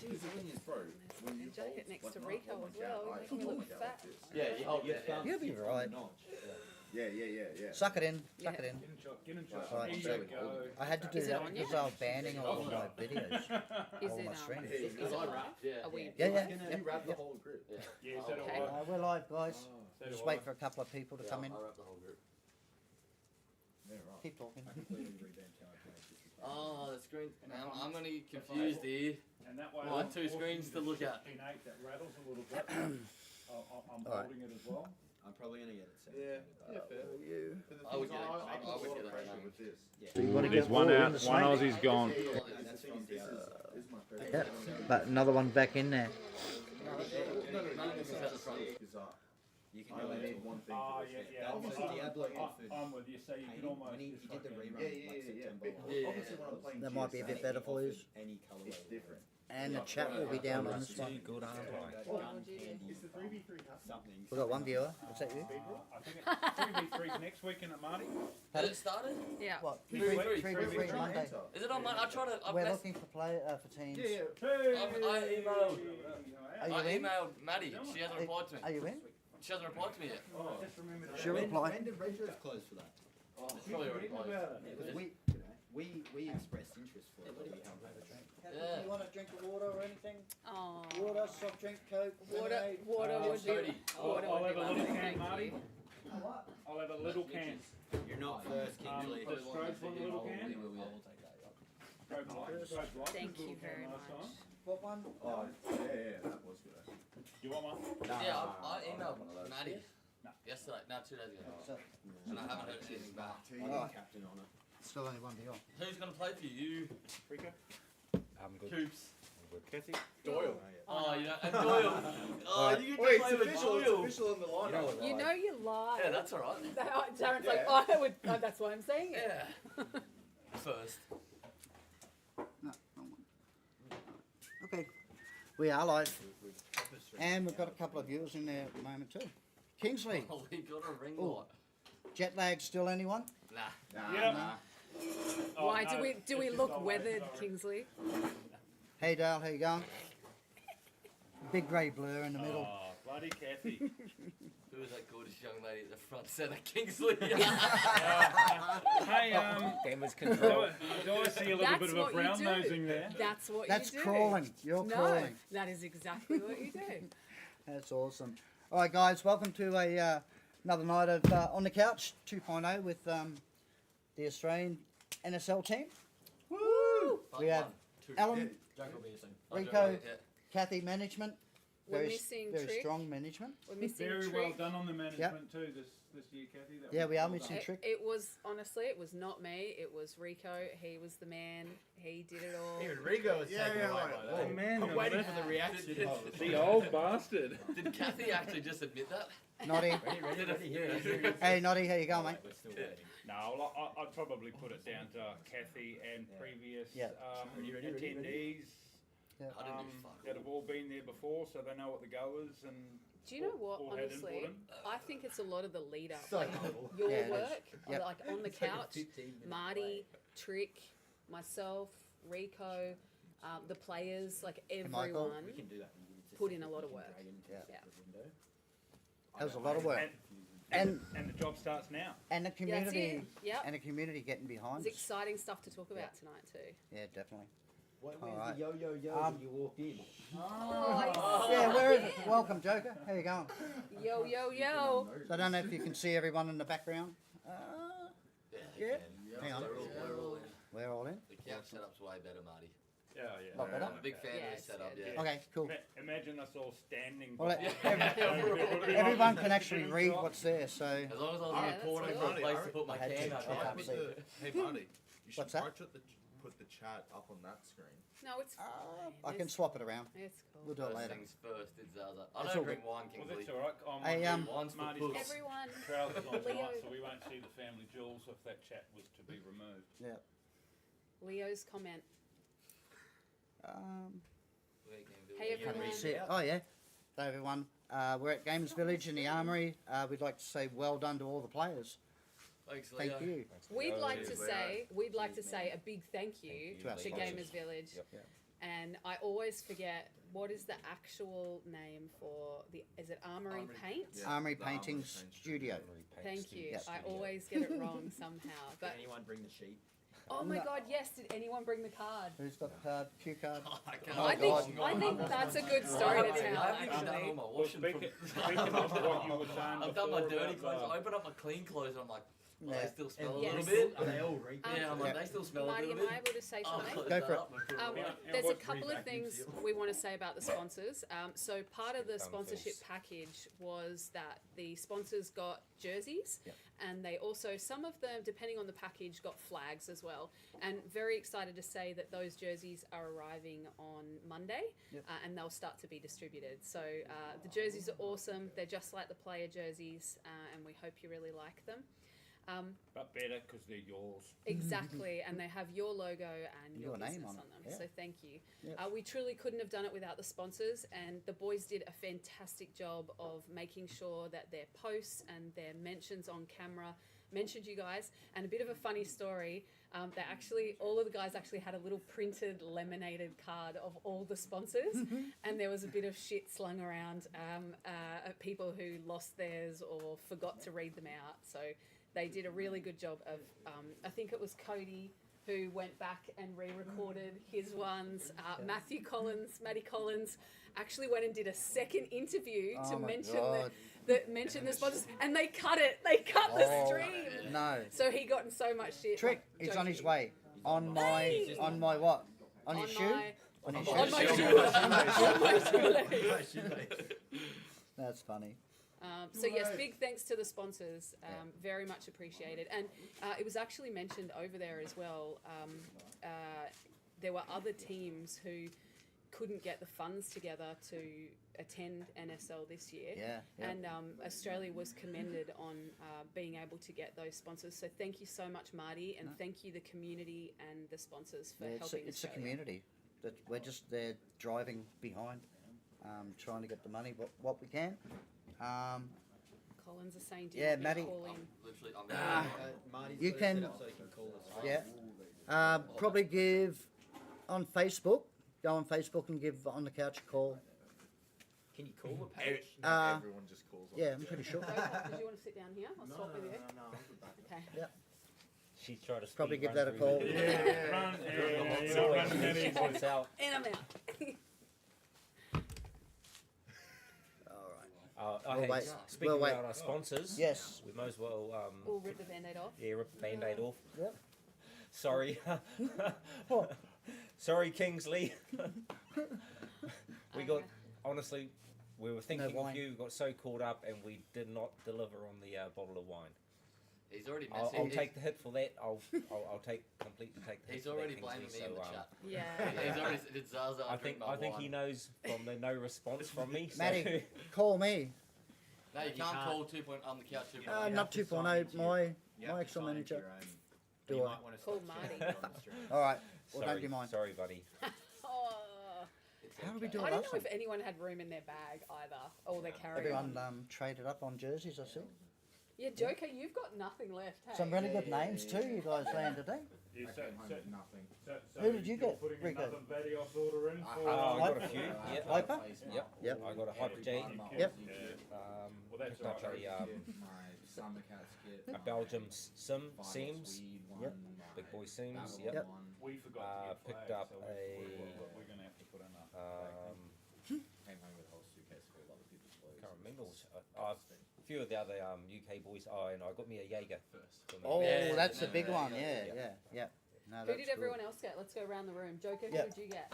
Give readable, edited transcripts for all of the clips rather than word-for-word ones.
Because when you throw, when you jacket hold, next like to when I Rico hold my as well, jacket, I making me hold look my jacket fat. like this. Yeah, you hold that. You'll be right. Yeah. Suck it in. Suck it in. Get in shot. Right, Here so you go. I had to do Is it that on because yet? I was banning all of my videos, Is all it my streams. is it I live? wrapped, yeah. Are we? Yeah, yeah. You wrap the whole grip. Yeah. Yeah, so do Okay. I. We're live, guys. So do Just I. wait for a couple of people to come in. I wrapped the whole group. Yeah, right. Keep talking. Oh, the screen. I'm gonna get confused here. And that way, Well, two screens to look at. Innate, that rattles a little bit. I'm Alright. holding it as well. I'm probably gonna get it set. Yeah, fair. You. I would get it. I I would get it right pressure now. with this. So you want to There's get one all in out. the One snake? Aussie's gone. This is my favorite. Yep. But another one back in there. You can I go only ahead. need one thing. Oh, for this. yeah. Obviously, Diablo I'm with you. So you can almost. when he just did the fucking- rerun Yeah. like September. Yeah. Obviously, when I'm playing That might be a bit GSA, better for you. Any colorway. it's different. And the chat will be down on this one. Good, aren't I? What would you do? Is the 3v3 happening? Something. We've got one viewer. Is that you? I think it's 3v3 next week, isn't it, Marty? Has it started? Yeah. What? Three 3v3 Monday. Is it on Monday? I tried to. We're looking for play for teams. Yeah. I emailed. Are you I in? emailed Maddie. She hasn't replied to me. Are you in? She hasn't replied to me yet. Just remember that. Sure. reply. When did Reco's close for that? It's probably already closed. Because we expressed interest for it, but we haven't had a drink. Yeah. You want a drink of water or anything? Oh. Water, soft drink, Coke, Water lemonade? would be. Thirty. Water I'll would have be a little lovely. can, Thank Marty. you. I'll have a little can. You're not first, Kingsley. Does Strobe want a little can? I will take that. Strobe likes Thank his you little very can last much. time. What one? Oh, yeah, that was good. Do you want one? Yeah, I emailed Maddie No. yesterday. No, 2 days ago. So, And I haven't heard anything back. I'm the captain on it. still only one viewer. Who's gonna play for you? Rico? Coops. Kathy? Doyle. Oh, you know, and Doyle. Oh, you get to Wait, play it's with official. It's Doyle. official in the lineup. You know you lie. Yeah, that's alright. Darren's like, Yeah. oh, I would, oh, that's why I'm saying it. Yeah. First. No, wrong one. Okay, we are live, and we've got a couple of viewers in there at the moment too. Kingsley, Oh, we got a ring Ooh. light. jet lag still anyone? Nah. Yeah. Oh, Why no, do we it's look just weathered, always- Kingsley? Hey Dale, how you going? Big grey blur in the middle. Oh, bloody Kathy. Who was that gorgeous young lady at the front centre, Kingsley? Hey, Cameras do I see a little That's bit of what a you brown do. nosing there? That's what That's you do. crawling. You're No, crawling. that is exactly what you do. That's awesome. All right, guys, welcome to another night of On the Couch 2.0 with the Australian NSL team. Woo! We have Alan, Jack will be a thing. Rico, Kathy, management. We're Very, missing very Trick. strong management. We're missing Very Trick. well done on the management too this year, Kathy. That Yeah, was we are well missing done. Trick. It was honestly, it was not me. It was Rico. He was the man. He did it all. Even Rigo was taken away by Oh that. man, I'm no, waiting that's- for the reaction. the old bastard. Did Kathy actually just admit that? Noddy. Ready, here. Hey, Noddy, how you going, mate? We're still waiting. No, well, I'd probably put it down to Kathy and previous Yeah. Ready. attendees I didn't do fuck that have all been there before, so they know what the go is and. Do you know what? all had Honestly, input in. I think it's a lot of the lead up. So Like humble. your Yeah, it is. work, Yep. like on the It's like a couch. 15-minute Marty, play. Trick, myself, Rico, the players, like Michael. everyone. We can do that. Put in a lot of work. Yeah. Yeah. That was a lot of work. And the job starts now. And the Yeah, that's community, it. Yep. and the community getting behind It's us. exciting stuff to talk about tonight too. Yeah, definitely. Where's Alright. the yo when you walk in? Yeah, where is it? Welcome, Joker. How you going? Yo, yo, yo. So I don't know if you can see everyone in the background. Yeah. Hang on. We're all in. We're all in. The couch setup's way better, Marty. Yeah, yeah. Lot better? I'm a big fan Yeah, of it's this setup, good. yeah. Okay, cool. Imagine us all standing. Well, behind- everyone can actually read what's there, so As long as I was Yeah, in that's the corner good. for a place to put my I had can, to I'd check be up happy. see. Hey, Marty, you should What's that? put the chat up on that screen. No, it's fine. I can It's- swap it around. It's cool. We'll do it First later. things first, did Zaza. I It's don't all drink good. wine, Well, Kingsley. that's alright. Hey, Wine's for Marty's puss. Everyone. trousers on Leo. tonight, so we won't see the family jewels if that chat was to be removed. Yeah. Leo's comment. Hey, Can't really everyone. see it. Oh yeah. So everyone, we're at Gamers Village in the Armory. We'd like to say well done to all the players. Thanks, Leo. Thank you. We'd like to Cheers, say a big thank you To our to sponsors. Gamers Village. Yeah. and I always forget what is the actual name for the. Is it Armory Armory, Paint? yeah. Armory the Armory Painting Paint Studio. Thank you. Yep. I always get it wrong somehow. Did But anyone bring the sheet? oh my No. God, yes! Did anyone bring the card? Who's got the card? Cue card. I can't. Oh, I God. think that's a good story to tell. I haven't even done all Actually, my Well, washing. speaking of what you were saying I've done my before dirty about, clothes. I open up my clean clothes and I'm like, oh, Yeah. they still smell a Yes. little bit. Are they all Reco? Yeah, I'm like, Yeah. they still smell Marty, a am little I bit. able to say Oh, something? close Go that for it. up and put it away. There's a what's couple of revacuum things seal? we want to say about the sponsors. So part of the Dumb sponsorship face. package was that the sponsors got jerseys, Yep. and they also, some of them, depending on the package, got flags as well. And very excited to say that those jerseys are arriving on Monday, Yep. and they'll start to be distributed. So the jerseys are awesome. They're just like the player jerseys, and we hope you really like them. But better because they're yours. Exactly, and they have your logo and your, Your name business on on it, them. yeah. So thank you. Yep. We truly couldn't have done it without the sponsors, and the boys did a fantastic job of making sure that their posts and their mentions on camera mentioned you guys. And a bit of a funny story, they actually, all of the guys actually had a little printed laminated card of all the sponsors, and there was a bit of shit slung around at people who lost theirs or forgot to read them out. So they did a really good job of, I think it was Cody who went back and re-recorded his ones. Matty Collins actually went and did a second interview Oh to my mention God. mention the sponsors, and they cut it. They cut the Oh, stream. No. So he got in so much shit. Trick, like, it's on his joking. way. On my, Hey! on my what? On On his shoe? my- On his On my shoe? shoelace. On my shoelace. That's funny. So yes, big thanks to the sponsors, very much appreciated. And it was actually mentioned over there as well. There were other teams who couldn't get the funds together to attend NSL this year. Yeah. And Australia was commended on being able to get those sponsors. So thank you so much, Marty, and thank you the community and the sponsors for Yeah, helping it's a Australia. community that we're just there driving behind, trying to get the money what we can. Collins is saying, do Yeah, you want me Matty. to call in? Literally, I'm Marty's You got it set can- up so he can call us. Right? Yeah. Probably give on Facebook. Go on Facebook and give On the Couch a call. Can you call the page? Everyone just calls on Yeah, the I'm jet. pretty sure. Did you want to sit down here? I'll swap with you. Okay. She's trying to speed Probably give run that a through call. the- Run, It's always she points out. And I'm out. All right. Oh, We'll hey, wait. speaking We'll wait. about our sponsors, Yes. we might as well We'll rip the band-aid off. yeah, rip the band-aid off. Yep. Sorry. What? Sorry, Kingsley. We got, Okay. honestly, we were thinking wine. of you, got so caught up, and we did not deliver on the bottle of wine. He's already I'll messaged. take the hit for that. I'll completely take the hit He's for already that, blaming Kingsley, me in the so, chat. Yeah. He's already did Zaza. I think he knows from the no response from me. So Matty, call me. No, you You can't can't. call 2. On the couch 2.0. Not 2.0. My actual manager. Do You I? might want to Call stop Marty. sharing on the stream. All right. Well, sorry, don't you mind. sorry, buddy. Oh. It's How do we okay. do I it don't last know time? if anyone had room in their bag either, or their carry-on. Everyone traded up on jerseys, I see. Yeah, Joker, you've got nothing left, hey? Some really good Yeah, names yeah, too, you guys saying today. You I so, came home so, with nothing. so Who did you you're get, putting Reco? another Vadios order in for... I got a few. Yep. Hyper? Yep. I got a Hyper J. Yep. Well, that's picked up right. My Summer Cats kit. a Belgium Seams. Yep. Big boy Seams. Yep. Yep. We forgot to get picked flags, up so we're going to have to put in a... Came home with a whole suitcase full of other people's clothes. Can't remember. A few of the other UK boys. Oh, and I got me a Jaeger. Oh, Yeah, that's a yeah, big yeah, one. yeah, Yeah. No, Who that's did everyone else get? Let's go around the room. Joker, Yeah. who did you get?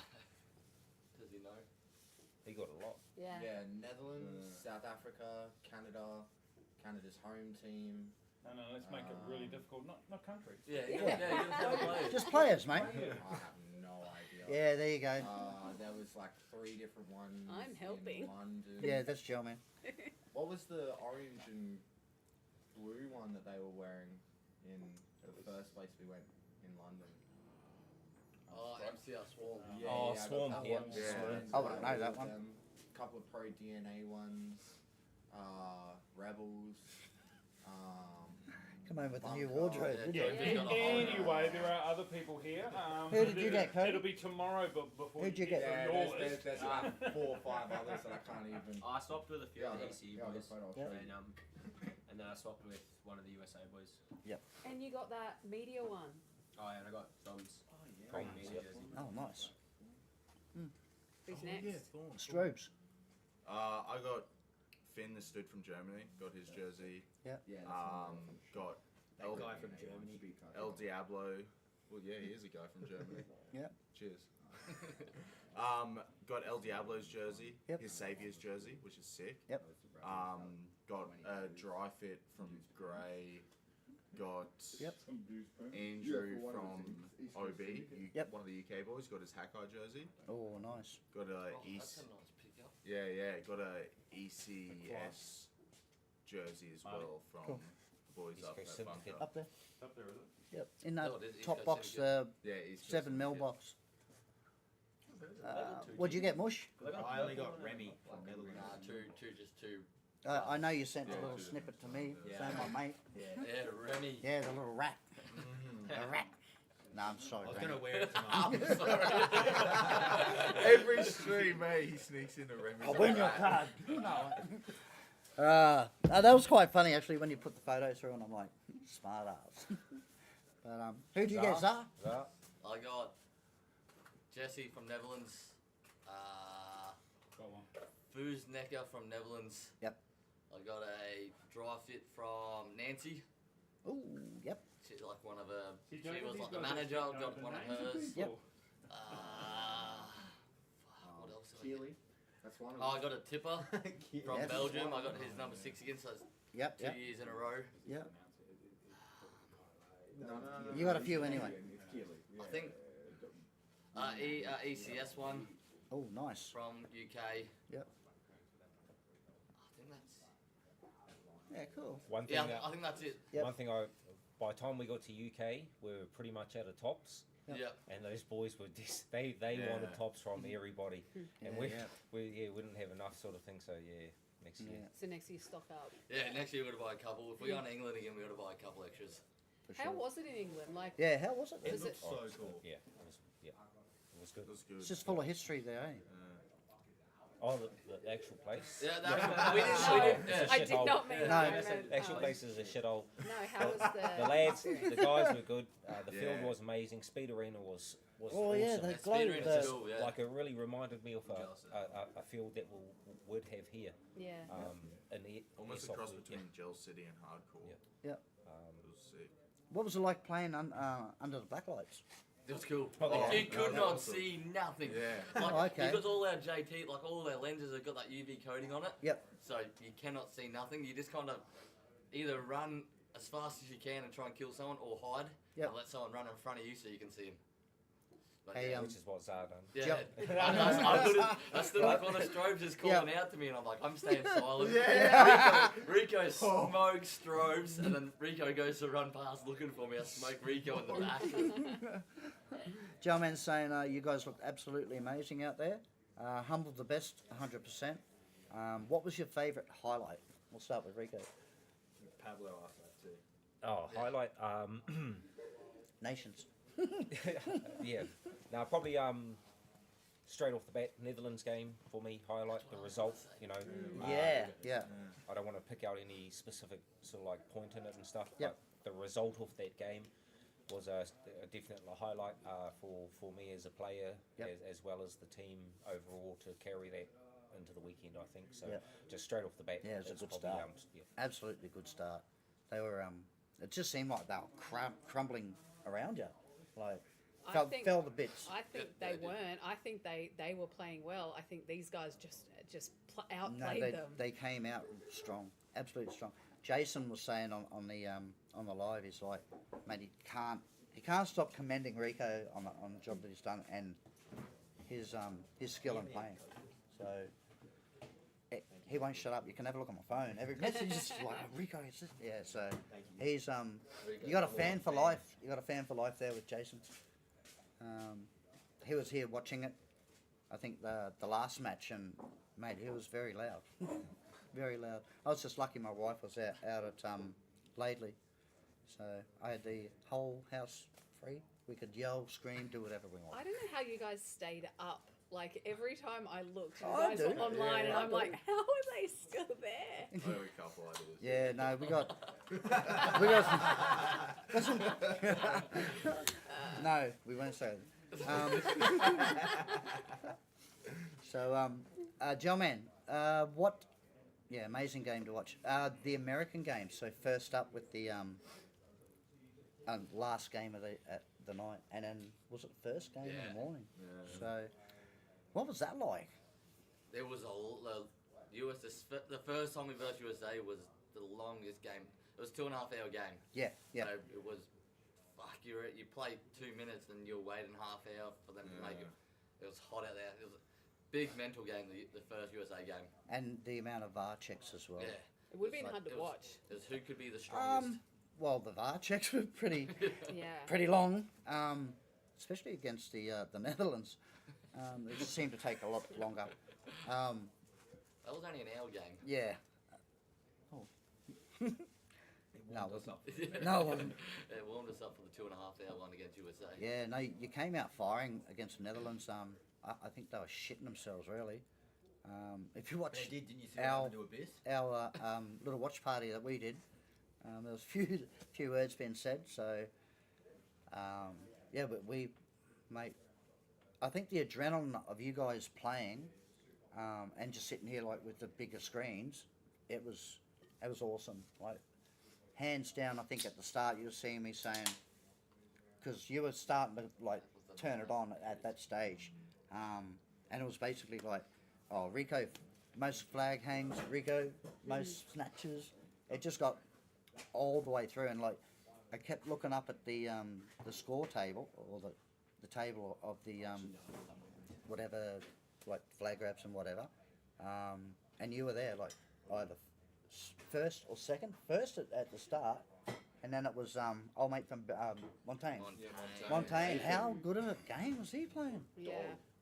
Does he know? He got a lot. Yeah. Yeah, Netherlands, South Africa, Canada, Canada's home team. No, let's make it really difficult. Not countries. Yeah, Yeah. yeah, you gotta play it. Just players, mate. I have no idea. Yeah, there you go. There was like 3 different ones. I'm in helping. London. Yeah, that's Joe, man. What was the orange and blue one that they were wearing in the first place we went in London? Oh, MCR Swarm. Oh, I got Swarm, that yeah. one. Swarm. I wouldn't know that one. Couple of Pro DNA ones. Rebels. Come home with a new wardrobe, didn't Yeah, you? anyway, there are other people here. Who did you get, Cody? It'll be tomorrow, but before Who'd you get? Yeah, your there's list. about 4 or 5 others that I can't even. I swapped with a few of the I got- ECU yeah, I got boys, photo, I'll Yeah. show you. and then I swapped with one of the USA boys. And you got that media one. Oh, yeah, and I got Dom's Dom's, media yep. jersey. Oh, nice. Who's next? Strobes. I got Finn, the stud from Germany, got his jersey. Yeah, that's Got that El, guy from Germany. El Diablo. Well, yeah, he is a guy from Germany. Yeah. Cheers. Got El Diablo's jersey, Yep. his Saviour's jersey, which is sick. Yep. Got a dry fit from Gray. Got Yep. Andrew from OB, Yep. one of the UK boys, got his Hackeye jersey. Oh, nice. Got a Oh, East. that's a nice pickup. Yeah, got a ECS jersey as well from Cool. the boys East up Coast at Syndicate. Bunker. Up there. Up there, is it? Yep. In that Oh, it is East top Coast box, Syndicate. Yeah, East Coast 7 mil Syndicate. box. What'd you get, Mush? I only got Remy from Netherlands. Nah, just two. I know you sent a Yeah, little two snippet to me, Yeah. saying my mate. Yeah. Yeah, Remy. Yeah, the little rat. The rat. No, I'm sorry, I was Remy. gonna wear it tomorrow. I'm sorry. Every stream, mate, he sneaks in a Remy. I'll win your card. That was quite funny actually when you put the photos through, and I'm like, smart ass. But who'd you get, Zah? Zah? I got Jesse from Netherlands. Got one. Necker from Netherlands. Yep. I got a dry fit from Nancy. Ooh, yep. She's like one of her. See, She don't was these like the guys manager. actually I know got the one of names of hers. people? Yep. What else? Did I get? Keely. That's one of Oh, I got a tipper from Yes. Belgium. I got his number 6 again, so it's Yep, 2 yep, years in a row. yep. No, You got a few anyway. It's Keely. I think ECS one Oh, nice. from UK. Yep. I think that's. Yeah, cool. One thing, Yeah, I think that's it. Yep. one thing by the time we got to UK, we were pretty much out of tops. Yep. Yeah. And those boys were just, they Yeah. wanted tops from everybody. And we, Yeah. we wouldn't have enough sort of thing, so yeah, next year. Yeah, So next year stock up. Yeah, next year we're gonna buy a couple. If we go to England again, we're gonna buy a couple extras. for How sure. was it in England? Like, Yeah, how was it? Was Then? it- Oh, So cool. Yeah, it was good. It was good. It's just full of history there, eh? Oh, the actual place? Yeah, that's we didn't. Yeah. I did not mean No. that. The actual place is a shithole. No, how was the The lads, the experience? guys were good. The field Yeah. was amazing. Speed Arena was Oh awesome. yeah, the Speed globe. arena's The, cool, yeah. Like it really reminded me of Jealous of that. a field that we would have here. Yeah. In the Almost a airsoft cross league, between Gel City and Hardcore. Yeah. Yep. It was sick. what was it like playing under the blacklights? It was cool. Oh, Like, yeah. you could that not was cool. see nothing. Yeah. Like, Oh, okay. Because all our JT, like all our lenses have got that UV coating on it. Yep. So you cannot see nothing. You just kind of either run as fast as you can and try and kill someone, or hide Yep. and let someone run in front of you so you can see him. But Hey, yeah, which is what Zah done. yeah. Yep. I stood in the corner, Strobes is calling out to me, and I'm like, I'm staying silent. Yeah. Rico smokes Strobes, and then Rico goes to run past looking for me. I smoke Rico in the back. Gentlemen saying you guys looked absolutely amazing out there. Humbled the best, 100%. What was your favourite highlight? We'll start with Rico. Pablo asked that too. Oh, highlight. Nations. Yeah. Now probably straight off the bat, Netherlands game for me. Highlight the result. You know. Yeah, yeah. I don't want to pick out any specific sort of like point in it and stuff. Yep. But the result of that game was a definite highlight for me as a player, Yep. as well as the team overall to carry that into the weekend. I think so. Yep. Just straight off the bat. Yeah, it was a that's good probably, start. yeah. Absolutely good start. They were. It just seemed like they were crumbling around you, like I fell, think- fell to bits. I think Yeah, they they did. weren't. I think they were playing well. I think these guys just No, outplayed them. they came out strong, absolutely strong. Jason was saying on the live, he's like, mate, he can't stop commending Rico on the job that he's done and his skill in playing. So he won't shut up. You can have a look on my phone. Every message is like, Rico, is this? Yeah. So he's you got a fan for life. You got a fan for life there with Jason. He was here watching it. I think the last match, and mate, he was very loud, very loud. I was just lucky my wife was out at Laidley, So I had the whole house free. We could yell, scream, do whatever we want. I don't know how you guys stayed up. Like every time I looked, you I guys do. were online, and Yeah, I I'm do. like, how are they still there? I have a couple ideas. Yeah, no, we got listen. No, we won't say it. Gentlemen, what? Yeah, amazing game to watch. The American game. So first up with the last game of the night, and then was it the first game in Yeah. the morning? Yeah. So, what was that like? There was the first time we versus USA was the longest game. It was 2.5 hour game. Yeah, yeah. So it was, fuck, you play 2 minutes and you're waiting half hour for them to make it. It was hot out there. It was a big mental game, the first USA game. And the amount of VAR checks as well. Yeah. It would have been Like, hard to it was- watch. It was who could be the strongest. Well, the VAR checks were pretty Yeah. pretty long, especially against the Netherlands. It just seemed to take a lot longer. That was only an hour game. Yeah. Oh. No, it warmed us wasn't. No, it wasn't. It warmed us up for the 2.5 hour one against USA. Yeah, no, you came out firing against the Netherlands. I think they were shitting themselves, really. If you watch They did, didn't you see our- what happened to Abyss? our little watch party that we did, there was few words being said. So, yeah, but mate, I think the adrenaline of you guys playing, and just sitting here like with the bigger screens, it was awesome. Like, hands down, I think at the start you were seeing me saying, because you were starting to like turn it on at that stage, and it was basically like, oh, Reco, most flag hangs, Reco, most snatches. It just got all the way through, and like I kept looking up at the score table or the table of the whatever, like flag grabs and whatever, and you were there like either first or second. First at the start, and then it was old mate from Montaigne. Montaigne, how good of a game was he playing? Yeah.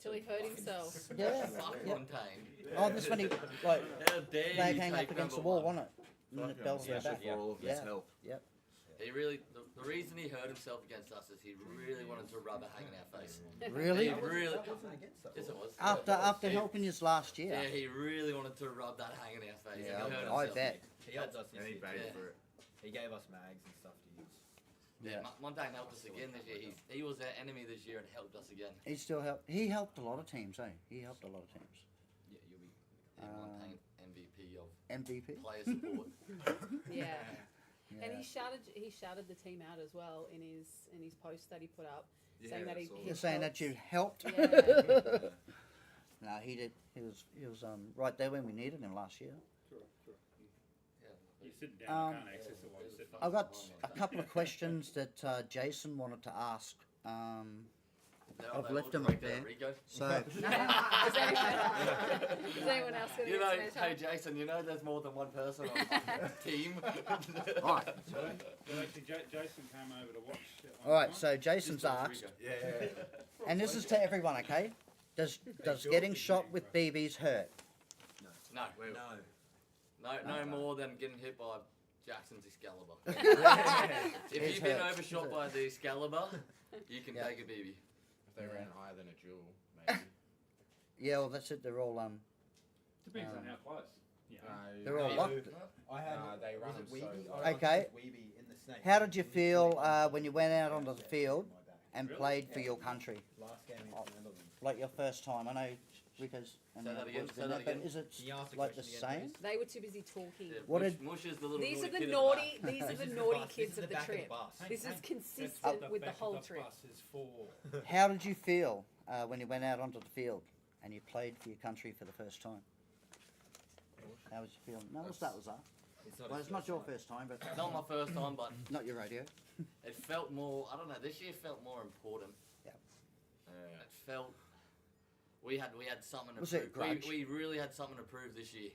Till he hurt himself. Yeah. Fuck yeah. Montaigne. Oh, this when he like How dare flag you hang take up against the number wall, one? wasn't it? And it belted it back. For all of his Yeah. help. Yep. He really, the reason he hurt himself against us is he really wanted to rub a hang in our face. Really? He really, That wasn't against us. yes it was. After He- helping us last year. Yeah, he really wanted to rub that hang in our face. Yeah, He hurt I himself. bet. He helped us And he this year. paid Yeah. for it. He gave us mags and stuff to use. Yeah, Montaigne helped us again this year. He was our enemy this year and helped us again. He still helped. He helped a lot of teams, eh? He helped a lot of teams. Yeah, you'll be. Yeah, Montaigne MVP of MVP. player support. Yeah. Yeah. And he shouted the team out as well in his post that he put up, saying Yeah, that he. I saw he You're saying that helped. you helped. Yeah. No, he did. He was right there when we needed him last year. You're sitting down, Um, you can't access it while you're sitting up. I've got a couple of questions that Jason wanted to ask. I've left him up there. Rico. So Is anyone else going to You know, get hey Jason, you know there's more than one person on the team. right, So actually, Jason came over to watch. all right. So Jason's Just asked, Rico. Yeah. and this is to everyone, okay? Does getting shot with BBs hurt? No, no more than getting hit by Jackson's Excalibur. If It's you've been hurt. overshot by the Excalibur, you can Yeah. take a BB. If they ran higher than a jewel, maybe. Yeah, well, that's it. They're all Depends on how close. Yeah. they're all No, locked. I had. Nah, they run was it them so Weeby? low. I reckon Okay. it was Weeby in the snake. How did you In the feel snake. when you went out onto the field My back. and Really? played for your country? Last game Oh. against the Netherlands. Like your first time? I know Rico's and Say that again, boys say did that but again. is it Can you ask the like the question again, same? please? They were too busy talking. Yeah, What Mush, did- Mush is the little These are naughty the kid at the naughty. back. These are the This is naughty bus, kids this is of the back trip. bus. This is consistent with the whole trip. Is for How did you feel when you went out onto the field and you played for your country for the first time? How was you feeling? No, we'll start with that. Well, it's not your first time, but Not my first time, but not your radio. it felt more. I don't know. This year felt more important. Yeah. It felt we had something to Was it prove. grudge? We really had something to prove this year.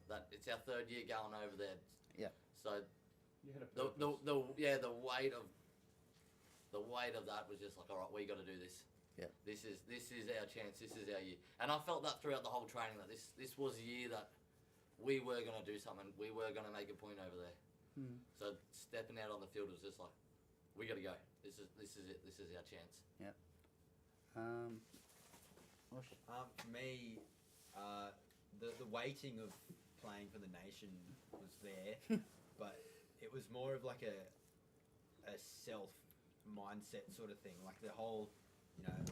That it's our third year going over there. Yeah. So you had a the purpose. the weight of that was just like, all right, we got to do this. Yeah. This is our chance. This is our year. And I felt that throughout the whole training that this was a year that we were going to do something. We were going to make a point over there. So stepping out on the field was just like, we got to go. This is it. This is our chance. For me, the waiting of playing for the nation was there, but it was more of like a self mindset sort of thing, like the whole,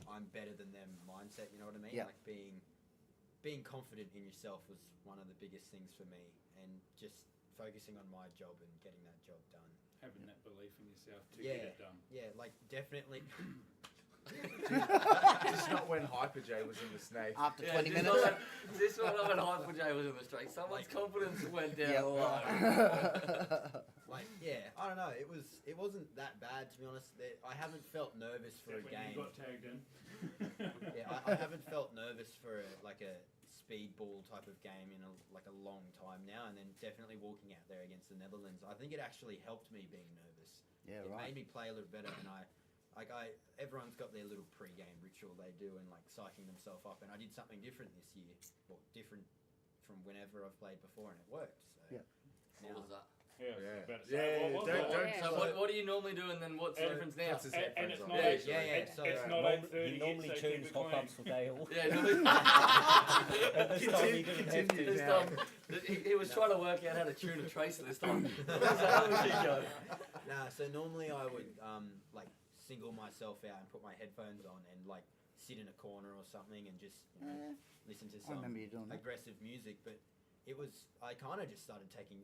I'm better than them mindset. You know what I mean? Yeah. Like being confident in yourself was one of the biggest things for me, and just focusing on my job and getting that job done. Having that belief in yourself to Yeah. get it done. Yeah, like definitely. Just not when Hyper J was in the snake. After Yeah, 20 just minutes. not when- Just when Hyper J was in the straight. Someone's confidence went down Yep. low. Like, yeah, I don't know. It wasn't that bad, to be honest. I haven't felt nervous for a Except when game. you got tagged in. Yeah, I haven't felt nervous for a speedball type of game in a long time now, and then definitely walking out there against the Netherlands, I think it actually helped me being nervous. Yeah, It right. made me play a little better, and everyone's got their little pre-game ritual they do, and like psyching themselves up, and I did something different this year, well, different from whenever I've played before, and it worked. So Yeah. What now, was that? Yeah, Yeah. about to Yeah, say, what was don't- it? Yeah. So what do you normally do, and then what's the difference now? Puts his And headphones it's on. not Yeah, eight- yeah, it's so- it's Yeah. not 8:30 He yet, normally so keep tunes it hop clean. ups for Dale. Yeah, And this time he didn't have to. this time he was trying to work out how to tune a tracer this time. How was he going? Nah, so normally I would like single myself out and put my headphones on and like sit in a corner or something and just listen to I some remember you doing that. aggressive music. But I kind of just started taking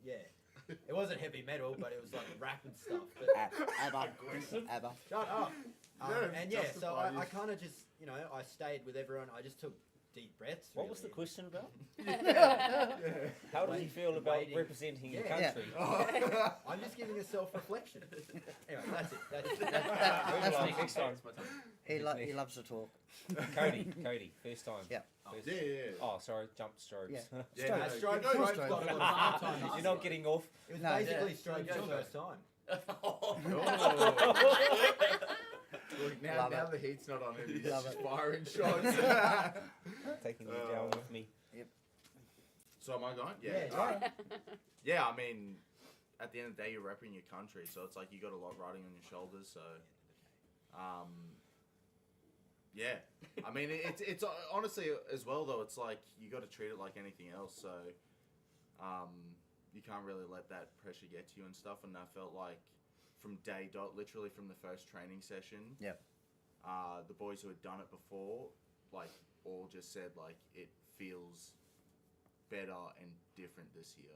it wasn't heavy metal, but it was like rap and stuff. But ABBA. shut up. No, And yeah, so justify I you. kind of just I stayed with everyone. I just took deep breaths. What was the really. question about? Yeah. How did you feel about Waiting. representing your Yeah. country? I'm just giving a self-reflection. Anyway, that's it. That's it. That's Well, me. next time. He loves to talk. Cody, first time. Yeah. First- Yeah. Oh, sorry, jumped strobes. Yeah. Yeah, Nah, no, Strobe's you know- got a lot of time time this You're year. not getting off. It was No. basically Yeah. Strobe's Yeah. first time. Oh. Look, now Love now it. the heat's not on him. He's Love just it. firing shots. Taking you down with me. So am I going? Yeah, Alright. Yeah, I mean, at the end of the day, you're repping your country, so it's like you got a lot riding on your shoulders. So, yeah. I mean, it's honestly as well though. It's like you got to treat it like anything else. So, you can't really let that pressure get to you and stuff. And I felt like from day dot, literally from the first training session. Yep. The boys who had done it before, like, all just said like it feels better and different this year.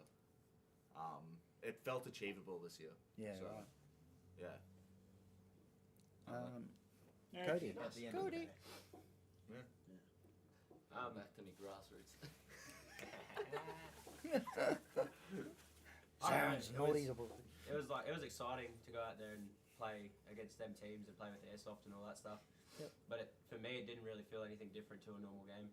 It felt achievable this year. Yeah, So, right. Yeah. Yeah, Cody. At the end of the day. Back to me grassroots. Sounds naughty. It was exciting to go out there and play against them teams and play with airsoft and all that stuff. Yep. But for me, it didn't really feel anything different to a normal game.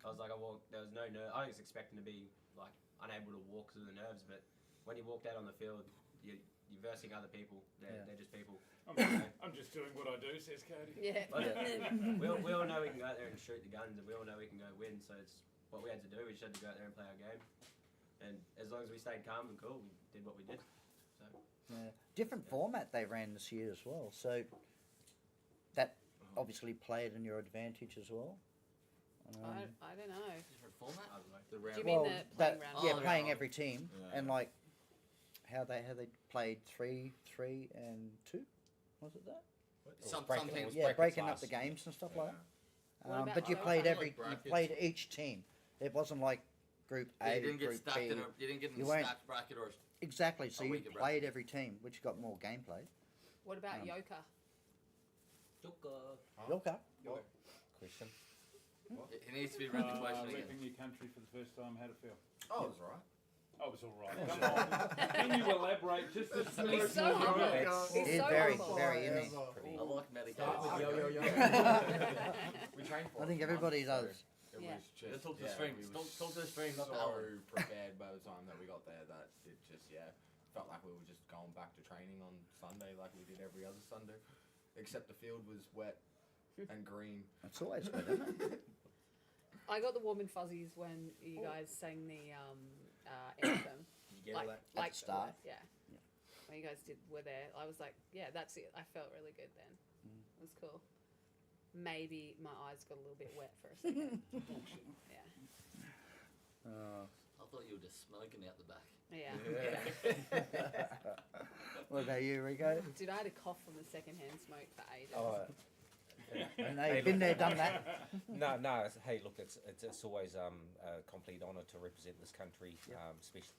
I was like, there was no nerve. I was expecting to be like unable to walk through the nerves, but when you walked out on the field, you're versing other people. They're just people. I'm just doing what I do, says Cody. Yeah. We all know we can go out there and shoot the guns, and we all know we can go win. So it's what we had to do. We just had to go out there and play our game. And as long as we stayed calm and cool, we did what we did. So Yeah. Different format they ran this year as well. So that obviously played in your advantage as well. I don't know. Different format. I don't know. The Do round. you mean the playing round? Yeah, Oh, playing yeah. every team Yeah. and like how they played 3, 3, and 2. Was it that? Some breaking- teams. was Yeah, bracket breaking up class. the games and stuff like that. What about But you Joker? played Like you brackets. played each team. It wasn't like Group Yeah, A, you didn't get Group stuck B. in you didn't get in You the weren't- stacked bracket or Exactly. So a you weaker played every team, which got more gameplay. What about Um, Yoka? Okay. Question. it needs to be read the question again. Repping your country for the first time, how'd it feel? Oh, it was alright. Oh, it was all right. Come on. Can you elaborate just a smidge He's so more? humble. That's- He's He's so very, humble. very in it. I like medication. We trained for I it think for everybody months, does. so It Yeah. was just, Let's talk to the yeah, stream. we Talk was to the stream, not the so Alan. prepared by the time that we got there that it just felt like we were just going back to training on Sunday like we did every other Sunday, except the field was wet and green. It's always good, isn't it? I got the warm and fuzzies when you guys sang the anthem. Did you get all that? At the start? Yeah. when you guys were there, I was like, yeah, that's it. I felt really good then. It was cool. Maybe my eyes got a little bit wet for a second. Yeah. I thought you were just smoking out the back. Yeah. What about you, Rico? Dude, I had a cough from the secondhand smoke for ages. Oh, I know you've been there, done that. No. Hey, look, it's always a complete honour to represent this country, especially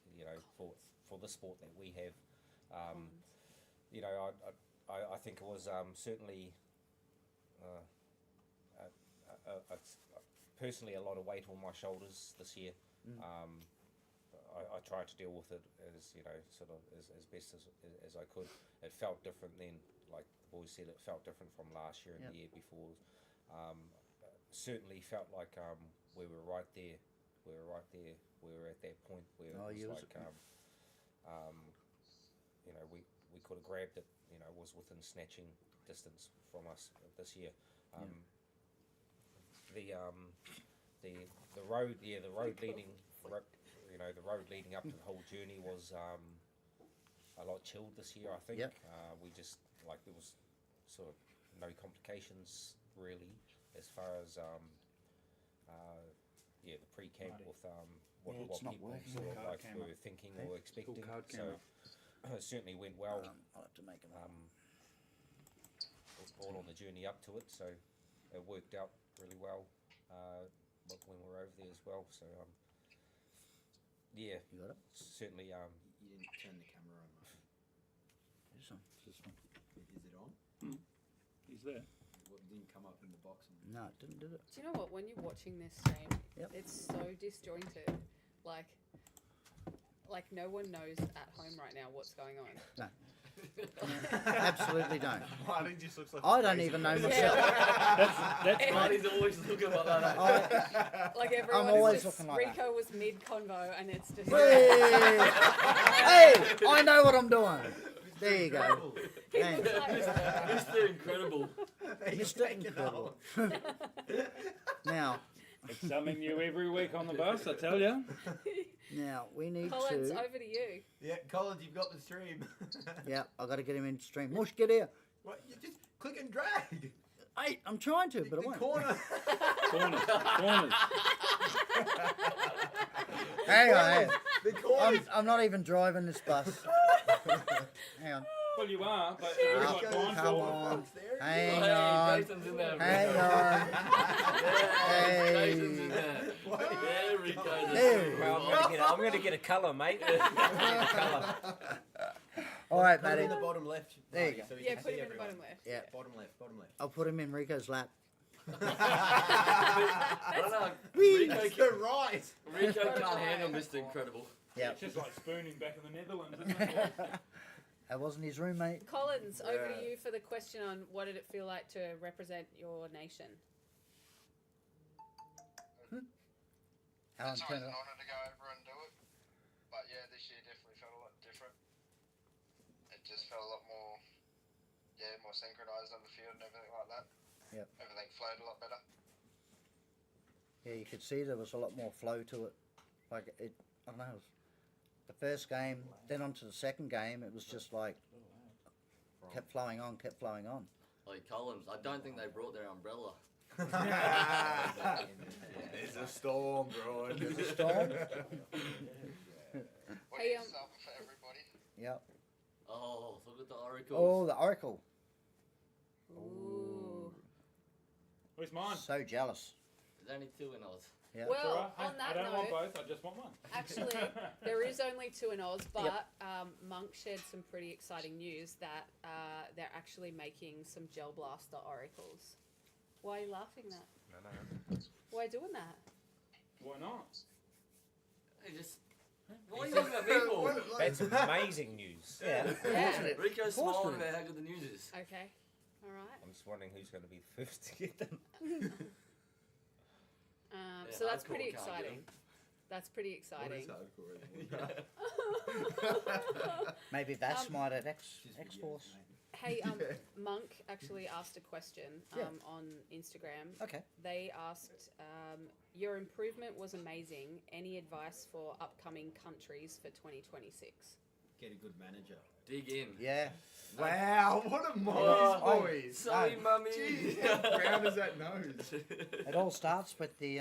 for the sport that we have. I think it was certainly personally a lot of weight on my shoulders this year. I tried to deal with it as sort of as best as I could. It felt different then, like the boys said. It felt different from last year and the year before. Certainly felt like we were right there. We were right there. We were at that point where it was like we could have grabbed it. Was within snatching distance from us this year. The road leading. The road leading up to the whole journey was a lot chilled this year, I think. We just, there was sort of no complications really as far as the pre-camp with what people sort of were thinking or expecting. So it certainly went well. I'll have to make it all on the journey up to it, so it worked out really well when we were over there as well. So you got it? Certainly. You didn't turn the camera on. This one. Is it on? He's there. What didn't come up in the box? No, it didn't do it. Do you know what? When you're watching this stream, it's so disjointed. Like no one knows at home right now what's going on. No. Absolutely don't. Marty just looks like I don't even know myself. That's Marty's always looking like that. Like everyone, I'm always looking like Rico that. was mid-convo and it's just... Hey, I know what I'm doing. There you go. He Man. looks like Mr. Incredible. Mr. Incredible. Now, It's something new every week on the bus, I tell you. we need Collins, to... over to you. Yeah, Collins, you've got the stream. Yeah, I got to get him in stream. Mush, get here. What? You just click and drag. Hey, I'm trying to, but I The won't. corner. Corners. Hang on. The corner. I'm not even driving this bus. Hang on. Well, you are, but Oh, you've got come blindfolded. on. There. Hang Hey, on. Jason's in there. Hang Rico. on. Yeah, Hey. Jason's in there. Yeah, Rico. There. Well, I'm going to get a colour, mate. All right, Put him buddy. in the bottom left. There you Marty, go. so we Yeah, can put see him in the everyone. bottom left. Yeah. Bottom left. I'll put him in Rico's lap. I don't know. That's the right. Rico can't handle Mr. Incredible. Yeah. It's just like spooning back in the Netherlands, isn't it? That wasn't his roommate. Collins, over to you for the question on what did it feel like to represent your nation? Alan, It's turn always it an off. honour to go over and do it, but yeah, this year definitely felt a lot different. It just felt a lot more, more synchronised on the field and everything like that. Yep. Everything flowed a lot better. Yeah, you could see there was a lot more flow to it. Like it, I don't know. It was the first game, then onto the second game, it was just like kept flowing on. Like Collins, I don't think they brought their umbrella. There's a storm brewing. There's a storm. What Hey, is something for everybody? Yep. Oh, look at the oracles. Oh, the Oracle. Ooh. Where's mine? So jealous. There's only 2 in Oz. Yeah. It's all Well, right. on I that don't want note, both, I just want one. actually, there is only 2 in Oz, but Monk shared some pretty exciting news that they're actually making some Gel Blaster oracles. Why are you laughing at? No. Why doing that? Why not? They just... What are you looking at me for? That's amazing news. Yeah. Yeah. Rico's Of course smiling we do. about how good the news is. Okay. All right. I'm just wondering who's going to be the first to get them. So that's hardcore pretty can't get exciting. 'em. That's pretty exciting. Maybe that's Um, might at X Force. Hey, Monk actually asked a question Yeah. on Instagram. Okay. They asked, your improvement was amazing. Any advice for upcoming countries for 2026? Get a good manager. Dig in. Yeah. Wow, what a Oh, mommy's boys. Sorry, mummy. Jeez, how brown is that nose? It all starts with the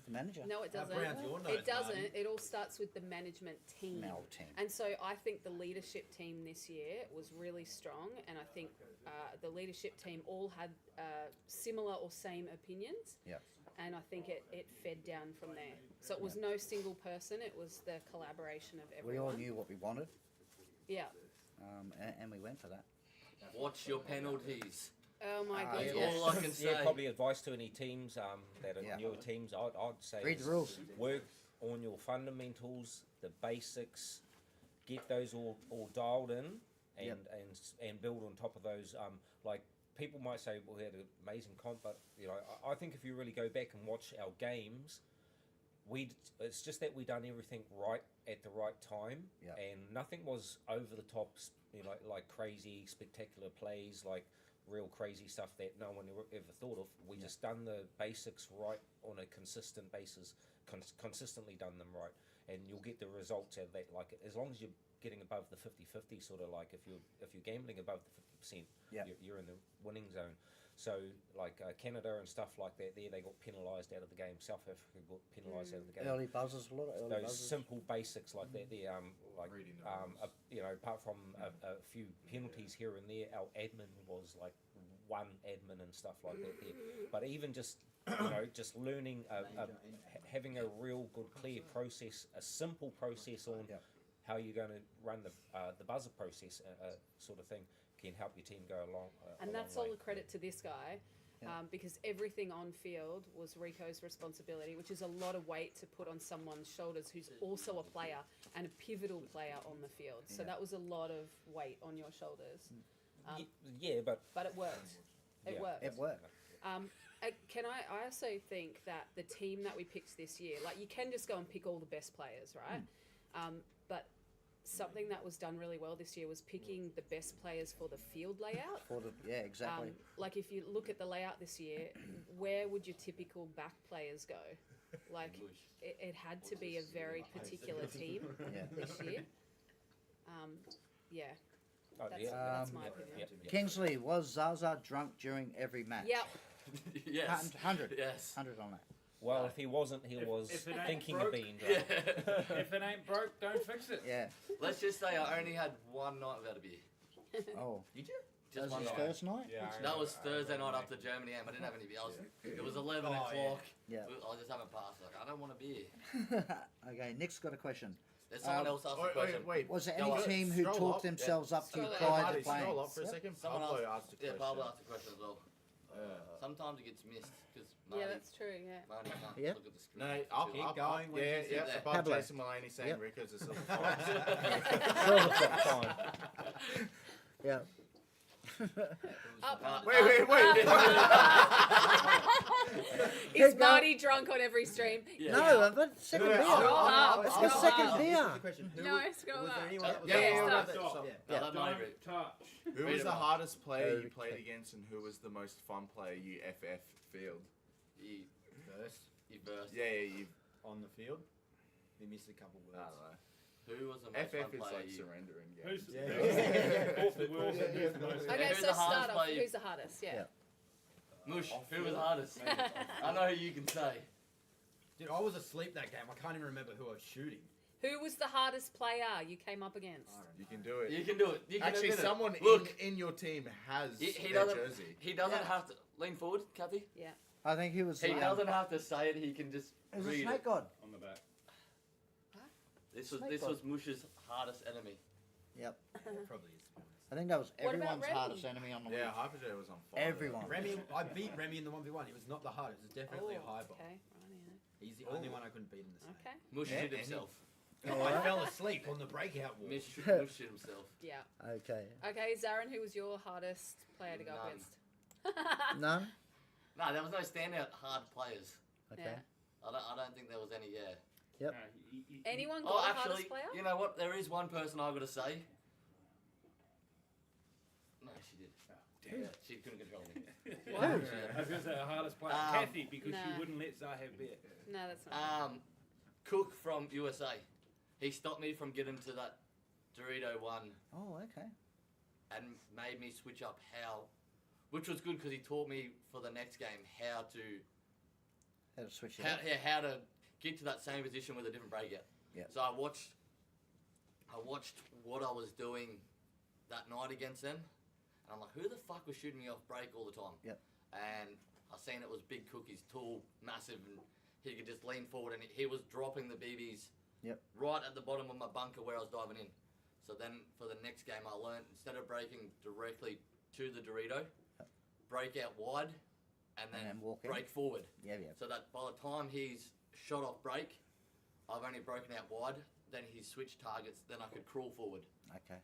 manager. No, it How doesn't. brown's your nose, It doesn't. Marty? It all starts with the management team. Mel team. And so I think the leadership team this year was really strong, and I think the leadership team all had similar or same opinions. Yep. And I think it fed down from there. So it was no single person; it was the collaboration of We everyone. all knew what we wanted, Yeah. and we went for that. Watch your penalties. Oh my Ah, goodness. That's all I can say. Yeah, probably advice to any teams that are Yeah. newer teams. I'd say Read the is rules. Work on your fundamentals, the basics, get those all dialed in, and and build on top of those. Like people might say, well, we had an amazing comp, but I think if you really go back and watch our games, it's just that we done everything right at the right time, Yeah. and nothing was over the top, like crazy spectacular plays, like real crazy stuff that no one ever thought of. We just done the basics right on a consistent basis, consistently done them right, and you'll get the results out of that. Like as long as you're getting above the 50-50, sort of like if you're gambling above the 50%, Yeah. you're in the winning zone. So like Canada and stuff like that, they got penalised out of the game. South Africa got penalised out of the game. Early buzzers, a lot of early Those buzzers. simple basics like that, like Reading the rules. apart from a few penalties here and there, our admin was like one admin and stuff like that there. But even just just learning, having a real good clear process, a simple process on how you're going to run the buzzer process, sort of thing, can help your team go along. And a that's long all way. the credit to this guy, because everything on field was Reco's responsibility, which is a lot of weight to put on someone's shoulders who's also a player and a pivotal player on the field. So that was a lot of weight on your shoulders. Yeah, but But it worked. It Yeah. worked. It worked. I also think that the team that we picked this year, like you can just go and pick all the best players, right? But something that was done really well this year was picking the best players for the field layout. Exactly. Like if you look at the layout this year, where would your typical back players go? Like it had to be a very particular team this year. That's my opinion. Kingsley, was Zaza drunk during every match? Yep. Yes. 100. Yes. 100 on that. well, if he wasn't, he was if it ain't thinking broke, of being drunk. If it ain't broke, don't fix it. Yeah. Let's just say I only had one night without a beer. Oh. Did you? That Just was one his night. first night? That was Thursday night after Germany game. I didn't have any beer. It was 11 o'clock. Yeah. I was just having a pass. Like, I don't want a beer. Okay, Nick's got a question. There's someone else asked a question. Wait. Was there Go any on. team who Scroll talked up. themselves up to you Scroll up. prior to Marty, playing? scroll up for a Yep. second. Someone Pablo else. asked a question. Pablo asked a question as well. Sometimes it gets missed because Yeah, that's true. Yeah. Marty can't Yeah. look at the screen. No, Too up, much. up, going up. when Yeah, you yeah. see that. Above Pablo. Jason Mulaney saying Yep. Rico's a silver fox. Silver fox time. Yeah. Wait. Is Keep Marty drunk on every stream? Yeah. No, but second beer. Scroll up, It's scroll the second up. beer. No, scroll Was up. there anyone that was Yeah, stop. Stop. Yeah. No, let Marty read. Don't touch. Who Read was it the out. hardest player you Okay. played against, and who was the most fun player you FF field? You First burst. Yeah, you. on the field. We missed a couple I words. don't know. Who was the most FF fun is player like you... surrendering. Who's games. Yeah. Fourth the worst and who's the most? Okay, Who's so the start hardest off. player? Who's the hardest? Yeah. Mush, who was the hardest? I know who you can say. Dude, I was asleep that game. I can't even remember who I was shooting. Who was the hardest player you came up against? You can do it. You can do it. You can Actually, admit it. someone Look, in your team has he their doesn't. jersey. He doesn't Yeah. have to lean forward, Kathy. Yeah. I think he was. He doesn't have to say it. He can just It was a read snake it. god. On the back. This Snake was Mush's hardest enemy. Yep. It probably is. To be honest. I think that was What about everyone's Remy? hardest enemy on the Yeah, week. Hyperjet was on fire. Everyone. Remy, I beat Remy in the 1v1. It was not the hardest. It was definitely a high Oh, bar. okay. He's the only one I couldn't beat in the same. Okay. Mush Yeah, shit and himself. I fell asleep on the breakout wall. Mush shit himself. Yeah. Okay. Okay, Zarin, who was your hardest player to go up None. against? None? No, there was no standout hard players. Okay. Yeah. I don't think there was any. Yeah. Yep. Anyone got Oh, a actually, hardest player? you know what? There is one person I've got to say. No, she did. Yeah, she couldn't control me. What? I was going to say the hardest player, Kathy, because Nah. she wouldn't let Zah have beer. No, that's not. Cook from USA. He stopped me from getting to that Dorito won Oh, okay. and made me switch up which was good because he taught me for the next game how to How to switch it up. how to get to that same position with a different breakout. Yeah. So I watched what I was doing that night against them, and I'm like, who the fuck was shooting me off break all the time? Yep. And I seen it was Big Cookie's tall, massive, and he could just lean forward, and he was dropping the BBs. Yep. Right at the bottom of my bunker where I was diving in. So then for the next game, I learned instead of breaking directly to the Dorito, break out wide, and then walk in. break forward. Yeah, yeah. So that by the time he's shot off break, I've only broken out wide. Then he switched targets. Then I could crawl forward. Okay.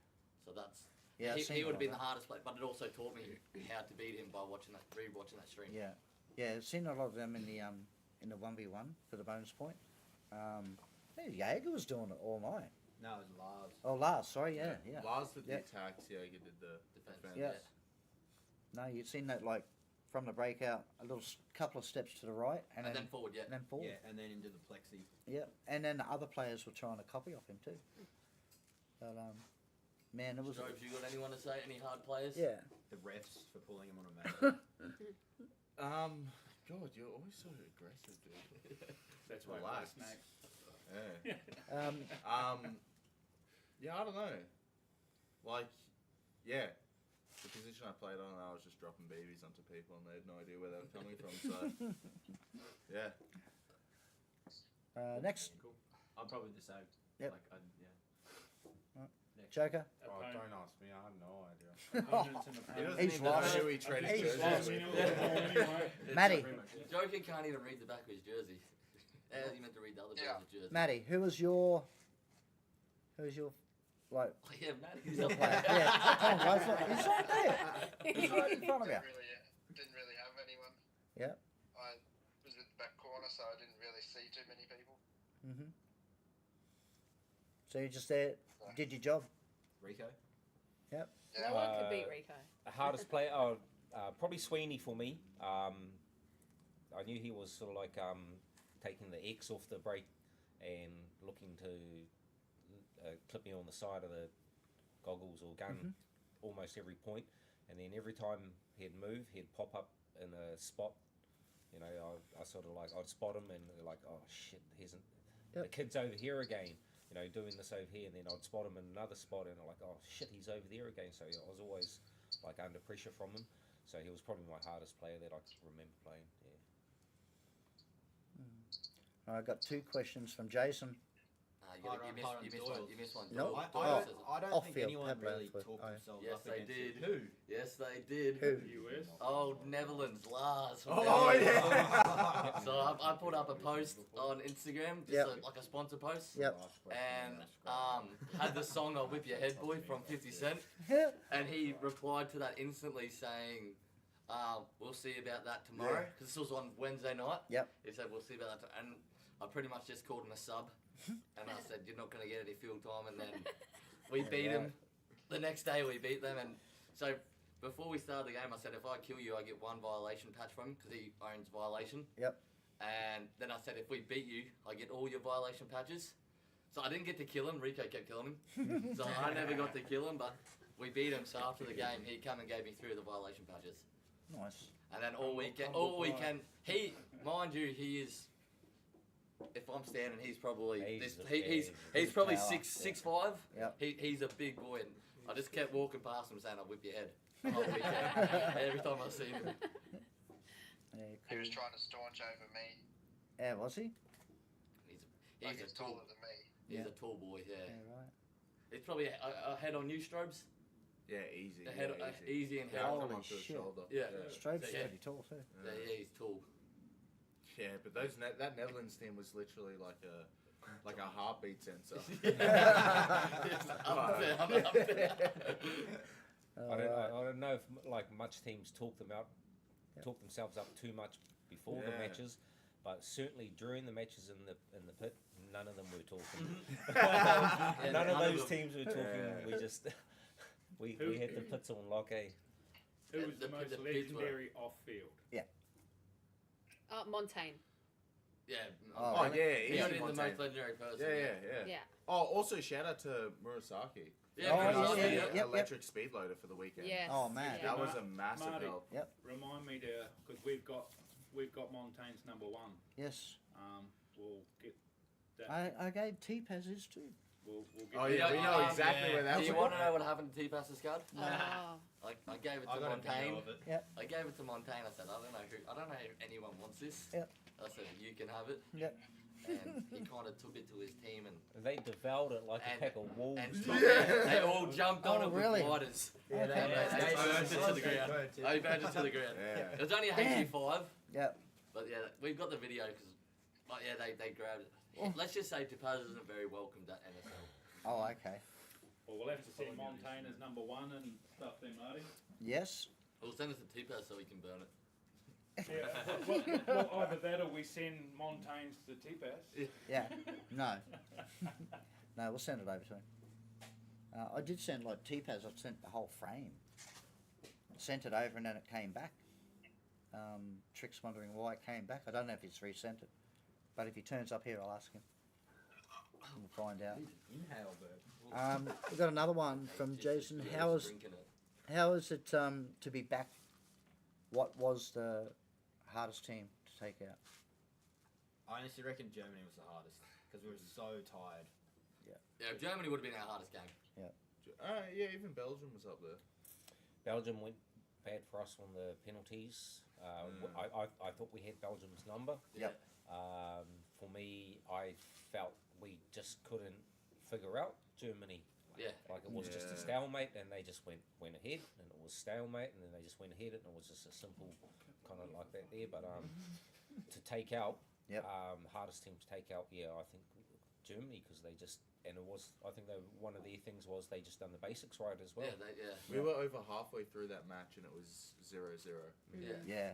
So that's Yeah, I've seen he would have all been that. the hardest player, but it also taught me how to beat him by rewatching that stream. Yeah, yeah. I've seen a lot of them in the 1v1 for the bonus point. Jaeger was doing it all night. No, it was Lars. Oh, Lars, sorry, yeah. Lars did the Yep. attacks, Jaeger did the defense. Yes. No, you've seen that like from the breakout, a little couple of steps to the right, and then forward, yeah. and then forward. Yeah, and then into the plexi. Yeah, and then the other players were trying to copy off him too. But man, it was. Strobes, you got anyone to say? Any hard players? Yeah. The refs for pulling him on a mat. God, you're always so aggressive, dude. That's why I Relax. play Snake. Yeah. Yeah, I don't know. Like, yeah, the position I played on, I was just dropping babies onto people, and they had no idea where they were coming from. So, yeah. Next, Cool. I'm probably the same. Yep. Like, Joker. Oh, Opponent- don't ask me. I have no idea. opponents and He opponents. doesn't He's even know lost. who he traded He's jerseys lost. with. Matty. Pretty much it. Joker can't even read the back of his jersey. You meant to read the other Yeah. person's jersey. Matty, who was your like Oh, yeah, Matt. He's your up player? there. Yeah, come on, guys, look, he's right there. He's right in front of you. Didn't really have anyone. Yeah. I was with the back corner, so I didn't really see too many people. Mhm. So you just there, did your job. Reco. Yep. Yeah. No one could beat Reco. The hardest player, probably Sweeney for me. I knew he was sort of like taking the X off the break and looking to clip me on the side of the goggles or gun almost every point. And then every time he'd move, he'd pop up in a spot. You know, I sort of like, I'd spot him and they're like, oh shit, the kid's over here again. You know, doing this over here, and then I'd spot him in another spot, and I'm like, oh shit, he's over there again. So I was always like under pressure from him. So he was probably my hardest player that I remember playing. Yeah. I got two questions from Jason. You missed one. No, Doyle oh, says it. I don't off think field, anyone Pablo really for- talked oh, yeah. themselves Yes, up they against did. it. Who? Yes, they did. Who? US. Oh, Netherlands, Lars. from Oh, Netherlands. yeah. So I put up a post on Instagram, just Yep. like a sponsor post, Yep. and had the song "I'll Whip Your Head Boy" from 50 Cent, and he replied to that instantly saying, "We'll see about that tomorrow," because this was on Wednesday night. Yep. He said, "We'll see about that," and I pretty much just called him a sub, and I said, "You're not going to get any field time," and then we beat him. The next day we beat them, and so before we started the game, I said, if I kill you, I get one violation patch from him because he owns violation. Yep. And then I said, if we beat you, I get all your violation patches. So I didn't get to kill him. Rico kept killing him. So I never got to kill him, but we beat him. So after the game, he come and gave me 3 of the violation patches. Nice. And then all weekend, mind you, he is. If I'm standing, he's probably he's probably Tower. 6'5". Yep. He's a big boy, and I just kept walking past him saying, "I'll whip your head." The whole weekend. Every time I see him. Yeah, He cool. was trying to staunch over me. Yeah, was he? Like He's he's a tall. taller than me. He's Yeah. a tall boy. Yeah. Yeah, right. It's probably a head on you, Strobes. Yeah, easy. A head, easy. easy and Yeah, head. I'll Holy come up to his shit. shoulder. Yeah. Strobe's Yeah. pretty tall too. Yeah, he's tall. Yeah, but that Netherlands team was literally like a heartbeat sensor. It's up there, up there. I don't know if like much teams talk themselves up too much before the Yeah. matches, but certainly during the matches in the pit, none of them were talking. Yeah, none of those them. teams were talking. Yeah. We just we had the pits on lock. Who was the most the kids were- legendary off field? Montaigne. Yeah. Oh, Oh, really? yeah, He easy got in the Montaigne. most legendary person. Yeah. Oh, also shout out to Murasaki. Yeah, Oh, Murasaki, yeah, yeah. yeah. Yep, Electric speed loader for the weekend. Yes. Oh, man. Yeah. That was a massive Marty. help. Remind me to, because we've got Montaigne's number 1. Yes. We'll get that. I gave T-Paz his too. We'll get Oh You yeah, know- we know exactly where that Do was. you want to know what happened to T-Pass's card? Oh. I gave it I to got a video Montaigne. of it. I gave it to Montaigne. I said, I don't know if anyone wants this. Yep. I said, you can have it. Yep. And he kind of took it to his team and They devoured it like And- a pack of wolves. they all jumped on Oh, it really? with fighters. Yeah, They burned it to the ground. They burned it to the ground. Yeah. It was only a Damn. HG5, Yep. but yeah, we've got the video because, they grabbed it. Oh. Let's just say Topaz isn't very welcomed at NSL. Oh, okay. Well, we'll have to send Montaigne as number 1 and stuff there, Marty. Yes. We'll send it to Topaz so he can burn it. Yeah. Well, either that or we send Montaigne's to T-Pass. Yeah. No. No, we'll send it over to him. I did send like T-Paz. I sent the whole frame. Sent it over and then it came back. Trick's wondering why it came back. I don't know if he's resent it, but if he turns up here, I'll ask him. We'll find out. Inhale, Bert. We've got another one from Jason. How is it to be back? What was the hardest team to take out? I honestly reckon Germany was the hardest because we were so tired. Yeah, Germany would have been our hardest game. Yeah, even Belgium was up there. Belgium went bad for us on the penalties. I thought we had Belgium's number. Yep. For me, I felt we just couldn't figure out Germany. Yeah. Like it was just a Yeah. stalemate, and they just went ahead, and it was stalemate, and then they just went ahead, and it was just a simple kind of like that there. But to take out, Yep. hardest team to take out, yeah, I think Germany because they just and it was I think one of their things was they just done the basics right as well. Yeah, We were over halfway through that match and it was 0-0. yeah. Yeah.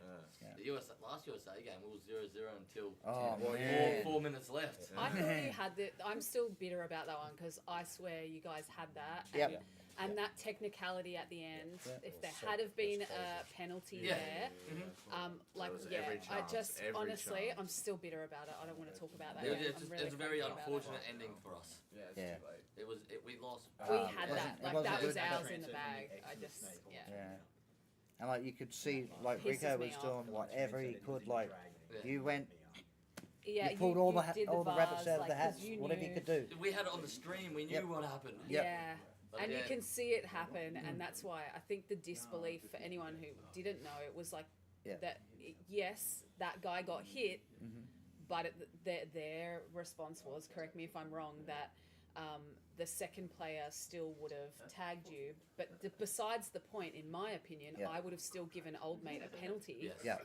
The last USA game it was 0-0 until Oh, Well, man. 4 minutes left. I thought you had the. I'm still bitter about that one because I swear you guys had that. Yep. And that technicality at the end, Yep. if there So- had have been that's a crazy. penalty Yeah. there, like was yeah, every I chance, just every honestly, chance. I'm still bitter about it. I don't want to talk about that. It, yet. it's, I'm just, really it's a very cranky about it. unfortunate ending for us. Yeah, it's Yeah. too late. We lost. We it had wasn't- that, it like wasn't that was good. ours in the bag. I just, yeah. Yeah. And like you could see, like Pisses Reco me was off. doing whatever he could. Like Yeah. you went, Yeah, you pulled all the did all the rabbits bars, out of the like, 'cause hats. you Whatever you knew. could do. We had it on the stream. We knew Yep. what happened. Yep. Yeah. But And yeah. you can see it happen, and that's why I think the disbelief for anyone who didn't know it was like Yeah. that. Yes, that guy got hit, Mhm. but their response was, correct me if I'm wrong, that the second player still would have tagged you. But besides the point, in my opinion, Yeah. I would have still given Old Mate a penalty Yes. Yeah.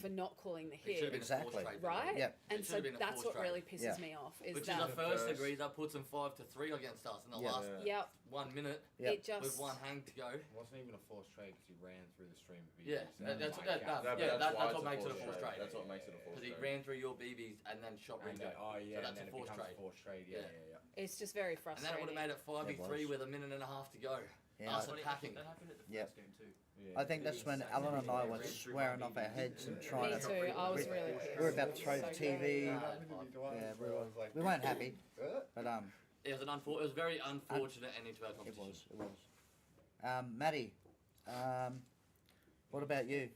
for not calling the It should have hit, been a Exactly. forced trade. right? Yep. And It so should have been a that's forced what really trade. pisses Yeah. me off. Is Which is that the first First- degree that puts them 5-3 against us in the Yeah. last Yep. 1 minute Yep. It just with one hang to go. It wasn't even a forced trade because he ran through the stream of Yeah, BBs. that's Like, that, yeah. that, but yeah, that's why that's it's what a makes it a forced forced trade. trade. That's what makes it a forced Because he trade. ran through your BBs and then shot And Reco. then, oh yeah, so that's and then a it forced becomes trade. a forced trade. Yeah, Yeah. yeah, yeah. it's just very And that would frustrating. have made it 5-3 was. with a minute and a half to go. Yeah. Us attacking. That happened at the Yep. first game too. Yeah. I think that's when Alan and I were swearing off our heads and trying Me to. too. I was really We pissed. were about to throw the So TV. Nah, Yeah, we weren't happy, but It was it was a very unfortunate ending to our it competition. was. It was. Matty, what about you?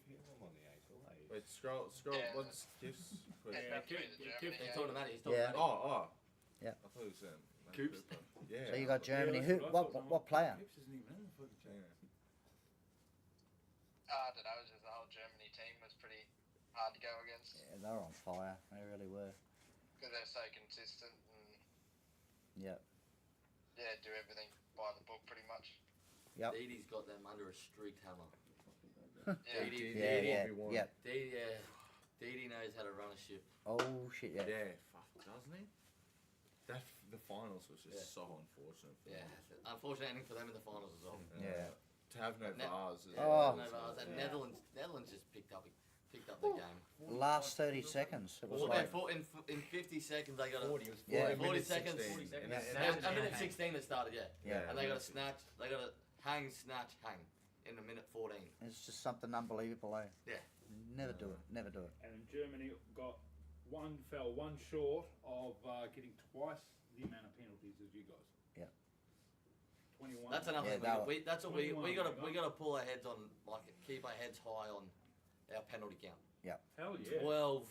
Wait, scroll. Yeah. What's Gift's question? It's meant to be the Keep- Germany He's game. talking to Matty. He's talking Yeah. to Oh, Matty. oh. Yeah. I thought he was saying. Coops. Yeah. So you got Germany. Yeah, Who? that's what I thought. What player? Coops isn't even in the fucking Yeah. team. I don't know, it was just the whole Germany team was pretty hard to go against Yeah, they were on fire. They really were. because they're so consistent and Yep. yeah, do everything by the book pretty much. Yep. Didi's got them under a streaked hammer. Yeah. Didi, Yeah, yeah, everyone. yep. Didi knows how to run a ship. Oh shit, yeah. Yeah, fuck, doesn't he? That the finals was just Yeah. so unfortunate. For Yeah, them. unfortunate ending for them in the finals as well. Yeah. To have no Ne- bars. Is Oh. No bars, and Yeah. Netherlands just picked up the game. Last 30 seconds. It was Well, like, in 50 seconds they got a 40 was Yeah. 40 seconds. 40 seconds. Yeah. A minute 16 it started, yeah. yeah. And they got a snatch. They got a hang, snatch, hang in a minute 14. It's just something unbelievable, eh? Yeah. Never do it. Never do it. And Germany got fell one short of getting twice the amount of penalties as you guys. Yeah. 21. That's another Yeah, thing. That's what we 21 gotta pull our heads on, like keep our heads high on our penalty count. Hell yeah. 12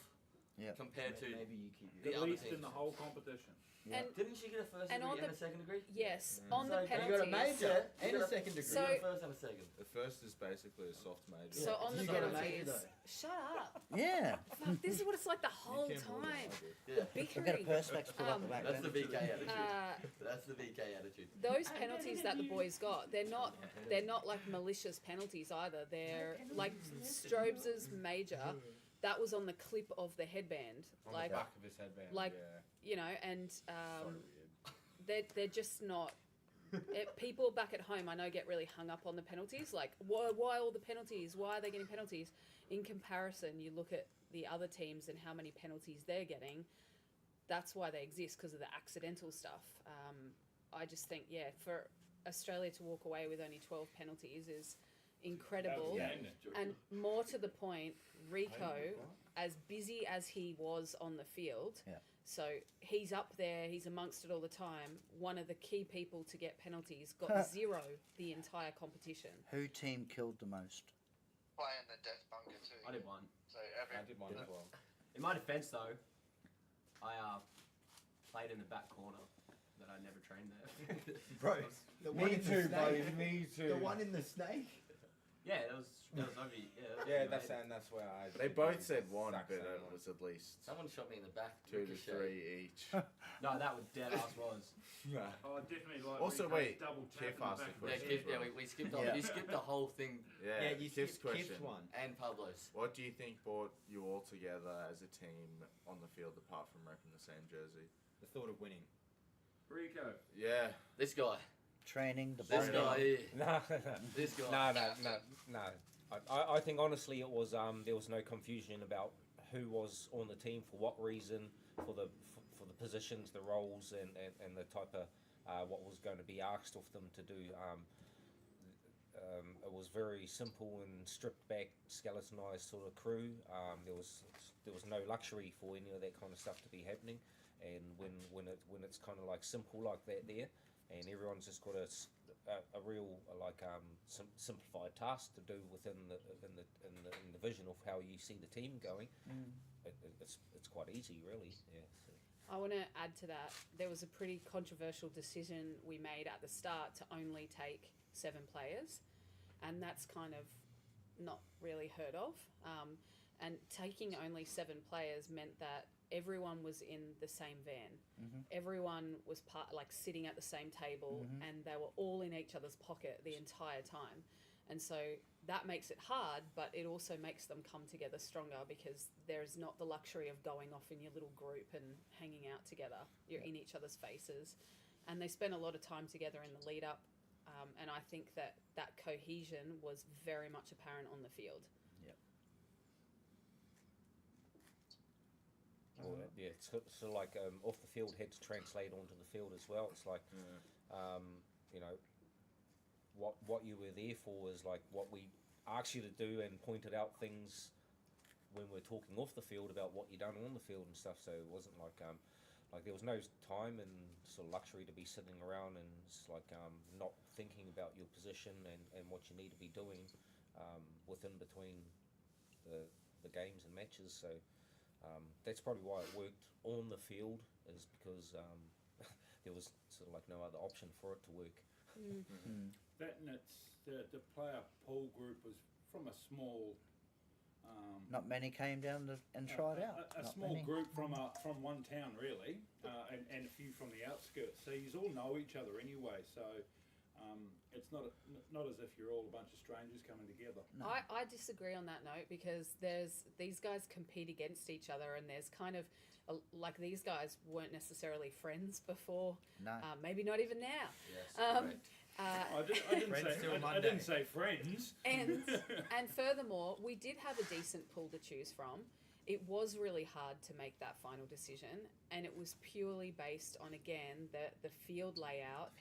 Yeah. compared to Maybe you keep the At other least teams. in the whole competition. Yeah. And Didn't she get a first And degree on and the- a second degree? yes, Mm. on the So, You penalties. got a major and You a got a- second degree. So- You got a first and a second. The first is basically a soft major. So on the You got a major penalties, though. shut up. Yeah. Fuck, this is what it's like the whole You can more than time. I do. Yeah. We've got a Bickering. perspex put up the back That's then. the VK attitude. Uh, That's the VK attitude. those penalties that the boys got, they're not like malicious penalties either. They're like Strobes' major. That was on the clip of the headband, On like the back of his headband. like- yeah. you know, and Sorry, weird. they're just not. People back at home, I know, get really hung up on the penalties. Like, why all the penalties? Why are they getting penalties? In comparison, you look at the other teams and how many penalties they're getting. That's why they exist, because of the accidental stuff. I just think, yeah, for Australia to walk away with only 12 penalties is incredible. Outstanding. And more to the point, Reco, as busy as he was on the field, Yeah. so he's up there, he's amongst it all the time. One of the key people to get penalties got 0 the entire competition. Who team killed the most? Playing the death bunker too. I did one. So every I did one as well. In my defence, though, I played in the back corner, but I never trained there. Bro, the one in the snake. me too. The one in the snake. Yeah, that was only Yeah, that's where I. They both said one, Exact but same it one. was at least Someone shot me in the back. 2 to ricochet. 3 each. No, that was dead ass was. Oh, I definitely like. Also, Rico's wait, double Kev tap in the asked back a of the Yeah, question. head. Kev, yeah, we skipped on. Yeah. You skipped the whole thing Yeah, you Kiv's skipped question. one. and Pablo's. What do you think brought you all together as a team on the field apart from repping the same jersey? The thought of winning. Rico. Yeah. This guy. Training, the This bonding. guy here. No, This guy. no. I think honestly it was there was no confusion about who was on the team for what reason, for the positions, the roles, and the type of what was going to be asked of them to do. It was very simple and stripped back, skeletonized sort of crew. There was no luxury for any of that kind of stuff to be happening. And when it's kind of like simple like that there, and everyone's just got a real simplified task to do within the vision of how you see the team going. It's quite easy, really. Yeah. So. I want to add to that. There was a pretty controversial decision we made at the start to only take 7 players, and that's kind of not really heard of. And taking only 7 players meant that everyone was in the same van. Everyone was sitting at the same table, and they were all in each other's pocket the entire time. And so that makes it hard, but it also makes them come together stronger, because there's not the luxury of going off in your little group and hanging out together. You're in each other's faces, and they spent a lot of time together in the lead up. And I think that cohesion was very much apparent on the field. Well, yeah, it's sort of like off the field had to translate onto the field as well. It's like, you know, what you were there for is like what we asked you to do, and pointed out things when we're talking off the field about what you done on the field and stuff. So it wasn't like there was no time and sort of luxury to be sitting around and just like not thinking about your position and what you need to be doing within between the games and matches. So. That's probably why it worked on the field, is because there was sort of like no other option for it to work. That and it's the player pool group was from a small. Not many came down and tried out. A Not small many. group from one town really, and a few from the outskirts. So you all know each other anyway. So it's not as if you're all a bunch of strangers coming together. No. I disagree on that note, because these guys compete against each other, and there's kind of like these guys weren't necessarily friends before. No. Maybe not even now. Yes, correct. I didn't say friends. And furthermore, we did have a decent pool to choose from, it was really hard to make that final decision, and it was purely based on, again, the field layout,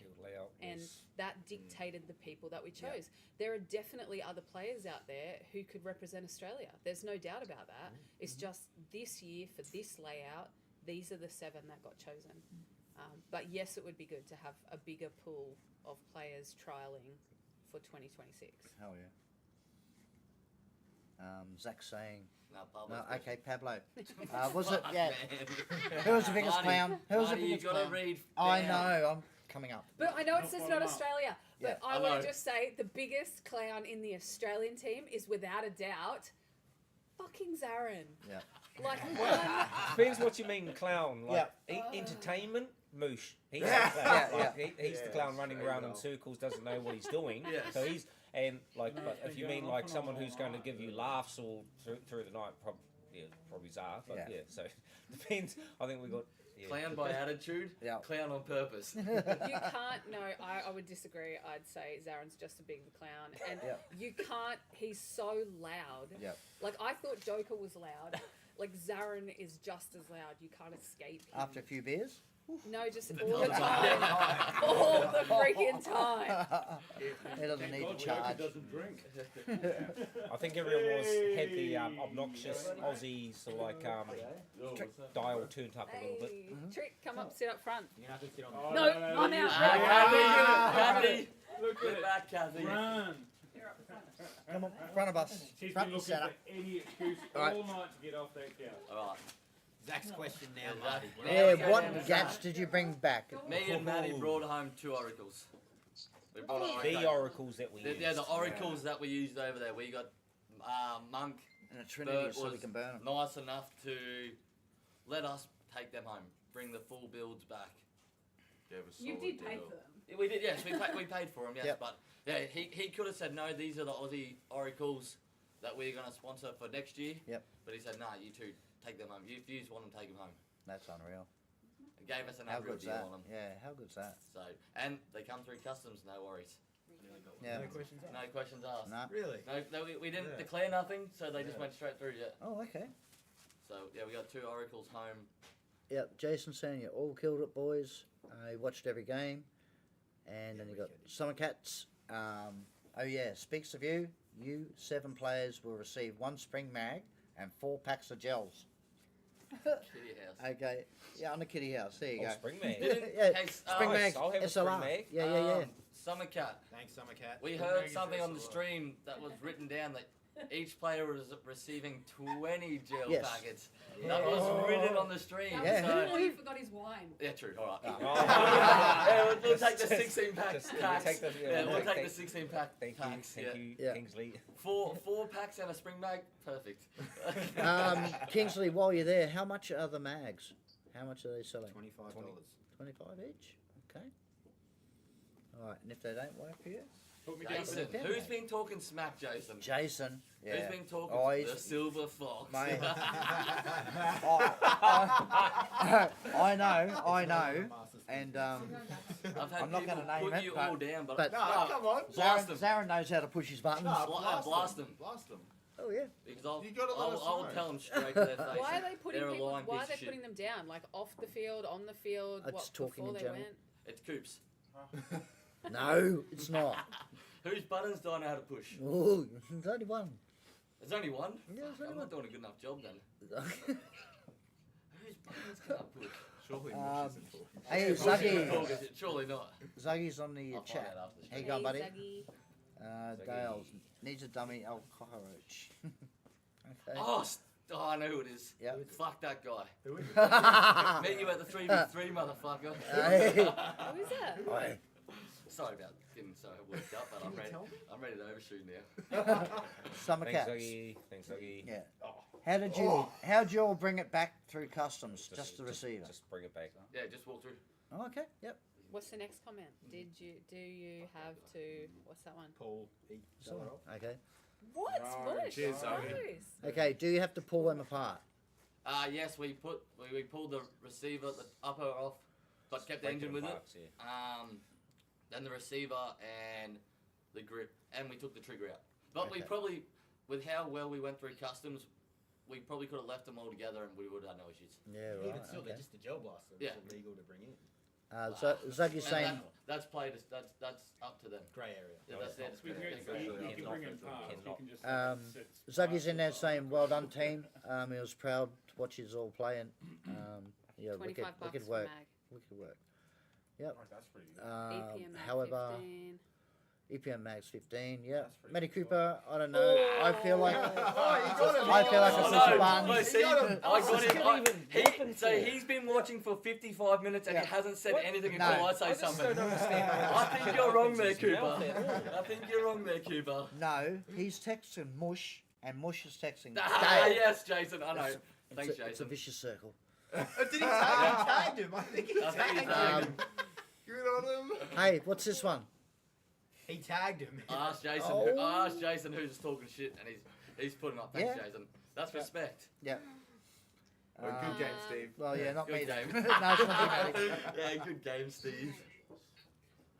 and that dictated the people that we chose. There are definitely other players out there who could represent Australia. There's no doubt about that. It's just this year, for this layout, these are the 7 that got chosen. But yes, it would be good to have a bigger pool of players trialling for 2026. Hell yeah. Zach's saying... No, No, Pablo's okay, Pablo. Was it? Fuck, Yeah. man. Who was the biggest Marty, clown? Who was the Marty, biggest you gotta clown? read I down. know. I'm coming up. But I know it Not says bottom not up. Australia, but Yeah. I I want know. to just say the biggest clown in the Australian team is without a doubt fucking Zarin. Yeah. Like, one... Depends what you mean, clown. Like entertainment, moosh. He's the clown. Yeah, Like, he's the clown running around in circles, doesn't know what he's doing. Yes. So he's like, No, but if they're you mean going like off someone and on who's going to all give you night. laughs all through the night, probably Zara. But Yeah. yeah, so depends. I think we got Clown by attitude, Yeah. clown on purpose. You can't. No, I would disagree. I'd say Zarin's just a big clown, and Yeah. you can't. He's so loud. Yeah. Like, I thought Joker was loud. Like, Zarin is just as loud. You can't escape him. After a few beers? No, just all the time. All the freaking time. He doesn't Thank need God to Joker charge. doesn't drink. I think everyone had the obnoxious Aussie sort of like dial turned up a little bit. Hey, Trick, come up, sit up front. You're gonna have to sit on Oh, No, I'm out. Kathy, Look get at it. back, Kathy. Run. Come on, front of us. She's Front been and looking centre. for any excuse All right. all night to get off that couch. All right. Zach's question now, Yeah, Marty. Zach. Yeah, Yeah, what yeah, gats did you bring back? Me and Maddie brought home 2 oracles. We brought Oh. okay. The oracles that we used. Yeah, the oracles that we used over there. We got Monk And a Trinity Bert so we was can burn them. nice enough to let us take them home, bring the full builds back. Gave a You solid did pay deal. for them. Yeah, we did, yes, we paid for them, yes, Yep. but yeah, he could have said no. These are the Aussie oracles that we're going to sponsor for next year. Yep. But he said, nah, you two take them home. If you just want them, take them home. That's unreal. He gave us an How average good's deal that? on them. Yeah, how good's that? So, and they come through customs, no worries. Yeah. No questions asked. No questions asked. No. Really? No, we didn't Yeah. declare nothing, so they just Yeah. went straight through. Yeah. Oh, okay. So yeah, we got 2 oracles home. Yep, Jason saying you all killed it, boys. He watched every game. And then you got Summer Cats. Oh, yeah, speaks of you. You 7 players will receive 1 spring mag and 4 packs of gels. Kitty house. Okay. Yeah, on the kitty house. There you go. Spring man. Yeah, Hey, spring nice. mag, I'll have a spring SLR. mag. Yeah, yeah, yeah. Summer Cat. Thanks, Summer Cat. We Spring heard mag is something on the SLR. stream that was written down that each player was receiving 20 gel Yes. packets. That was written on the stream. Yeah. So, Or he forgot his wine. yeah, true. All right. Oh. Yeah, we'll take the Just- 16 pack just- we'll packs. take the- yeah, we'll take the thank- 16 pack Thank you, packs. thank you, Yeah. Kingsley. 4 packs and a spring bag. Perfect. Kingsley, while you're there, how much are the mags? How much are they selling? $25. 25 each? Okay. Alright, and if they don't work for you? Put me down for Jason, the Yeah, who's mate. been talking smack, Jason? Jason. Yeah. Who's been talking? Oh, The he's- silver fox. Mate. I know. And I've had I'm not people gonna name put it, you but- all down, but, but- no, Come on. blast them. Zarin knows how to push his buttons. Blast them. Blast them. Oh yeah. Because I'll, You gotta let us I'll know. tell them straight to their face. Why are they putting They're a people? lying Why are piece they of shit. putting them down? Like off the field, on the field. It's what talking before in they general. went? It's Coops. No, it's not. Whose buttons do I know how to push? Oh, there's only one. There's only one? Yeah, there's only I'm one. not doing a good enough job then. Whose buttons can I push? Surely Um, Mush isn't talking. Hey, Who's gonna Zuggy. talk, is it? Surely not. Zuggy's on the I'll find chat. out after the How you stream. going, buddy? Zuggy. Dale needs a dummy cockroach. Okay. Oh, I know who it is. Yep. Fuck that guy. Who is it? Met you at the 3v3, motherfucker. Hey. Who is that? Oi. Sorry about getting so worked up, but Can you tell me? I'm ready to overshoot now. Summer Thanks, cats. Dougie. Thanks, Dougie. Yeah. How'd you all bring it back through customs? Just the receiver. Just bring it back. Yeah, just walk through. Oh, okay. Yep. What's the next comment? Do you have to? What's that one? Paul E. So, okay. What? No, What? cheers, Gross. Zuggy. Okay. Do you have to pull them apart? Yes, we pulled the receiver, the upper off, but kept the Break engine with it. apart, yeah. Then the receiver and the grip, and we took the trigger out. But we Okay. probably, with how well we went through customs, we probably could have left them all together and we would have had no issues. Yeah, Even right. still, Okay. they're just a gel blaster. Yeah. It's illegal to bring in. Zuggy's And saying. that's played. That's up to them. Grey area. Yeah, that's their We can, discretion. you can bring in parts. You can just sit Zuggy's in there parts saying, "Well done, team." He was proud to watch us all playing. Yeah, wicked, 25 bucks wicked for work. mag. Wicked work. Yep. Oh, that's pretty good. EPM mag However, 15. EPM Max 15. Yeah. That's pretty Matty good. Cooper. I don't know. I feel like. Oh, I feel like it's such a bun. No, see, I got him. So he's been watching for 55 minutes and Yeah. he hasn't said anything No. until I say I just something. don't understand. I think you're wrong there, Cooper. I think you're wrong there, Cooper. No, he's texting Mush, and Mush is texting Ah, Dale. yes, Jason. I know. It's Thanks, a, it's a Jason. vicious circle. Did he tagged him? I think he I think he tagged tagged him. Good on him. Hey, what's this one? He tagged him. Ask Jason. Oh. Ask Jason who's talking shit, and he's putting up. Thanks, Yeah. Jason. That's respect. Yeah. Well, good game, Steve. Well, yeah, not Good me. game. No, it's not me. Yeah, good game, Steve.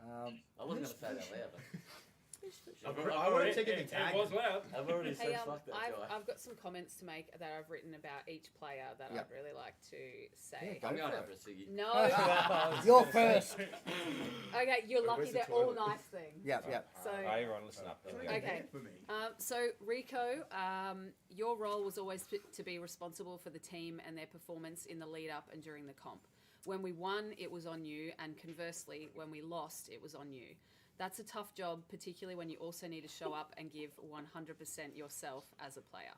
I wasn't gonna say that loud. I would have taken the tag. It was loud. I've already Hey, said fuck that guy. I've got some comments to make that I've written about each player that Yep. I'd really like to say. Yeah, go I'm going for over it. a ciggy. No. You're first. Okay, you're lucky Where's the they're all toilet? nice things. Yep, yep. So, Everyone listen up. okay. For me. So Reco, your role was always to be responsible for the team and their performance in the lead up and during the comp. When we won, it was on you, and conversely, when we lost, it was on you. That's a tough job, particularly when you also need to show up and give 100% yourself as a player.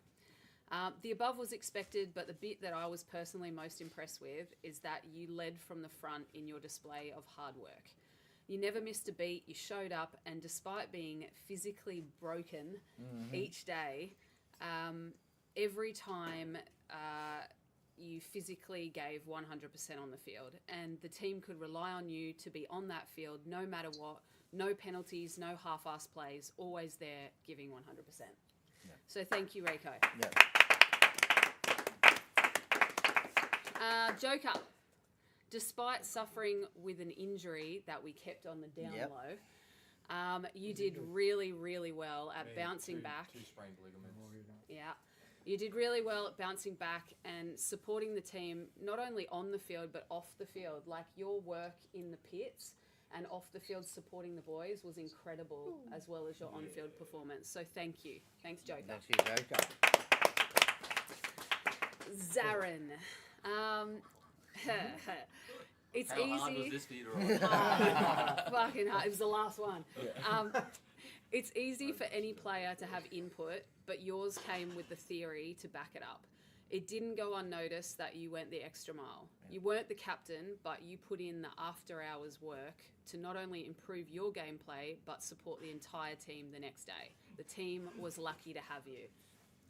The above was expected, but the bit that I was personally most impressed with is that you led from the front in your display of hard work. You never missed a beat, you showed up, and despite being physically broken each day, every time you physically gave 100% on the field, and the team could rely on you to be on that field no matter what. No penalties, no half-ass plays, always there giving 100%. Yeah. So thank you, Reco. Yeah. Joker, despite suffering with an injury that we kept on the down Yep. low, you did really, really well at bouncing back. Two sprained ligaments. Yeah. You did really well at bouncing back and supporting the team, not only on the field, but off the field. Like, your work in the pits and off the field supporting the boys was incredible, as well as your on-field performance. So thank you. Thanks, Joker. Thanks, you, Joker. Zarin. It's How hard was easy. this for you to write? Fucking hard. It was the last one. It's easy for any player to have input, but yours came with the theory to back it up. It didn't go unnoticed that you went the extra mile. You weren't the captain, but you put in the after-hours work to not only improve your gameplay, but support the entire team the next day. The team was lucky to have you.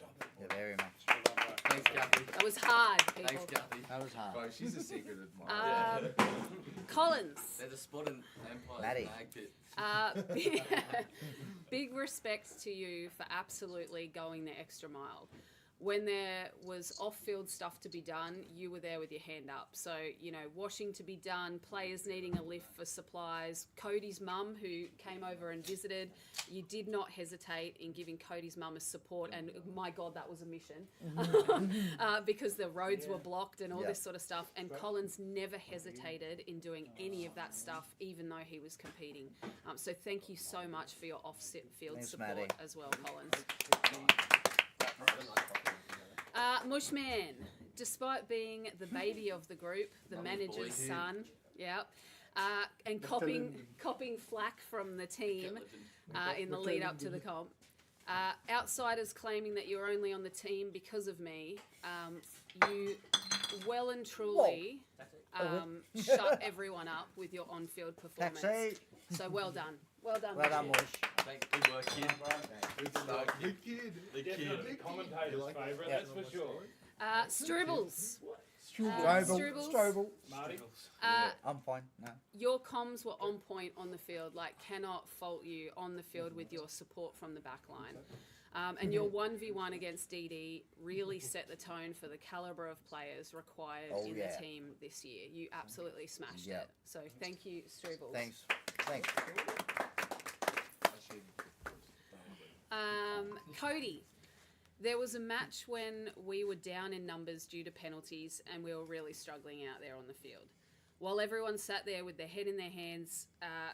Yeah, very much. Thanks, Kathy. That was hard, people. Thanks, Kathy. That was hard. Bro, she's a secret admirer. Collins. There's a spot in Empire's Maddie. mag pit. Big respect to you for absolutely going the extra mile. When there was off-field stuff to be done, you were there with your hand up. So, you know, washing to be done, players needing a lift for supplies, Cody's mum who came over and visited, you did not hesitate in giving Cody's mum a support, and my God, that was a mission, because the roads were blocked and all this sort of stuff, and Collins never hesitated in doing any of that stuff, even though he was competing. So thank you so much for your off-field Thanks, support Maddie. as well, Collins. Mushman, despite being the baby of the group, the Mama's manager's boy. son, and copying flack from the team in the lead up to the comp. Outsiders claiming that you're only on the team because of me, you well and truly shut everyone up with your on-field performance. Taxi. So well done. Well done. Well done, Mush. Mush. Thanks, good work, kid. Good kid. The Definitely kid. commentator's favourite, that's for sure. Strubles. Strobel. Strobel. Marty? I'm fine. No. Your comms were on point on the field. Like, cannot fault you on the field with your support from the back line. And your 1v1 against DD really set the tone for the calibre of players required in the team this year. You absolutely smashed it. So thank you, Strubles. Thanks. Thanks. Cody, There was a match when we were down in numbers due to penalties and we were really struggling out there on the field. While everyone sat there with their head in their hands,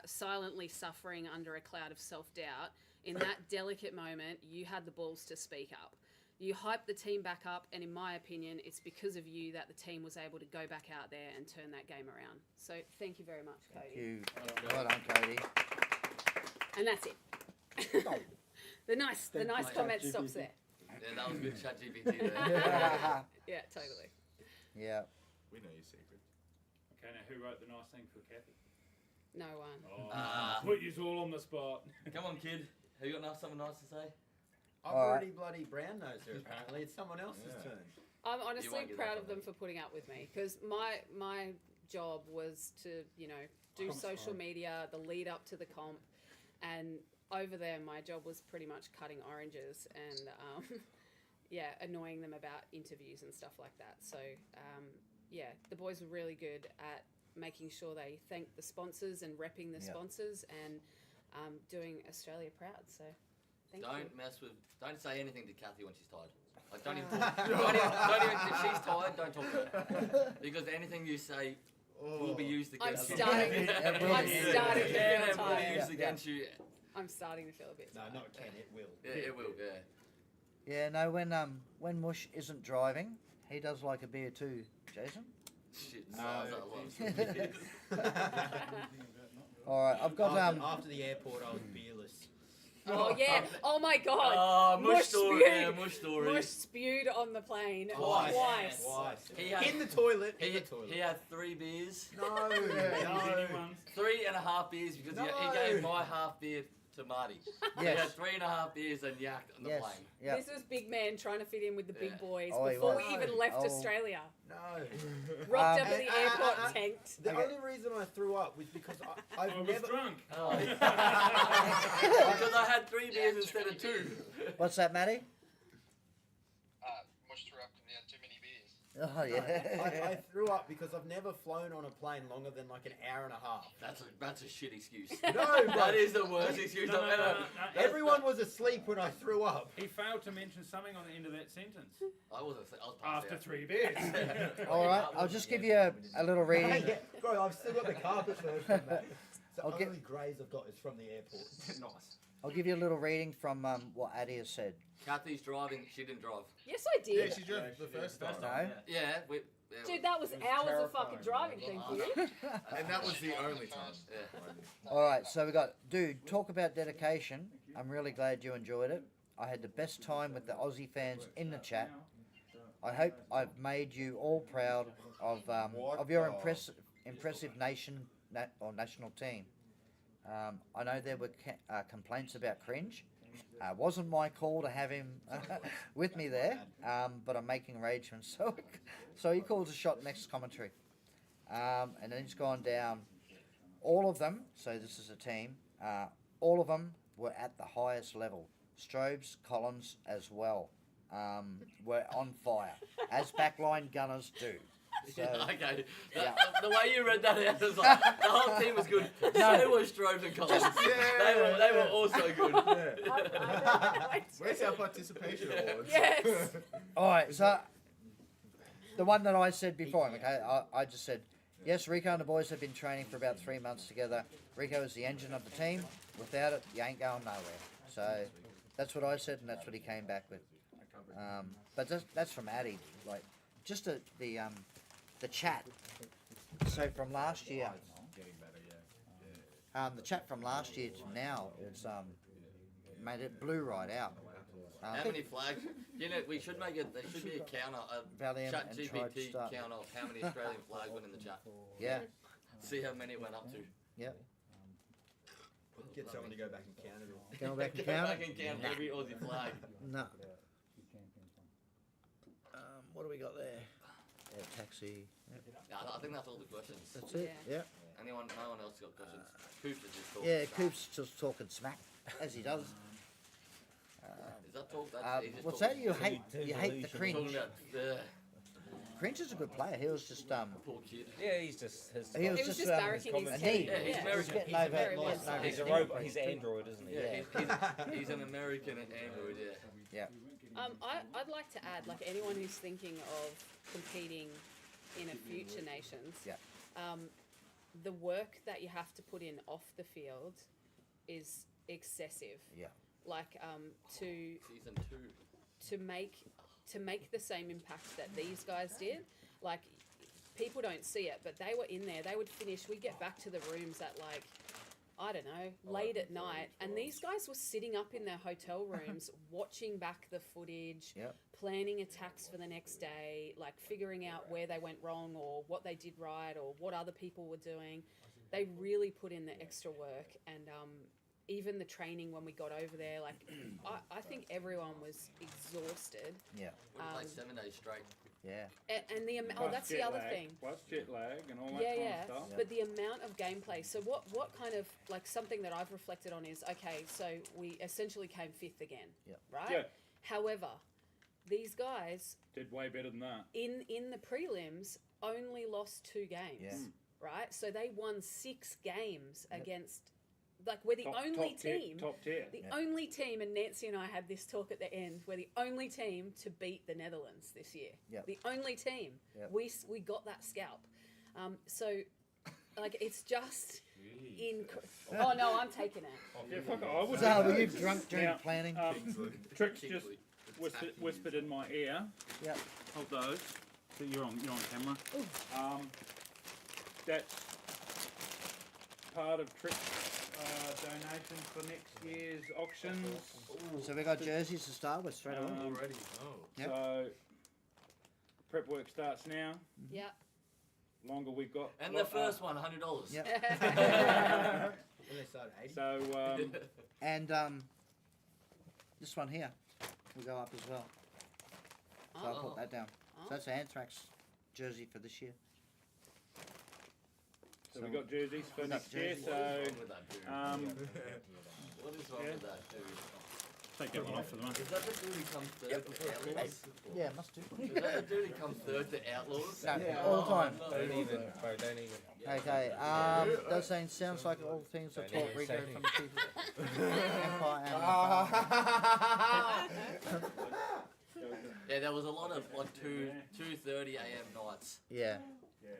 silently suffering under a cloud of self-doubt, in that delicate moment, you had the balls to speak up. You hyped the team back up, and in my opinion, it's because of you that the team was able to go back out there and turn that game around. So thank you very much, Cody. Thank you. Well done, Cody. And that's it. the nice comment stops there. Yeah, that was good chat GPT there. Yeah, totally. Yeah. We know your secrets. Okay, now who wrote the nice thing for Kathy? No one. Oh, put you all on the spot. Come on, kid. Have you got something nice to say? I've already bloody brown nosed her apparently. It's someone else's turn. I'm honestly won't get proud that of them for putting up with me because my job was to, do social media, the lead up to the comp, and over there my job was pretty much cutting oranges and annoying them about interviews and stuff like that. So the boys were really good at making sure they thanked the sponsors and repping the sponsors and doing Australia proud. So thank you. Don't say anything to Kathy when she's tired. Like, don't even, if she's tired, don't talk to her. Because anything you say will be used I'm against you. starting to feel It will be tired. used against you. I'm starting to feel a bit No, tired. not Ken. It will. Yeah, it will, yeah. Yeah, no, when Mush isn't driving, he does like a beer too, Jason. Shit, No. sounds like one. Alright, I've got After the airport, I was beerless. Oh yeah! Oh my God! Oh, mush story. spewed. Yeah, mush story. Mush spewed on the plane Twice. Twice. He had, In the toilet. he, In the toilet. he had 3 beers. No. These No. anyone's. 3.5 beers because he gave my half beer to Marty. He Yes. had 3.5 beers and yak on the Yes. plane. Yeah. This was big man trying to fit in with the big Yeah. boys Oh, he before was. we even left Oh. Australia. No. Rocked up at the and- airport, tanked. The Okay. only reason I threw up was because I I've was never. drunk. Oh. Because I had 3 beers instead of 2. What's that, Matty? Mush threw up because he had too many beers. Oh yeah. I threw up because I've never flown on a plane longer than like an hour and a half. That's a shit excuse. No, That is the worst excuse No, I've no, ever. no, no. Everyone was asleep when I threw up. He failed to mention something on the end of that sentence. I was passed After out. 3 beers. All right, I'll just give you a little reading. Yeah, bro, I've still got the carpet burn from that. The I'll get- only graze I've got is from the airport. Nice. I'll give you a little reading from what Addie has said. Kathy's driving. She didn't drive. Yes, I did. she drove the first time. No. Yeah. Dude, that was hours of fucking driving, thank you. And that was the only time. Yeah. All right, so we got, dude, talk about dedication. I'm really glad you enjoyed it. I had the best time with the Aussie fans in the chat. I hope I've made you all proud of your impressive national team. I know there were complaints about cringe. Wasn't my call to have him with me there, but I'm making arrangements. So he calls a shot next commentary. And then he's gone down. All of them, so this is a team, all of them were at the highest level. Strobes, Collins as well, were on fire, as backline gunners do. So, Okay. yeah. The way you read that out was like the whole team was good. So were Strobes and Collins. They were also good. Where's our participation awards? Yes. all right, so the one that I said before, okay, I just said, yes, Reco and the boys have been training for about 3 months together. Reco is the engine of the team. Without it, you ain't going nowhere. So that's what I said, and that's what he came back with. But that's from Addy. Like, just the chat. So from last year, Getting better, yeah. the chat from last year to now is made it blew right out. How many flags? You know, we should make it. There should be a counter, a Valiant chat and tried to GPT start. counter of how many Australian flags went in the chat. Yeah, See how many it went up to. yeah. Get someone to go back and count it all. Go back and Go count back it? and count every Aussie flag. No. What do we got there? Yeah, taxi. Yep. Yeah, I think that's all the questions. That's it. Yeah. No one else got questions. Coops is just talking. Yeah, crap. Coop's just talking smack, as he does. Is that talk? That's, he's just What's talking- that? You hate the Talking cringe. about the Cringe is a good player. He was just poor kid. Yeah, he's just his. He was It was just, just barracking his a head. knee. Yeah, he's Yeah. American. getting He's over very it. nice. No, He's a robot. He's an android, isn't he? Yeah, he's an American android. Yeah. Yeah. I'd like to add, like anyone who's thinking of competing in a future nations, Yeah. the work that you have to put in off the field is excessive. Yeah. Like to Season 2. to make the same impact that these guys did, like people don't see it, but they were in there. They would finish. We'd get back to the rooms at like, I don't know, late at night, and these guys were sitting up in their hotel rooms watching back the footage, Yep. planning attacks for the next day, like figuring out where they went wrong or what they did right or what other people were doing. They really put in the extra work, and even the training when we got over there, like I think everyone was exhausted. Yeah. We played 7 days straight. Yeah. And the Plus that's the jet other lag, thing. Plus jet lag and all that Yeah, kind yeah. of stuff. But the amount of gameplay. So what kind of, like, something that I've reflected on is, okay, so we essentially came 5th again, Yep. right? Yeah. However, these guys Did way better than that. in the prelims only lost 2 games, Yeah. right? So they won 6 games Yep. against, like, we're the only team. Top tier. The Yeah. only team, and Nancy and I had this talk at the end, we're the only team to beat the Netherlands this year. Yep. The only team. Yep. We got that scalp. So, like, it's just oh, no, I'm taking it. Yeah, fuck it, I would. So were you drunk during Now, planning? Tricks just whispered in my ear. Yep. Of those. So you're on camera. That's part of Trick's donation for next year's auctions. So we got jerseys to start with straight away. Already. Oh. Yep. So prep work starts now. Yeah. Longer we've got. And the first one, $100. Yep. When they started 80. So And this one here will go up as well. So I'll put that down. So that's an Anthrax jersey for this year. so we got jerseys for next year. jerseys. So What is wrong with that dude? What is wrong yeah. with that dude? take that one off for the moment. Is that the dude who comes third to Outlaws? Yeah, must do. Is that the dude who comes third to Outlaws? No, all the time. no. Don't even, bro, don't even. Okay, those things sounds like all things are taught Reco from the people. Empire and Yeah, there was a lot of like 2:30 a.m. nights. yeah.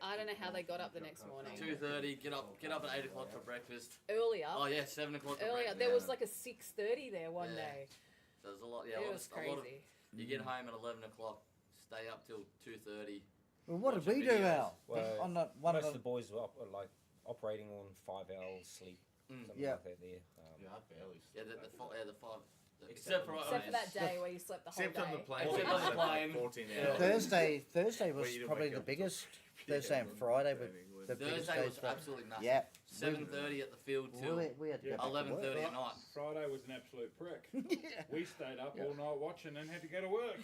I don't know how they got up the next morning. 2:30, get up at 8 o'clock for breakfast. Earlier. Oh yeah, 7 o'clock for Earlier. breakfast. There was like a 6:30 there one Yeah. day. So there's a lot. Yeah, It a lot was of, a lot of, crazy. you get home at 11 o'clock, stay up till 2:30. Well, what did Watching we do, videos. Al? Well, On the one Most of of the boys were operating on 5 hours sleep, something Yeah. like that there. Yeah, I barely. Yeah, the 5. Except for- Except for that day where you slept the whole Except on the day. plane. Except on the plane. 14 Yeah. hours. Thursday Where was you didn't probably wake the up. biggest. Thursday and Friday were the biggest Thursday days was for absolutely nuts. Yeah. 7:30 at the field till We had to go back to 11:30 work. at night. Friday was an absolute prick. Yeah. We stayed up all night watching and had to go to work.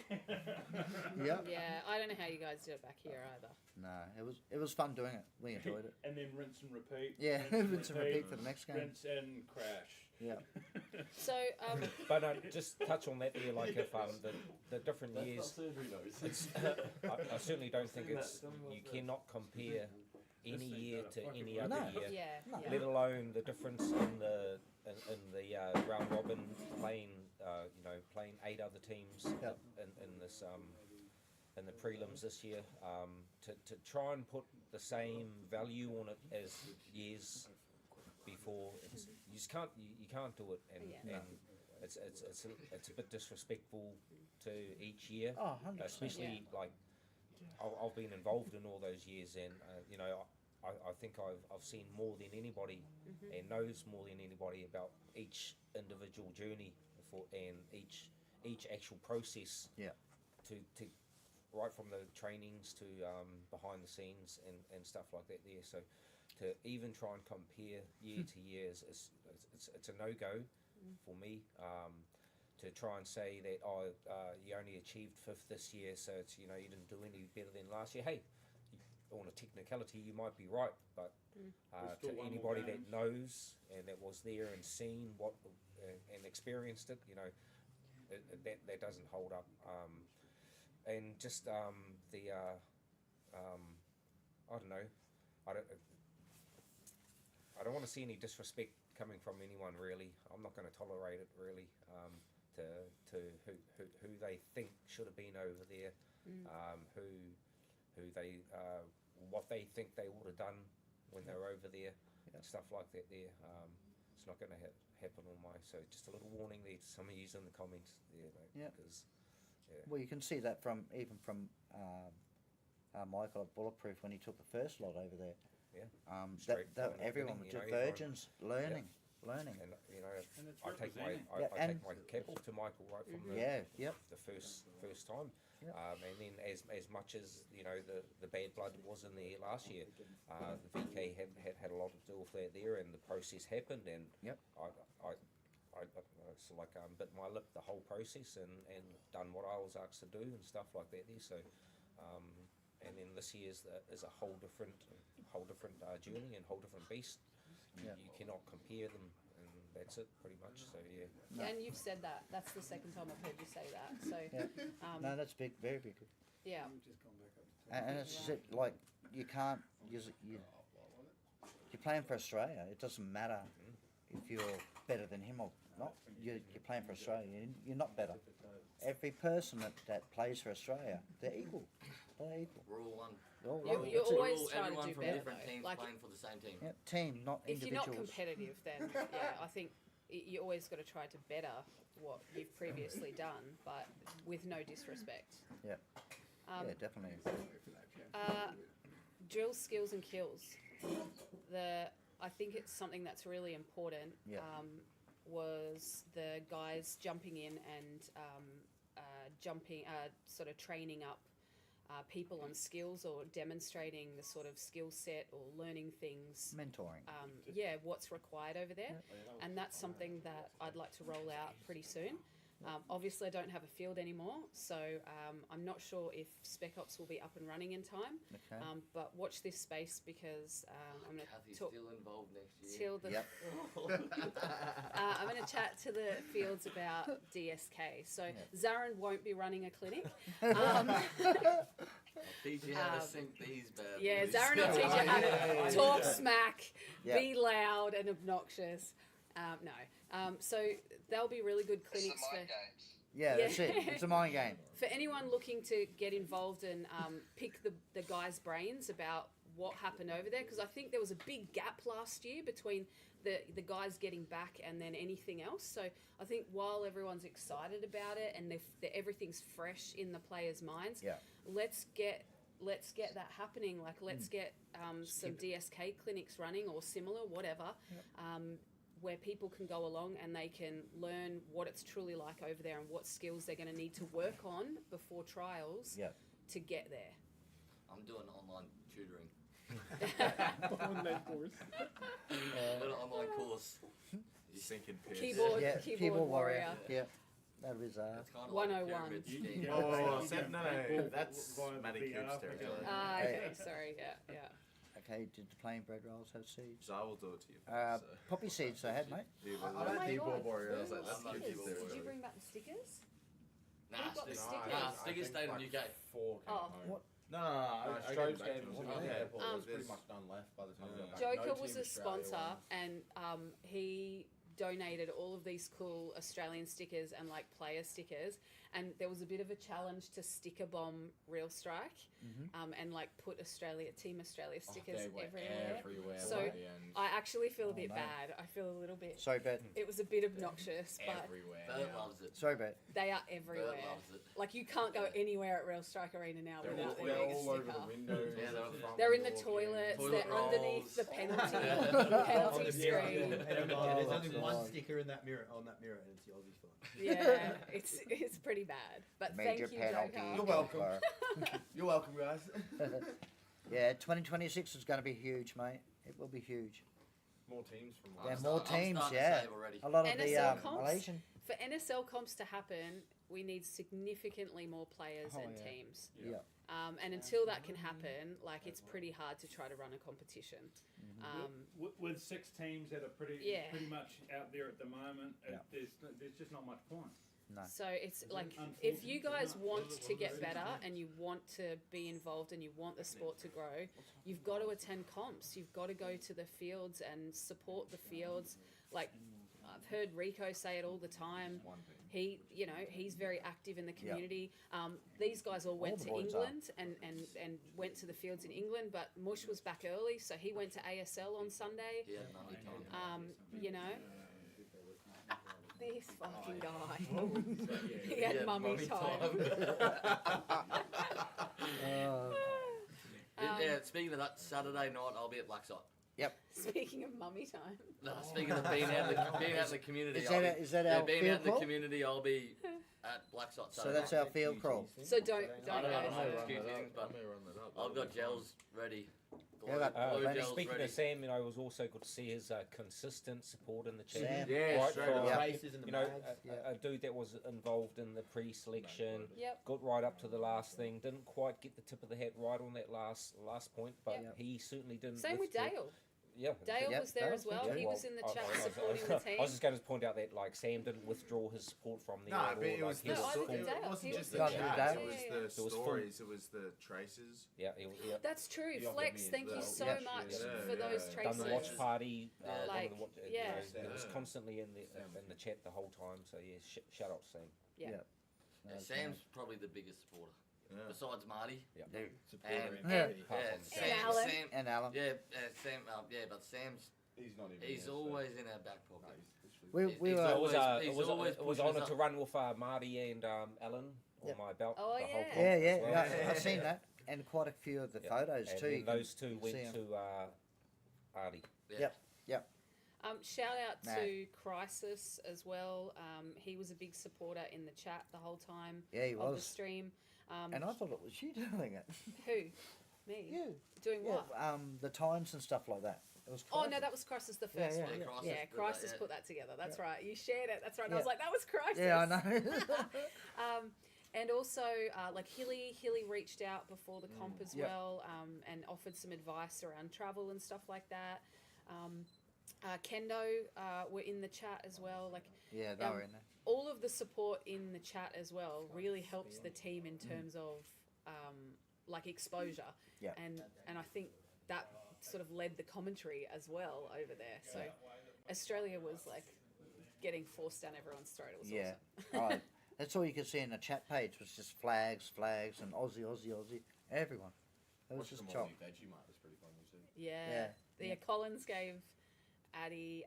Yeah. Yeah, I don't know how you guys do it back here either. No, it was fun doing it. We enjoyed it. And then rinse and repeat. Yeah, rinse and repeat for the next game. Rinse and crash. Yeah. So, But just touch on that there, like if the different years. It's, I certainly don't think it's. You cannot compare any year to any other No. year. yeah. No. yeah. Let alone the difference in the round robin playing playing 8 other teams Yep. in this in the prelims this year, to try and put the same value on it as years before. You just can't you can't do it, and Yeah. and it's a bit disrespectful to each year, Oh, 100%. especially like I've been involved in all those years, and I think I've seen more than anybody and knows more than anybody about each individual journey and each actual process. Yeah. To right from the trainings to behind the scenes and stuff like that there. So to even try and compare year to year it's a no-go for me. To try and say that you only achieved 5th this year, so it's you didn't do any better than last year. Hey, on a technicality you might be right, but still to one more anybody game. that knows and that was there and seen what and experienced it, that doesn't hold up. And just I don't know, I don't want to see any disrespect coming from anyone really. I'm not going to tolerate it really. to who they think should have been over there, who they what they think they would have done when they were over there, and stuff like that. There, it's not going to happen on my. So just a little warning there to some of you in the comments there, mate. Yeah. Because, Well, you can see that from Michael at Bulletproof when he took the first lot over there. Yeah. That Straight from the everyone beginning, was you know, just virgins learning. and you know, And it's I take my representing. Yeah, I and- take my cap off to Michael right from the the first time. Yep. And then as much as you know the bad blood was in there last year, the VK had a lot to do with that there, and the process happened, and I so like bit my lip the whole process and done what I was asked to do and stuff like that there. So and then this year's is a whole different journey and whole different beast. Yeah. You cannot compare them, and that's it pretty much. So yeah. No. And you've said that. That's the second time I've heard you say that. So, Yeah. No, that's big, very big. yeah. And it's just like you can't use it. You're playing for Australia. It doesn't matter if you're better than him or not. You're playing for Australia. You're not better. Every person that plays for Australia, they're equal. They're equal. We're all one. They're all You- one. you It's a- always We're all, try to everyone do from better, different though. teams Like, playing for the same team. yeah, team, not If you're not individuals. competitive, then yeah, I think you always got to try to better what you've previously done, but with no disrespect. Yeah. Um, Yeah, definitely. Drill skills and kills. I think it's something that's really important. Yeah. Was the guys jumping in and sort of training up people on skills or demonstrating the sort of skill set or learning things. Mentoring. What's required over there, and that's something that I'd like to roll out pretty soon. Obviously, I don't have a field anymore, so I'm not sure if Spec Ops will be up and running in time. Okay. But watch this space because I'm going Kathy's to talk still involved next year. till the. Yep. I'm going to chat to the fields about DSK. So Zarin won't be running a clinic. I'll teach you how to sync these bad Yeah, boys. Zarin will teach you how to talk smack, Yeah. be loud and obnoxious. So they'll be really good It's clinics the for. mind games. Yeah, that's it. It's a mind game. For anyone looking to get involved and pick the guys' brains about what happened over there, because I think there was a big gap last year between the guys getting back and then anything else. So I think while everyone's excited about it and everything's fresh in the players' minds, Yeah. let's get that happening. Like let's get some DSK clinics running or similar, whatever. Where people can go along and they can learn what it's truly like over there and what skills they're going to need to work on before trials to get there. I'm doing online tutoring. Online course. An online course. Sinking piss. Keyboard warrior. Yeah. That was It's kind of 101. Like pyramid scheme. No, that's Matty Coop's territory. Okay, sorry, yeah. okay. Did the plain bread rolls have seeds? So I will do it to you. Poppy seeds they had, mate. Yeah, Oh but my keyboard God. warrior. I was Ooh, like, that's not stickers. keyboard Did you warrior. bring back the stickers? Nah, Who got the stickers. stickers? Nah, stickers stayed in UK. 4 came Oh. home. What? No, I Strobe's gave gave it us to one. the Yeah. airport. There was Um, pretty much none left by the time we got back. Joker No was Team a Australia sponsor, ones. and he donated all of these cool Australian stickers and like player stickers. And there was a bit of a challenge to sticker bomb Real Strike, and like put Team Australia stickers They were everywhere. So by the end. I actually feel a bit no. bad. I feel a little bit. Sorry, Bet. It was a bit obnoxious, but everywhere. Bert loves it. Sorry, Bet. they are Bert everywhere. loves it. Like you can't go anywhere at Real Strike Arena now They're without all, there they're being a all over sticker. the windows. Yeah, they're in the front They're in when the you walk in. toilets. Toilet They're underneath the rolls. penalty screen. There's only God. one sticker in that mirror, on that mirror, and it's the Aussie flag. Yeah, it's pretty bad. But Major thank you, penalty. Joker. You're welcome. You're welcome, guys. Yeah, 2026 is going to be huge, mate. It will be huge. More teams from Yeah, last more I'm teams, starting to yeah. save already. A lot of the NSL comps? Malaysian. For NSL comps to happen, we need significantly more players Oh, and yeah. teams. Yeah. And until that can happen, like it's pretty hard to try to run a competition. With 6 teams that are pretty much out there at the moment, there's just not much point. No. So it's like if you guys want to get better and you want to be involved and you want the sport to grow, you've got to attend comps. You've got to go to the fields and support the fields. Like I've heard Reco say it all the time. One thing. He's very active in the community. These guys all went the to boys England and went to the fields in England, but Mush was back early, so he went to ASL on Sunday. Yeah, mummy time. You know, this fucking guy. He had mummy time. Yeah, speaking of that, Saturday night I'll be at Blackside. Speaking of mummy time. No, speaking of being out in the community, Is that our being field out in the crawl? community, I'll be at Blackside So Saturday that's night. our field crawl. So don't I don't know, go. there's a few things, but I've got gels ready. Yeah, that- Blue Randy, gels Speaking ready. of Sam, it was also good to see his consistent support in the team. Sam. Yeah, Right straight from, away. Faces in the you know, bags. a dude that was involved in the pre-selection, Yep. got right up to the last thing, didn't quite get the tip of the hat right on that last point, but Yep. he certainly didn't. Same with withdraw. Dale. Yeah. Dale Yep, was there Dale as well. was He good. was in the chat I supporting the team. I was just going to point out that like Sam didn't withdraw his support from the No, order, but it like, was he the No, I sto- did it Dale. wasn't He just was the in the chats, Dale. it was Yeah, the It was full. stories, it was the traces. yeah, yeah. That's true. You Flex, offered me thank you the- so yeah, much yeah, for those yeah. traces. Done the watch party, Yeah. one of Like, the watch, yeah. it was Yeah. constantly in the chat the whole time. So yeah, shout out to Sam. Yeah. Yeah. Yeah, Sam's probably the biggest supporter. Yeah. Besides Marty. Yeah. And, Yeah. yeah, Sam, Alan. Sam, And Alan. yeah, Sam, but Sam's, He's not even. he's there, so- always in our back pocket. No, he's literally- We He's were. always- It always was pushing us honoured up. to run with Marty and Alan on Yep. my belt. Oh, the whole yeah. comp Yeah, as well. yeah. I've seen that, and quite a few of the Yeah. photos And too. then you can those two see went 'em. to Artie. Yep. Shout out Matt. to Crisis as well. He was a big supporter in the chat the whole time Yeah, he of the was. stream. And I thought it was you doing it. Who? Me? You. Doing Yeah. what? The times and stuff like that. It was. Oh Crisis. no, that was Crisis the Yeah, first yeah, one. yeah. Crisis Yeah, did that, Crisis yeah. put that together. That's right. You shared it. That's right. And I Yeah. was like, that was Crisis. Yeah, I know. And also, like Hilly reached out before the comp as Yep. well, and offered some advice around travel and stuff like that. Kendo were in the chat as well. Like Yeah, they were in there. all of the support in the chat as well really helps the team in terms of like exposure. Yeah. And I think that sort of led the commentary as well over there. So Australia was like getting forced down everyone's throat. It was Yeah. awesome. Oh, that's all you could see in the chat page was just flags, and Aussie, everyone. It was Watched just them chop. Aussie Vegemite was pretty funny too. Yeah. Yeah. Collins gave Addy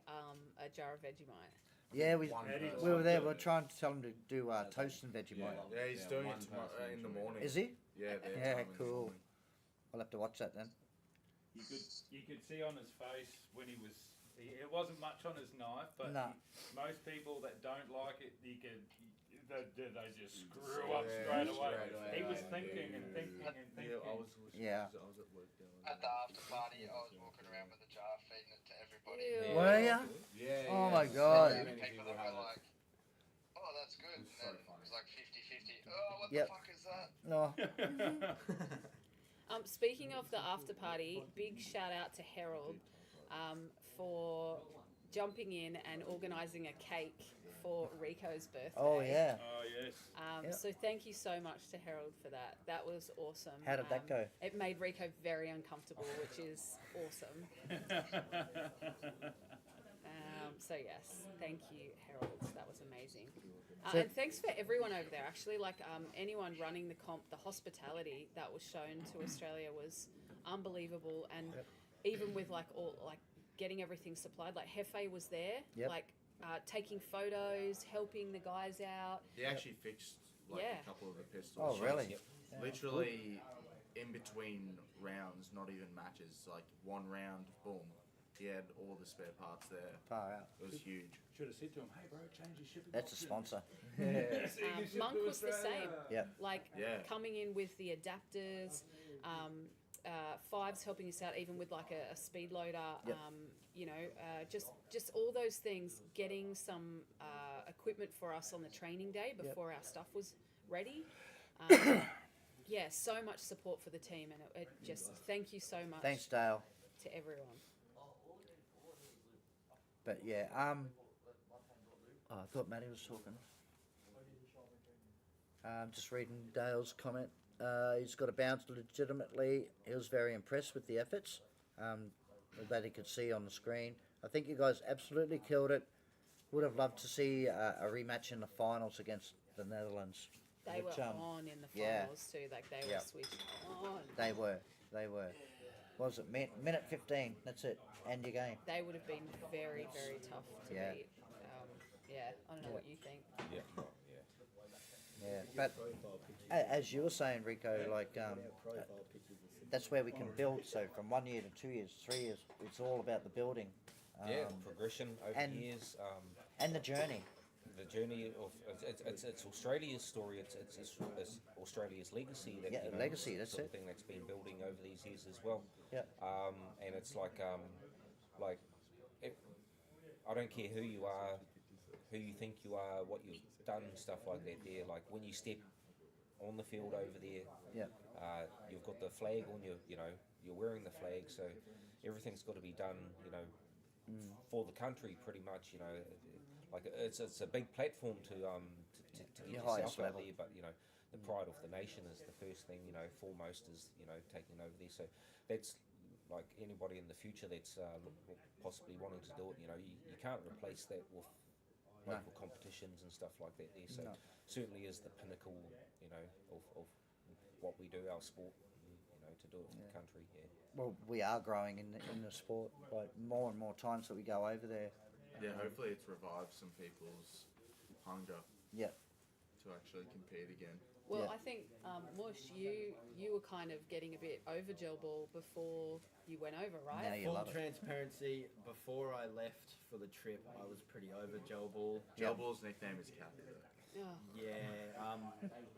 a jar of Vegemite. Yeah, we One Eddie person. we were there. Yeah. We were trying to tell him to do toast and Vegemite. Yeah, he's Yeah, doing one it tomorrow person in the enjoyed it. morning. Is he? Yeah, their Yeah, time in the cool. morning. I'll have to watch that then. You could see on his face when he was. It wasn't much on his knife, but No. most people that don't like it, they just screw Yeah, up straight away. straight away. He was Yeah, thinking yeah, and yeah. thinking and thinking. Yeah, I was at work down At the after party, I was walking around with a jar, feeding it to everybody. Ew. Were ya? Yeah. Oh my so God. many People that had were it. like, oh, that's good. It's And so then it funny. was like 50-50. Oh, what Yep. the fuck is that? No. Speaking of the after party, big shout out to Harold for jumping in and organising a cake for Rico's birthday. Oh yeah. Oh yes. Yep. So thank you so much to Harold for that. That was awesome. How did that go? It made Rico very uncomfortable, which is awesome. So yes, thank you, Harold. That was amazing. So- And thanks for everyone over there. Actually, like anyone running the comp, the hospitality that was shown to Australia was unbelievable. And even with like getting everything supplied, like Hefe was there, Yep. like taking photos, helping the guys out. He actually fixed like Yeah. a couple of the pistols. Oh So really? it's Literally in between rounds, not even matches. Like one round, boom. He had all the spare parts there. Far out. It was huge. Should have said to him, "Hey, bro, change your shipping." That's a option." sponsor. Monk was the same. Yeah. Like Yeah. coming in with the adapters, Fives helping us out even with like a speed loader, Yep. just all those things, getting some equipment for us on the training day before our stuff was ready. Yeah, so much support for the team, and it just thank you so much Thanks, Dale. to everyone. But yeah, oh, I thought Matty was talking. Just reading Dale's comment. He's got a bounce legitimately. He was very impressed with the efforts that he could see on the screen. I think you guys absolutely killed it. would have loved to see a rematch in the finals against the Netherlands. They which, were on in the yeah. finals too. Like they Yeah. were switched on. They were. What was it minute 15? That's it. End your game. They would have been very, very tough to Yeah. beat. Yeah, I don't know what you think. Yeah. Yeah, but as you were saying, Reco, like that's where we can build. So from 1 year to 2 years, 3 years, it's all about the building. Yeah, progression over and- years. And the journey. The journey of it's Australia's story. It's Australia's legacy. That, Yeah, you know, legacy, that's sort it. of thing that's been building over these years as well. Yeah. And it's like I don't care who you are, who you think you are, what you've done, stuff like that. There, like when you step on the field over there, Yeah. you've got the flag on your, you know, you're wearing the flag, so everything's got to be done, you know, for the country, pretty much. You know, like it's a big platform to get Your yourself highest out level. there, but you know, the pride of the nation is the first thing. You know, foremost is, you know, taking over there. So that's like anybody in the future that's possibly wanting to do it. You know, you can't replace that with No. local competitions and stuff like that there. So No. certainly is the pinnacle, you know, of what we do, our sport, you know, to do it for the country. Yeah. Well, we are growing in the sport. Like more and more times that we go over there. Yeah, hopefully it's revived some people's hunger Yeah. to actually compete again. Well, Yeah. I think Mush, you were kind of getting a bit over gel ball before you went over, right? Now you Full love it. transparency, before I left for the trip, I was pretty over gel ball. Gel Ball's nickname is Kathy though. Oh. Yeah,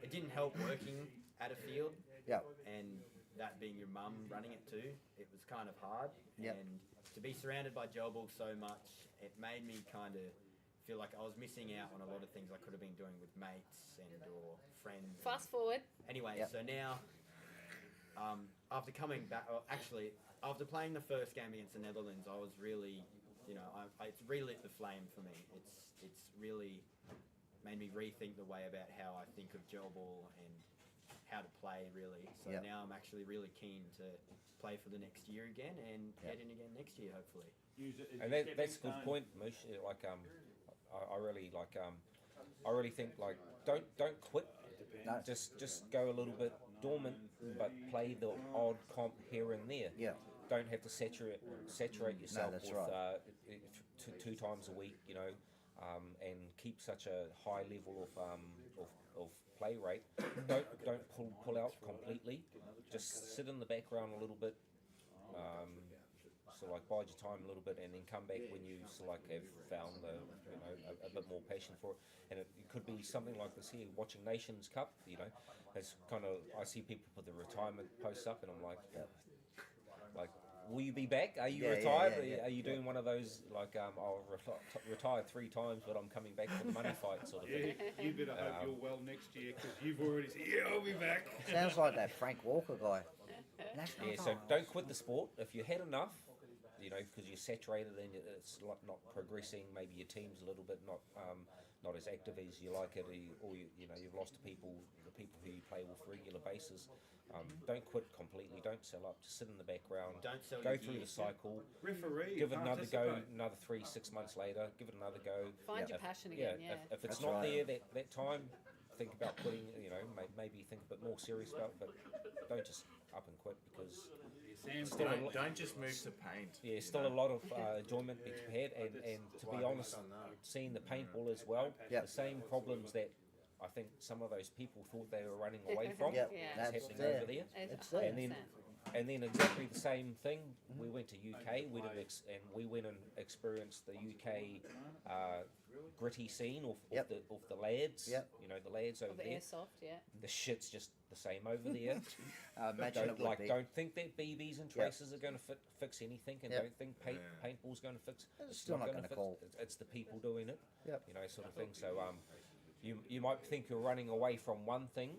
it didn't help working at a field. Yeah. And that being your mum running it too, it was kind of hard. Yep. And to be surrounded by gel ball so much, it made me kind of feel like I was missing out on a lot of things I could have been doing with mates and or friends. Fast forward. Anyway, Yep. so now, after coming back, actually, after playing the first game against the Netherlands, I was really, you know, it's relit the flame for me. It's really made me rethink the way about how I think of gel ball and how to play, really. So Yep. now I'm actually really keen to play for the next year again and head in again next year, hopefully. Use it as And your that's a good stepping point, Mush. Like I really like I really think like don't quit. No. Just go a little bit dormant, but play the odd comp here and there. Yeah. Don't have to saturate yourself that's with right. two times a week, you know, and keep such a high level of play rate. Don't pull out completely. Just sit in the background a little bit. So like bide your time a little bit and then come back when you so like have found the, you know, a bit more passion for it. And it could be something like this here, watching Nations Cup, you know. It's kind of, I see people put the retirement posts up and I'm like, will you be back? Are you Yeah, retired? yeah. Are you doing one of those like I'll retired 3 times but I'm coming back for the money fight sort of thing? You better hope you're well next year because you've already said, yeah, I'll be back. Sounds like that Frank Walker guy. National Yeah, so time. don't quit the sport. If you had enough, you know, because you're saturated and it's not progressing, maybe your team's a little bit not as active as you like it, or you know you've lost the people who you play with regular basis. Don't quit completely. Don't sell up. Just sit in the background. Don't sell Go your through gear. the cycle. Referee. Give it another go. participate. Another 3-6 months later. Give it another go. Find your passion again. Yeah. If it's That's not right. there that time, think about quitting. You know, maybe think a bit more serious about it, but don't just up and quit because. Sam's Still a done. lot- Don't just move to paint. Yeah, you still know? a lot of enjoyment to be had, and to be honest, seeing the paintball as well, Yep. the same problems that I think some of those people thought they were running away from Yep. Yeah. is That's happening there. over there. It's there. And then, and then exactly the same thing. We went to UK. We did and we went and experienced the UK gritty scene of Yep. the lads. Yep. You know the lads over Of the there. airsoft, yeah. The shit's just the same over there. Imagine it Don't, would like, be. don't think that BBs and traces are going to fix anything, and Yep. don't think paintball's going to fix. It's still not gonna gonna fix. call. It's the people doing it. Yep. You know, sort of thing. So you might think you're running away from one thing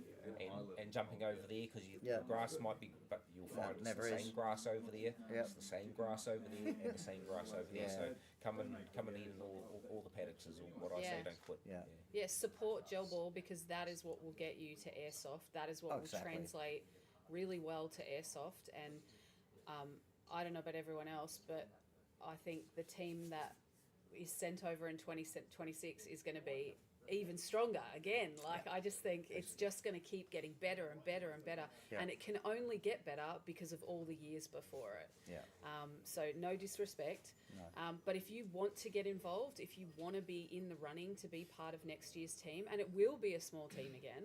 and jumping over there because Yeah. the grass might be, but you'll find it's never the is. same grass over there. Yep. It's the same grass over there and the same grass over there. Yeah. So coming in all the paddocks is what I say. Yeah. Don't quit. Yeah. Yes, support gel ball because that is what will get you to airsoft. That is what Oh, will exactly. translate really well to airsoft. And I don't know about everyone else, but I think the team that is sent over in 2026 is going to be even stronger again. Like, I just think it's just going to keep getting better and better and better. Yeah. And it can only get better because of all the years before it. Yeah. So no disrespect. No. But if you want to get involved, if you want to be in the running to be part of next year's team, and it will be a small team again,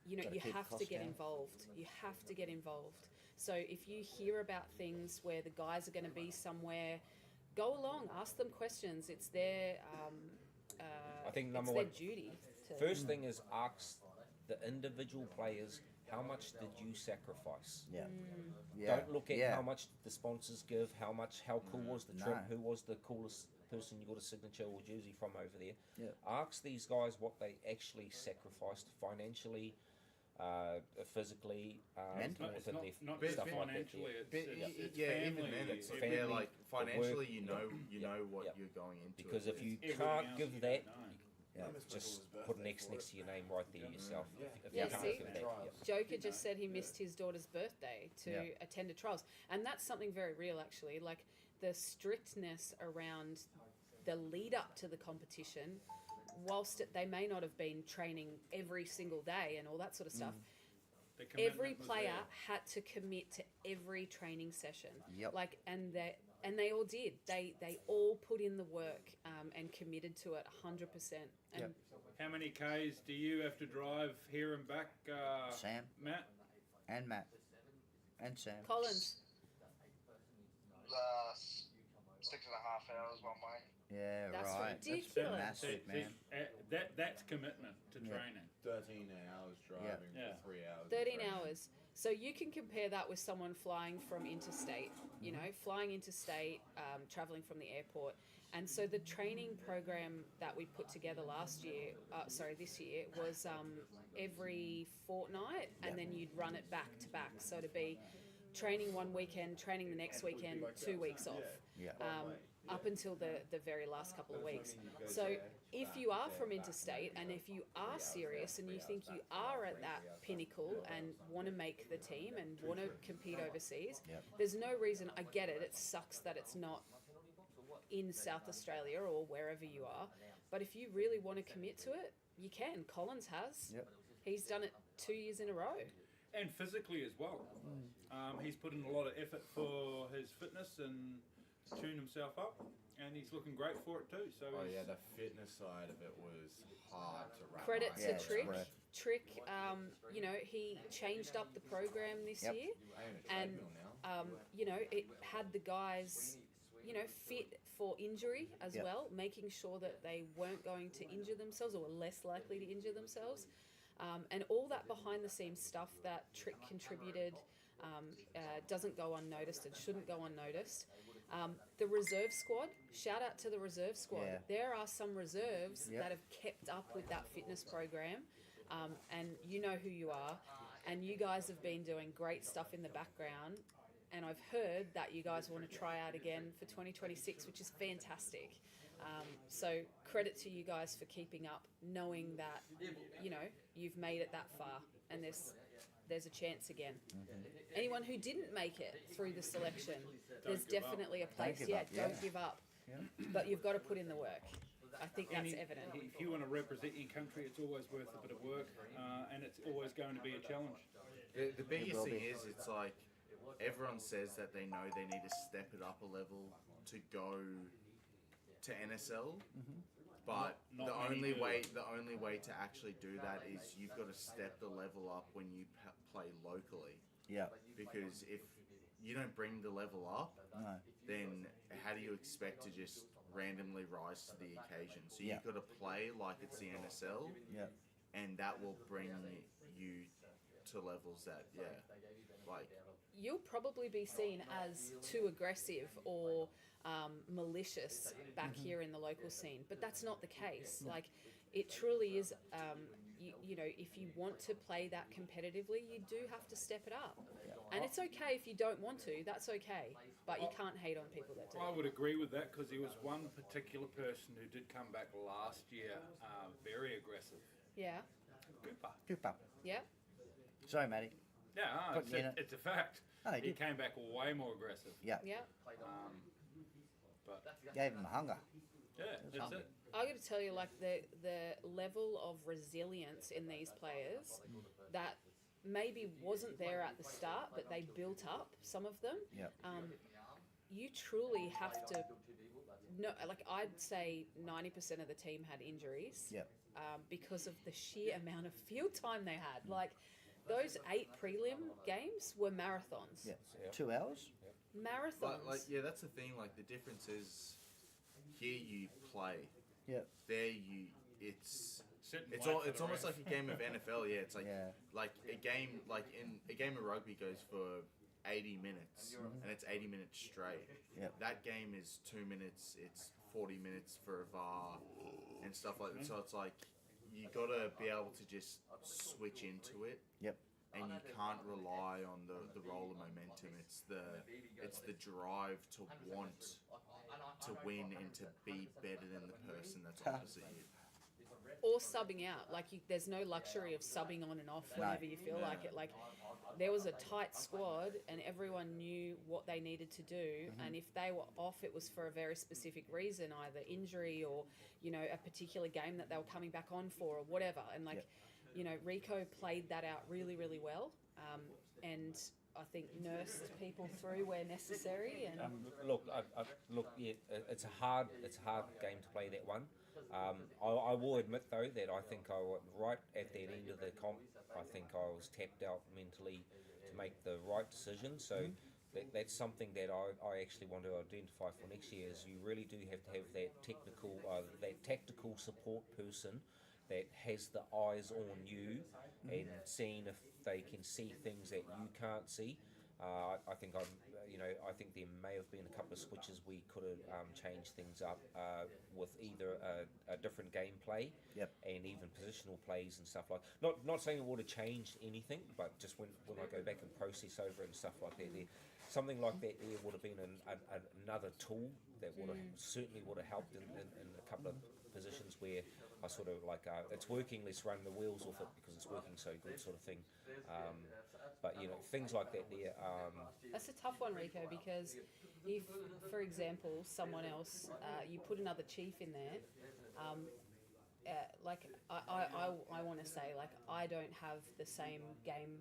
you know, Gotta you keep have to costs get down. involved. You have to get involved. So if you hear about things where the guys are going to be somewhere, go along, ask them questions. It's their I think number it's their one, duty. To, first thing is ask the individual players, how much did you sacrifice? Yeah. Yeah. Don't look at yeah. how much the sponsors give, how cool was the trip, No. who was the coolest person you got a signature or jersey from over there. Yeah. Ask these guys what they actually sacrificed financially, physically, It's not, within their not stuff just like that. financially, Yeah. it's yeah, family. even then, it's the yeah, family, like the financially, work. you know, you Yeah. know what Yeah. you're going into. Because if you Everything can't else give you that, don't know. Yeah. just put an X next to your name right there yourself. If Yeah, you can't see? give that, yeah. Joker just said he missed his daughter's birthday to Yeah. attend a trials, and that's something very real, actually. Like the strictness around the lead up to the competition, whilst they may not have been training every single day and all that sort of stuff. The commitment Every was player there. had to commit to every training session. Yep. Like, and they all did. They all put in the work and committed to it 100%. And Yep. How many Ks do you have to drive here and back, Sam Matt? and Matt and Sam. Collins, 6.5 hours one way. Yeah, that's right. ridiculous. Massive, man. That's commitment to Yeah. training. 13 hours driving Yeah. for 3 hours. of 13 training. hours. So you can compare that with someone flying from interstate, you know, flying interstate, traveling from the airport. And so the training program that we put together this year was every fortnight, and then you'd run it back to back. So to be training one weekend, training the next weekend, 2 weeks off. Yeah. Up until the very last couple of weeks. So if you are from interstate and if you are serious and you think you are at that pinnacle and want to make the team and want to compete overseas, Yep. there's no reason. I get it. It sucks that it's not in South Australia or wherever you are. But if you really want to commit to it, you can. Collins has. Yep. He's done it 2 years in a row. And physically as well. He's put in a lot of effort for his fitness and tune himself up, and he's looking great for it too. So Oh he's- yeah, the fitness side of it was hard to wrap. Credit my to Yeah, head it's Trick. around. great. Trick, you know, he changed up the program this Yep. year. I am a And, treadmill now. You know, it had the guys, you know, fit for injury as Yep. well, making sure that they weren't going to injure themselves or were less likely to injure themselves. And all that behind the scenes stuff that Trick contributed doesn't go unnoticed and shouldn't go unnoticed. The reserve squad, shout out to the reserve squad. Yeah. There are some reserves Yep. that have kept up with that fitness program, and you know who you are. And you guys have been doing great stuff in the background. And I've heard that you guys want to try out again for 2026, which is fantastic. So credit to you guys for keeping up, knowing that, you know, you've made it that far, and there's a chance again. Anyone who didn't make it through the selection, there's give up. definitely a place. give Yeah, up, yeah. don't give up. Yeah. But you've got to put in the work. I think that's evident. If you want to represent your country, it's always worth a bit of work, and it's always going to be a challenge. The biggest will thing be. is, it's like everyone says that they know they need to step it up a level to go to NSL, but Not the many only do. way to actually do that is you've got to step the level up when you play locally. Yeah. Because if you don't bring the level up, No. then how do you expect to just randomly rise to the occasion? So Yeah. you've got to play like it's the NSL, Yeah. and that will bring you to levels that, like, You'll probably be seen as too aggressive or malicious back here in the local scene, but that's not the case. Like, it truly is. You know, if you want to play that competitively, you do have to step it up. And it's okay if you don't want to. That's okay, but you can't hate on people that do. I would agree with that because there was one particular person who did come back last year, very aggressive. Yeah, Cooper. Cooper. yeah. Sorry, Matty. Yeah, Put you in it. it's a fact. No, he He did. came back way more aggressive. Yeah. Yeah, But Gave them hunger. yeah, that's it. I got to tell you, like the level of resilience in these players that maybe wasn't there at the start, but they built up some of them. Yep. You truly have to. No, like I'd say 90% of the team had injuries. Yep. Because of the sheer amount of field time they had. Like those 8 prelim games were marathons. Yeah. Yeah. 2 hours. Marathons. Like yeah, that's the thing. Like the difference is, here you play. Yep. There you, it's Sit and it's wait all, for it's the almost ref. like a game of NFL. Yeah, it's like Yeah. like a game of rugby goes for 80 minutes, and it's 80 minutes straight. Yep. That game is 2 minutes. It's 40 minutes for a VAR and stuff like that. So it's like you gotta be able to just switch into it. Yep. And you can't rely on the roller momentum. It's the drive to want to win and to be better than the person that's opposite you. Or subbing out. Like there's no luxury of subbing on and off whenever you feel No. like it. Like there was a tight squad and everyone knew what they needed to do. And if they were off, it was for a very specific reason, either injury or, you know, a particular game that they were coming back on for or whatever. And like, you know, Reco played that out really, really well. And I think nursed people through where necessary. And Look, yeah, it's a hard game to play, that one. I will admit though that I think I was right at that end of the comp. I think I was tapped out mentally to make the right decision. So that's something that I actually want to identify for next year. Is you really do have to have that tactical support person that has the eyes on you and seeing if they can see things that you can't see. I think I think there may have been a couple of switches we could have changed things up with either a different gameplay and even positional plays and stuff like. Not saying it would have changed anything, but just when I go back and process over it and stuff like that, something like that there would have been another tool that would have certainly would have helped in a couple of positions where I sort of like it's working, let's run the wheels off it because it's working so good, sort of thing. But you know, things like that there. that's a tough one, Reco, because if, for example, someone else, you put another chief in there, like I want to say, like I don't have the same game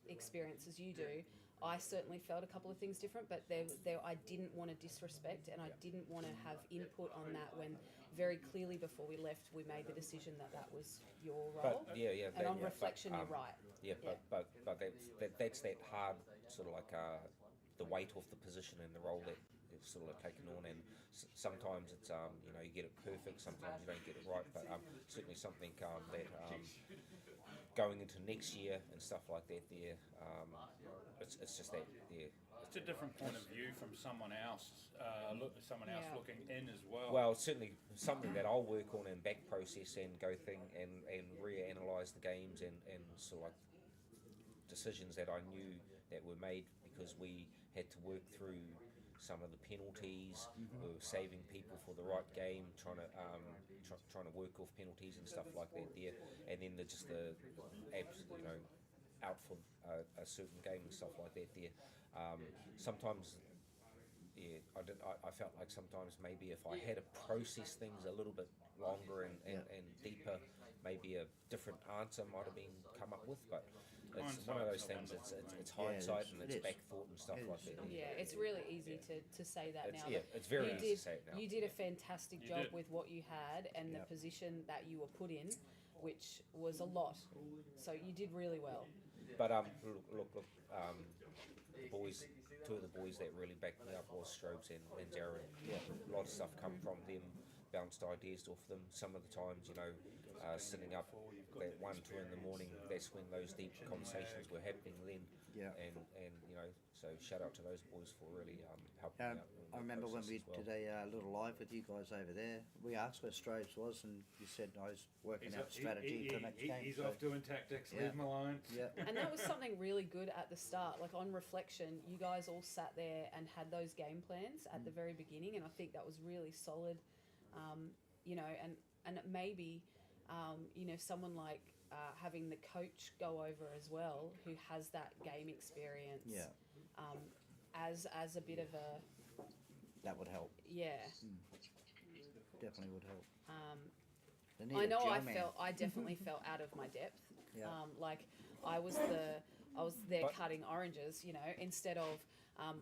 experience as you do. I certainly felt a couple of things different, but I didn't want to disrespect and I didn't want to have input on that when very clearly before we left we made the decision that was your role. But and on reflection, you're right. Yeah, but that's that hard sort of like the weight off the position and the role that it's sort of taken on, and sometimes it's you know, you get it perfect, sometimes you don't get it right, but certainly something that going into next year and stuff like that there, it's just that It's a different point of view from someone else. Looking in as well. Well, it's certainly something that I'll work on and back process and go thing and reanalyse the games and sort of like decisions that I knew that were made because we had to work through some of the penalties. We were saving people for the right game, trying to work off penalties and stuff like that there, and then just the absolute, you know, out for a certain game and stuff like that there. Sometimes, yeah, I felt like sometimes maybe if I had to process things a little bit longer and deeper, maybe a different answer might have been come up with, but it's one of those things. It's hindsight and it's back thought and stuff like that. Yeah, it's really easy to say that now. Yeah, but it's very you easy to say it now. You did a fantastic job did. with what you had and the position that you were put in, which was a lot. So you did really well. But look, the boys, two of the boys that really backed me up was Strobes and Jared. A lot of stuff come from them, bounced ideas off them. Some of the times, you know, sitting up at 1, 2 in the morning, that's when those deep conversations were happening then. And you know, so shout out to those boys for really helping out. I remember when we did a little live with you guys over there, we asked where Strobes was and you said I was working out strategy for the next game. He's so- off doing tactics. Leave him alone. Yeah. And that was something really good at the start. Like on reflection, you guys all sat there and had those game plans at the very beginning, and I think that was really solid. You know, and maybe you know, someone like having the coach go over as well, who has that game experience. Yeah. As a bit of a, That would help. Yeah. Definitely would help. They need I a know gel man. I definitely felt out of my depth. Yeah. Like I was there But- cutting oranges, you know, instead of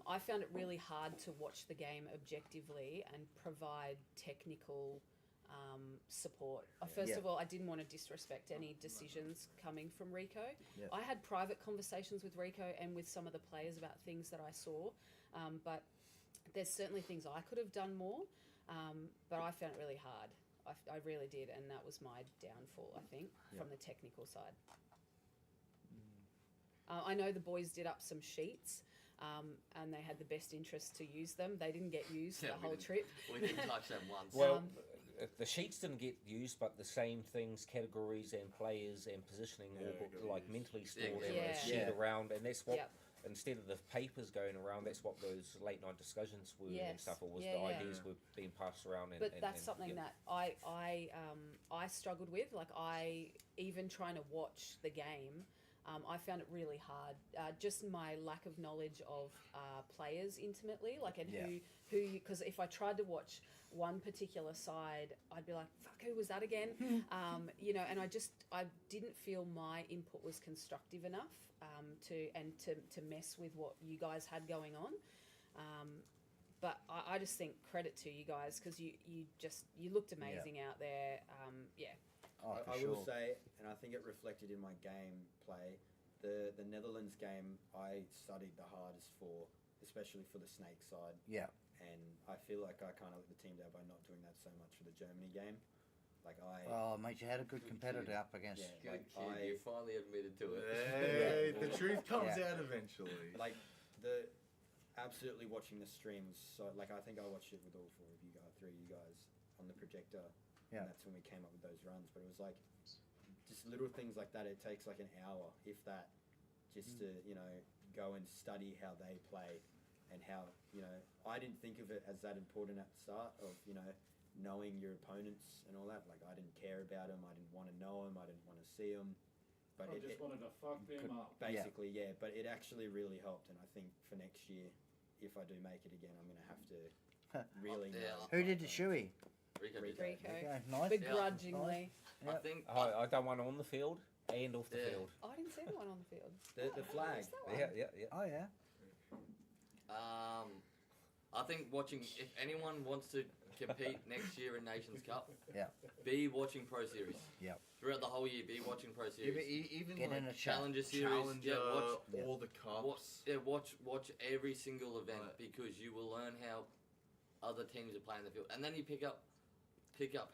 I found it really hard to watch the game objectively and provide technical support. First Yeah. of all, I didn't want to disrespect any decisions coming from Reco. Yeah. I had private conversations with Reco and with some of the players about things that I saw, but there's certainly things I could have done more, but I found it really hard. I really did, and that was my downfall, I think, from the technical side. I know the boys did up some sheets, and they had the best interest to use them. They didn't get used Yeah, the we whole didn't- trip. We didn't touch them once. Well, the sheets didn't get used, but the same things, categories and players and positioning, Yeah, all got like used. mentally stored in Yeah. a sheet Yeah. around, and that's what. Yep. Instead of the papers going around, that's what those late night discussions were and Yes. stuff. It was Yeah, the yeah. ideas were being passed around. And, But and, that's and, something yeah. that I struggled with. Like even trying to watch the game, I found it really hard. Just my lack of knowledge of players intimately, like and Yeah. who because if I tried to watch one particular side, I'd be like, "Fuck, who was that again?" You know, and I didn't feel my input was constructive enough to mess with what you guys had going on. But I just think credit to you guys because you looked amazing out there. Yeah. Oh, for I sure. will say, and I think it reflected in my game play, the Netherlands game I studied the hardest for, especially for the snake side. Yeah. And I feel like I kind of let the team down by not doing that so much for the Germany game. Like Oh, mate, you had a good competitor up against. Yeah. Good Like, kid, you finally admitted to it. Hey, the truth comes Yeah. out eventually. like the absolutely watching the stream was so like I think I watched it with all four of you guys, three of you guys on the projector. Yeah. And that's when we came up with those runs. But it was like just little things like that. It takes like an hour, if that, just to go and study how they play and how I didn't think of it as that important at the start of knowing your opponents and all that. Like I didn't care about them. I didn't want to know them. I didn't want to see them. But I it just wanted to fuck them up. basically, yeah. But it actually really helped, and I think for next year, if I do make it again, I'm gonna have to really Yeah. know. Who did the shoey? Rico did. Rico. Okay, nice. Begrudgingly. I think I done one on the field and off the Yeah. field. Oh, I didn't see the one on the field. The flag. What's that one? Yeah. Oh yeah. I think watching, if anyone wants to compete next year in Nations Cup, Yeah. be watching Pro Series. Yeah. Throughout the whole year, be watching Pro Series. Even Get in like a chat. Challenger Series, Challenger, watch, Yeah. all the cups. watch every single event Right. because you will learn how other teams are playing the field, and then you pick up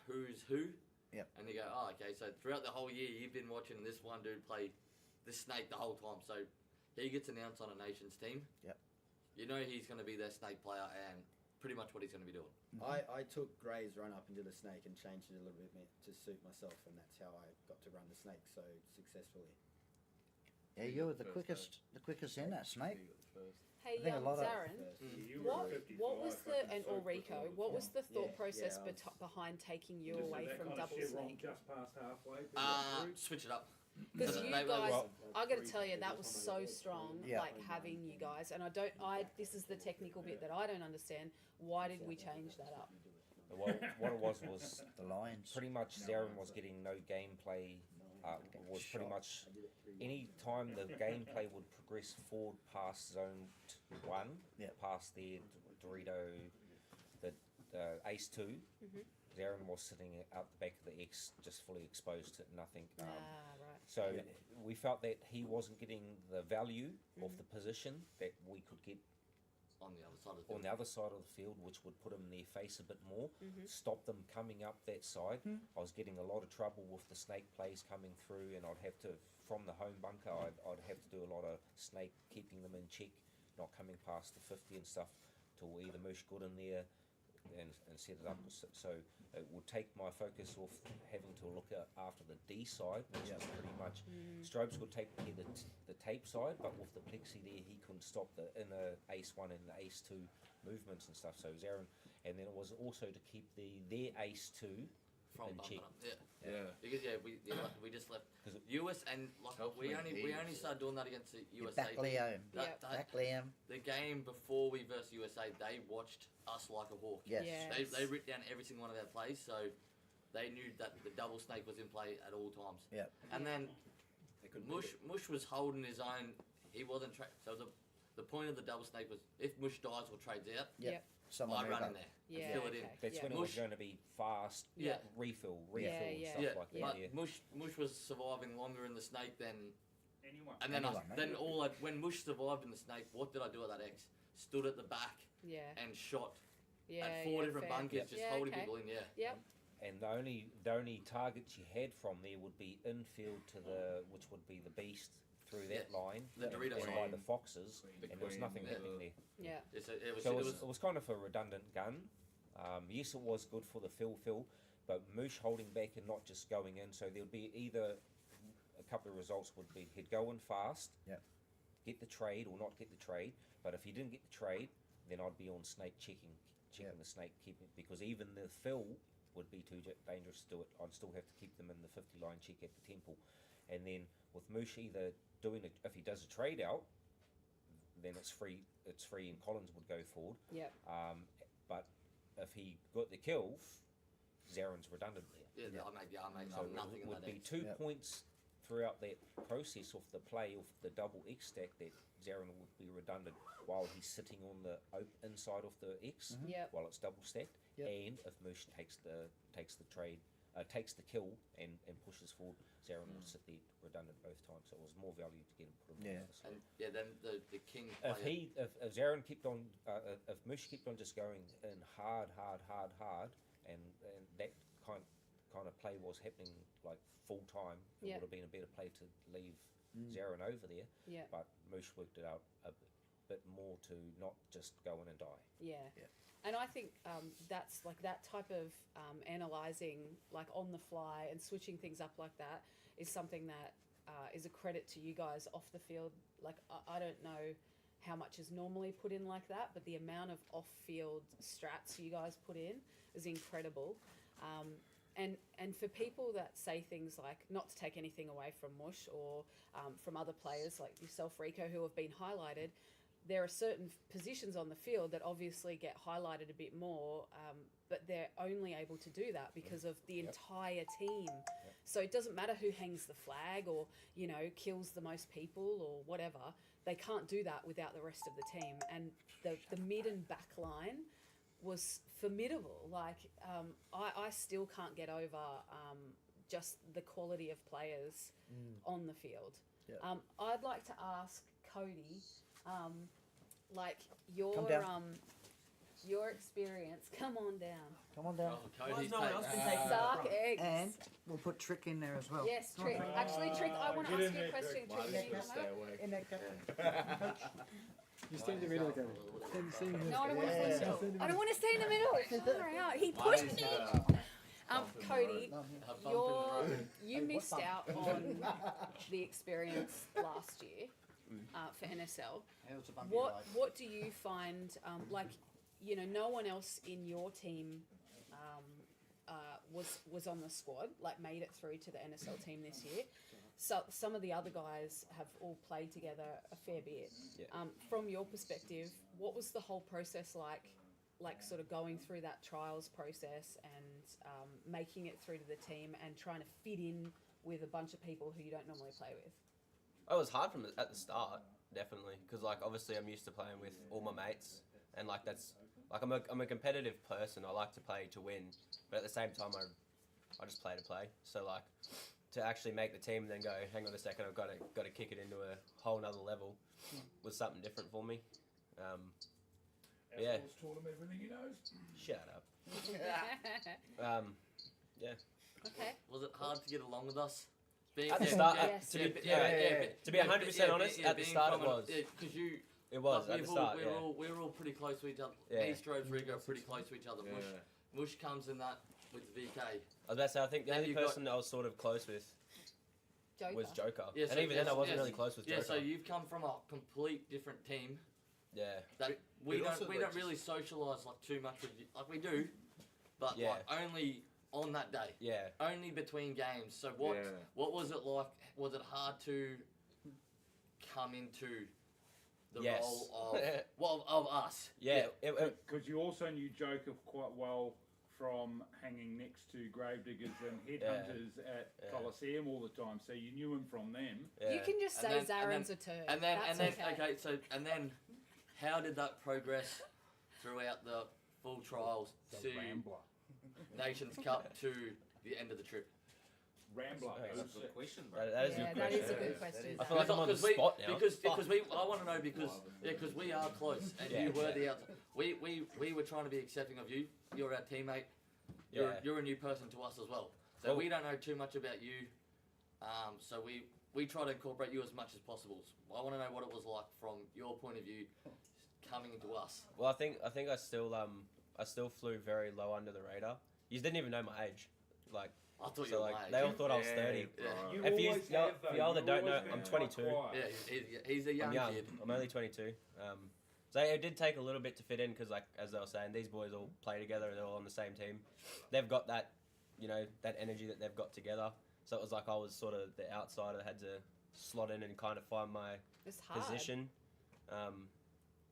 who's who. Yep. And you go, oh, okay. So throughout the whole year, you've been watching this one dude play this snake the whole time. So he gets announced on a nations team. Yep. You know he's going to be their snake player and pretty much what he's going to be doing. I took Gray's run up into the snake and changed it a little bit to suit myself, and that's how I got to run the snake so successfully. Yeah, you were the quickest in that snake. Hey, I think a lot of- Zarin, You were what 55, was the fucking and or soaked with Rico? all the What was time. the thought Yeah, process yeah, I was- behind taking you Just away that from kind of double shit wrong snake? just past halfway. through that route. Switch it up. Because They- you they- guys, well- I got to tell you, that was so strong. Yeah. Like having you guys, and this is the technical bit that I don't understand. Why did we change that up? Well, what it was The Lions. pretty much Zarin was getting no gameplay. Was pretty much any time the gameplay would progress forward past zone 1, Yeah. past the Dorito, the Ace 2, Zarin was sitting out the back of the X, just fully exposed to nothing. Right. So we felt that he wasn't getting the value of the position that we could get On the other side of the on the other side of the field, which would put them in their face a bit more, stop them coming up that side. I was getting a lot of trouble with the snake plays coming through, and I'd have to, from the home bunker, I'd have to do a lot of snake, keeping them in check, not coming past the 50 and stuff, to either mush good in there and set it up. So it would take my focus off having to look after the D side, which is pretty much Strobes would take care of the tape side, but with the plexi there, he couldn't stop the inner Ace 1 and the Ace 2 movements and stuff. So Zarin, and then it was also to keep their Ace 2 from in check. Yeah. Because we just left 'Cause it- US and like Helps we win only games. started doing that against the You're USA. back, Liam. Back, Liam. The game before we versus USA, they watched us like a hawk. Yes. Yes. They ripped down every single one of our plays, so they knew that the double snake was in play at all times. Yep. And then They couldn't beat it. Mush was holding his own. He wasn't so the point of the double snake was if Mush dies or trades out, Someone I move run up. in there Yeah, and fill it in. okay. That's Yeah. when it was Mush- going to be fast, Yeah. refill, Yeah, and yeah. stuff Yeah, like that. but Yeah. Mush was surviving longer in the snake than Anyone. and then Anyone, mate. then when Mush survived in the snake, what did I do at that X? Stood at the back Yeah. and shot Yeah. at four different fair. bunkers, just Yeah, holding okay. people in. Yeah. Yep. And the only targets you had from there would be infield to which would be the beast through that line, The Dorito and by line. the foxes, The and there was nothing queen, happening there. Yeah. So it was kind of a redundant gun. Yes, it was good for the fill, but Moosh holding back and not just going in. So there'd be either a couple of results would be he'd go in fast, get the trade or not get the trade. But if he didn't get the trade, then I'd be on snake checking the snake, keeping because even the fill would be too dangerous to do it. I'd still have to keep them in the 50 line check at the temple, and then with Moosh either if he does a trade out, then it's free, and Collins would go forward. Yep. But if he got the kill, Zaren's redundant there. Yeah, I made So nothing it in would that be X. 2 points throughout that process of the play of the double X stack that Zaren would be redundant while he's sitting on the inside of the X Yep. while it's double stacked, and if Moosh takes the trade, takes the kill and pushes forward, Zaren will sit there redundant both times. So it was more value to get him put him on the side. And then the king. If Zaren kept on, if Moosh kept on just going in hard, and that kind of play was happening like full time, it would have been a better play to leave Zaren over there. Yeah. But Moosh worked it out a bit more to not just go in and die. Yeah. And I think that's like that type of analysing, like on the fly and switching things up like that, is something that is a credit to you guys off the field. Like I don't know how much is normally put in like that, but the amount of off-field strats you guys put in is incredible. And for people that say things like, not to take anything away from Mush or from other players like yourself, Reco, who have been highlighted, there are certain positions on the field that obviously get highlighted a bit more, but they're only able to do that because of the entire team. So it doesn't matter who hangs the flag or, kills the most people or whatever. They can't do that without the rest of the team. And the mid and back line was formidable. Like, I still can't get over just the quality of players on the field. Yeah. I'd like to ask Cody, like your experience. Come on down. Come on down. Cody's no one else been taking Suck eggs. And we'll put Trick in there as well. Yes, Trick. Actually, Trick, I want to Get ask in you a there, question. Trick. Trick, can you come Stay out? away. In there, You stay in the middle again. Stay in the No, I don't want to Yeah. stay in the middle. I don't want to stay in the middle. Far out. He pushed me. Cody, A bump in the road. you missed out on the experience last year for NSL. It was a bumpy What ride. What do you find? No one else in your team was on the squad, like made it through to the NSL team this year. So some of the other guys have all played together a fair bit. Yeah. From your perspective, what was the whole process like sort of going through that trials process and making it through to the team and trying to fit in with a bunch of people who you don't normally play with? It was hard at the start, definitely, because like obviously I'm used to playing with all my mates, and like that's like I'm a competitive person. I like to play to win, but at the same time I just play to play. So like to actually make the team and then go, hang on a second, I've got to kick it into a whole nother level was something different for me. Yeah. Taught him everything he knows. Shut up. Yeah. Okay. Was it hard to get along with us? At the start, Yes. to be 100% honest, at the start it was. Because you. It was like, at the start. We were all pretty close to each other. Yeah. East Road, Reco are pretty close to each other. Mush comes in that with VK. I was about to say, I think the Then only you've got- person that I was sort of close with Joker. was Joker. Yeah, And so even then I yes, wasn't yes. really close with Yeah, Joker. so you've come from a complete different team. Yeah. That we But also, don't like, really socialise like too much with you. Like we do, but Yeah. like only on that day. Yeah. Only between games. So what was it like? Was it hard to come into the Yes. role of us? Yeah. Because you also knew Joker quite well from hanging next to gravediggers and headhunters at Coliseum all the time, so you knew him from them. You can just say Zaren's a turd. And then, That's okay. So how did that progress throughout the full trials to Nations Cup to the end of the trip? Rambler. That's a good question, bro. That is a good question. That is a good question. I feel like I'm on the spot now. I want to know because we are close and you were the outside. We were trying to be accepting of you. You're our teammate. You're a new person to us as well. So we don't know too much about you. So we try to incorporate you as much as possible. I want to know what it was like from your point of view coming into us. Well, I think I still flew very low under the radar. You didn't even know my age, like. I thought So you were like my age. they all thought I was 30. Yeah. For y'all that don't know, I'm 22. Yeah, he's a I'm young young. kid. I'm only 22. So it did take a little bit to fit in because, like as they were saying, these boys all play together. They're all on the same team. They've got that, that energy that they've got together. So it was like I was sort of the outsider that had to slot in and kind of find my It's hard. position.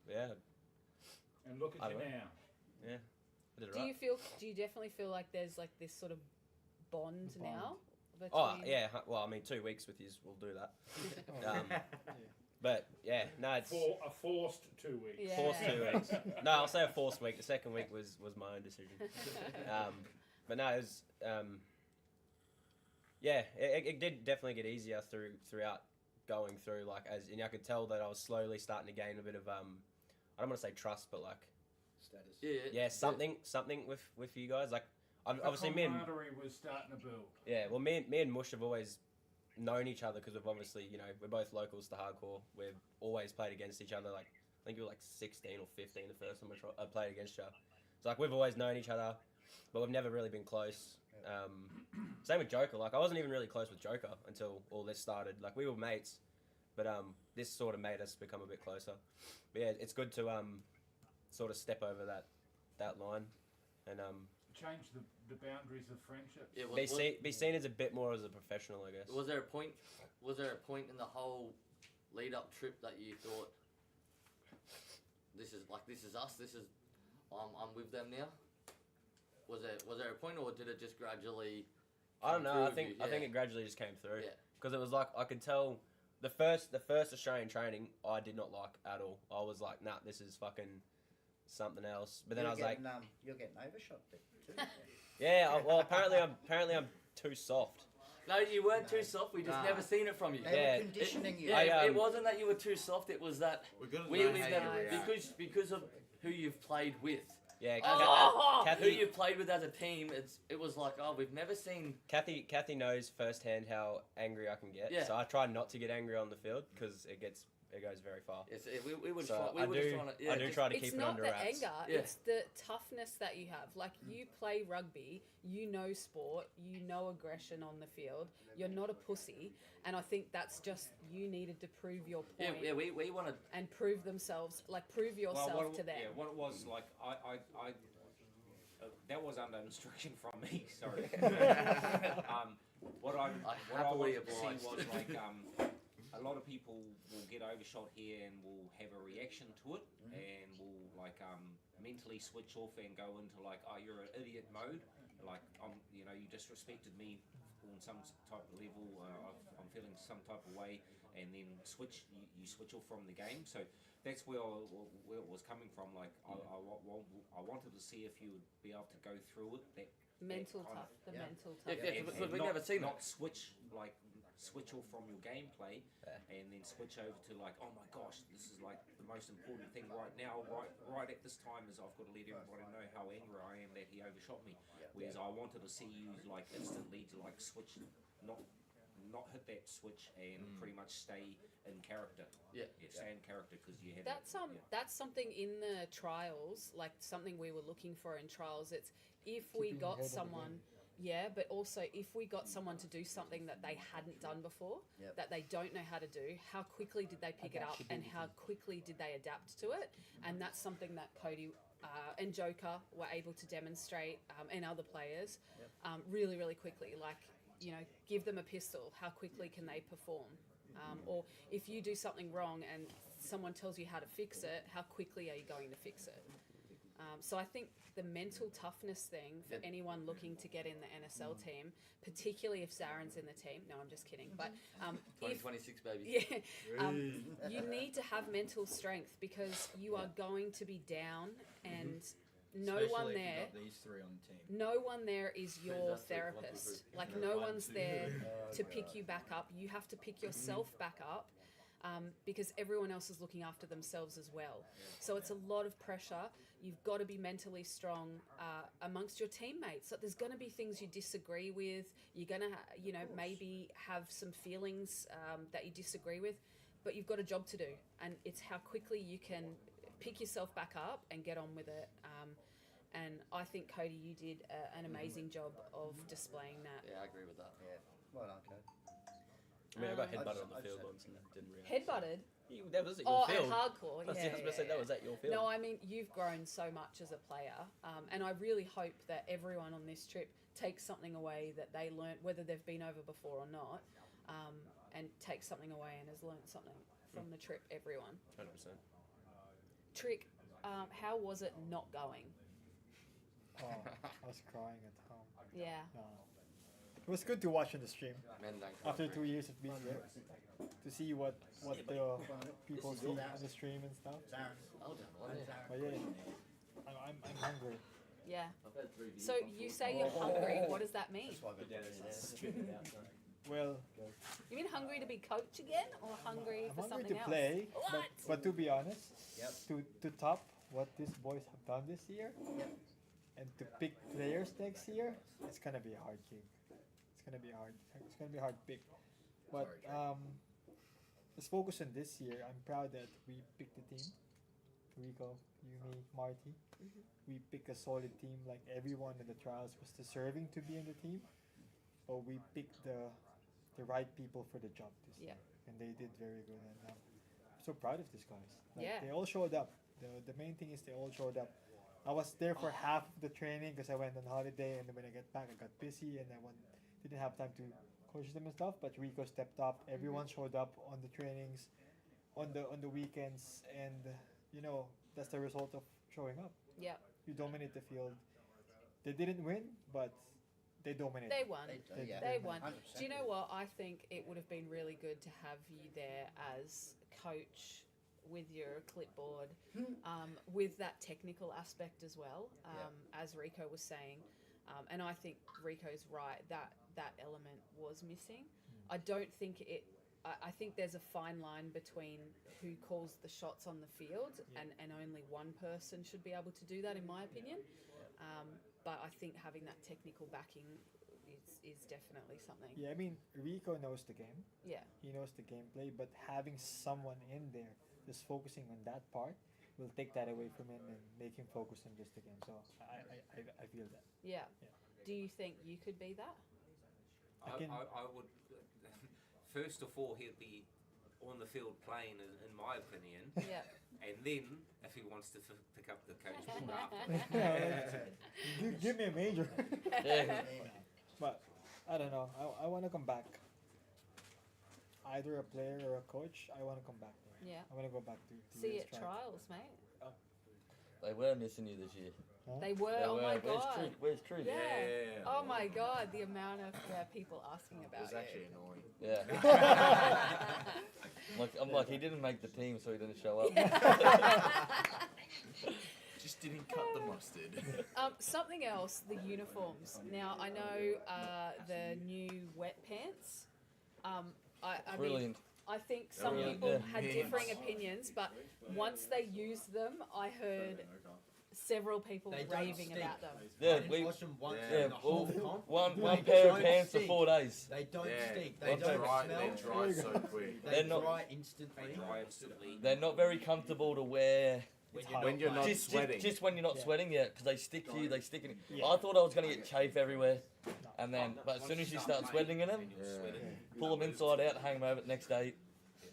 Yeah. And look at you now. Yeah. I did it Do right. you definitely feel like there's like this sort of bond now? Oh between- yeah, well I mean 2 weeks with yous will do that. But yeah, no, it's A forced 2 weeks. Yeah. forced 2 weeks. No, I'll say a forced week. The second week was my own decision. But no, it was it did definitely get easier throughout going through. Like and I could tell that I was slowly starting to gain a bit of I don't want to say trust, but like Status. yeah something with you guys. Like obviously me and camaraderie was starting to build. yeah, well me and Mush have always known each other because we've obviously we're both locals to hardcore. We've always played against each other. Like I think you were like 16 or 15 the first time I played against you. So like we've always known each other, but we've never really been close. Same with Joker. Like I wasn't even really close with Joker until all this started. Like we were mates, but this sort of made us become a bit closer. But yeah, it's good to sort of step over that line and Change the boundaries of friendships. Yeah, be seen as a bit more as a professional, I guess. Was there a point in the whole lead up trip that you thought this is us, I'm with them now? Was there a point, or did it just gradually? I don't know. I improve think you? I think it gradually just came through. Yeah. Because it was like I could tell the first Australian training I did not like at all. I was like, nah, this is fucking something else. But then I was like, you're getting overshot too. yeah. Well, apparently I'm too soft. No, you weren't too soft. We just never seen it from you. They Yeah. were conditioning you. It wasn't that you were too soft. It was that we've learn how never you react. because of who you've played with. Yeah. Who Kathy you've played with as a team. It was like, oh, we've never seen. Kathy knows firsthand how angry I can get. Yeah. So I try not to get angry on the field because it goes very far. Yes, we would So try. We were trying to. Yeah, I do just- try to It's keep it not under the wraps. anger, Yeah. it's the toughness that you have. Like, you play rugby, you know sport, you know aggression on the field, you're not a pussy, and I think that's just, you needed to prove your point Yeah, we wanted. and prove yourself to them. Yeah, what it was like, I that was under instruction from me. Sorry. What I happily wanted to see obliged. was like a lot of people will get overshot here and will have a reaction to it and will like mentally switch off and go into like, oh, you're an idiot mode. Like you disrespected me on some type of level. I'm feeling some type of way, and then you switch off from the game. So that's where it was coming from. Like I wanted to see if you would be able to go through it. Mental kind of- tough, the mental Yeah, tough. yeah, and because we've not, never seen not it. switch off from your gameplay and then switch over to like, oh my gosh, this is like the most important thing right now, right at this time, is I've got to let everybody know how angry I am that he overshot me. Whereas I wanted to see you like instantly to like switch, not hit that switch and pretty much stay in character. Stay in character because you had. That's something in the trials, like something we were looking for in trials. It's if we Keeping got your head on the someone, yeah, but also if we got someone to do something that they hadn't done before, that they don't know how to do, how quickly did they pick it up and how quickly did they adapt to it? And that's something that Cody and Joker were able to demonstrate, and other players, really, really quickly. Like, you know, give them a pistol. How quickly can they perform? Or if you do something wrong and someone tells you how to fix it, how quickly are you going to fix it? So I think the mental toughness thing for anyone looking to get in the NSL team, particularly if Zaren's in the team. No, I'm just kidding. But 2026, baby. yeah, you need to have mental strength because you are going to be down, and no Especially one if you've there. got these three on the team. No one there is your therapist. Like, no one's there to pick you back up. You have to pick yourself back up, because everyone else is looking after themselves as well. So it's a lot of pressure. You've got to be mentally strong amongst your teammates. So there's going to be things you disagree with. You're going to, maybe have some feelings that you disagree with, but you've got a job to do. And it's how quickly you can pick yourself back up and get on with it. And I think, Cody, you did an amazing job of displaying that. Yeah, I agree with that. Yeah. Well done, Cody. I mean, I got headbutted on the field once and didn't realise. Headbutted? That was at your field. At hardcore, I was going to say that was at your field. No, I mean, you've grown so much as a player, and I really hope that everyone on this trip takes something away that they learnt, whether they've been over before or not, and takes something away and has learnt something from the trip, everyone. 100%. Trick, how was it not going? Oh, I was crying at home. Yeah. No. It was good to watch on the stream. Men don't cry. After 2 years of being there, to see what the people see on the stream and stuff. But yeah, I'm hungry. Yeah. So you say you're hungry. What does that mean? Well, You mean hungry to be coach again, or hungry I'm for hungry something to else? play, What? but to be honest, to top what these boys have done this year, and to pick players next year, it's gonna be a hard gig. It's gonna be hard. It's gonna be a hard pick. But let's focus on this year. I'm proud that we picked the team. Reco, you, me, Marty. We picked a solid team. Like, everyone in the trials was deserving to be in the team. But we picked the right people for the job this year, and they did very good. And I'm so proud of these guys. Like, they all showed up. The main thing is they all showed up. I was there for half of the training because I went on holiday, and then when I get back, I got busy and I didn't have time to coach them and stuff. But Reco stepped up. Everyone showed up on the trainings, on the weekends, and that's the result of showing up. Yeah. You dominate the field. They didn't win, but they dominated. They won. They won. 100%. Do you know what? I think it would have been really good to have you there as coach with your clipboard, with that technical aspect as well, as Reco was saying. And I think Rico's right, that element was missing. I don't think it... I think there's a fine line between who calls the shots on the field, and only one person should be able to do that, in my opinion. But I think having that technical backing is definitely something. Yeah, I mean, Reco knows the game. Yeah. He knows the gameplay, but having someone in there just focusing on that part will take that away from him and make him focus on just the game. So I feel that. Yeah. Do you think you could be that? I would. First of all, he'll be on the field playing, in my opinion. Yeah. And then, if he wants to pick up the coach ball after. Give me a major. But I don't know. I want to come back. Either a player or a coach, I want to come back there. Yeah. I want to go back to See US at trials, mate. They were missing you this year. Huh? They were. Oh my god. Where's Truth? Yeah. Oh my god, the amount of people asking It about was actually annoying. Yeah. I'm like, he didn't make the team, so he didn't show up. Just didn't cut the mustard. Something else, the uniforms. Now, I know the new wet pants. I mean, Brilliant. I think some Brilliant, people yeah. had differing opinions, but once they used them, I heard several people They don't raving stink. about them. Yeah, I didn't wash them once yeah, Oh, Oh, in the whole comp. one They pair of don't pants for stink. 4 days. They don't stink. They They don't dry, smell. they dry so quick. They They're not- dry instantly. They dry instantly. They're not very comfortable to wear. When you're not sweating. Just when you're not sweating, yeah, because they stick to you, they stick in you. Yeah. I thought I was going to get chafe everywhere, and then, but as soon as you start sweating in them, pull them inside out, hang them over the next day.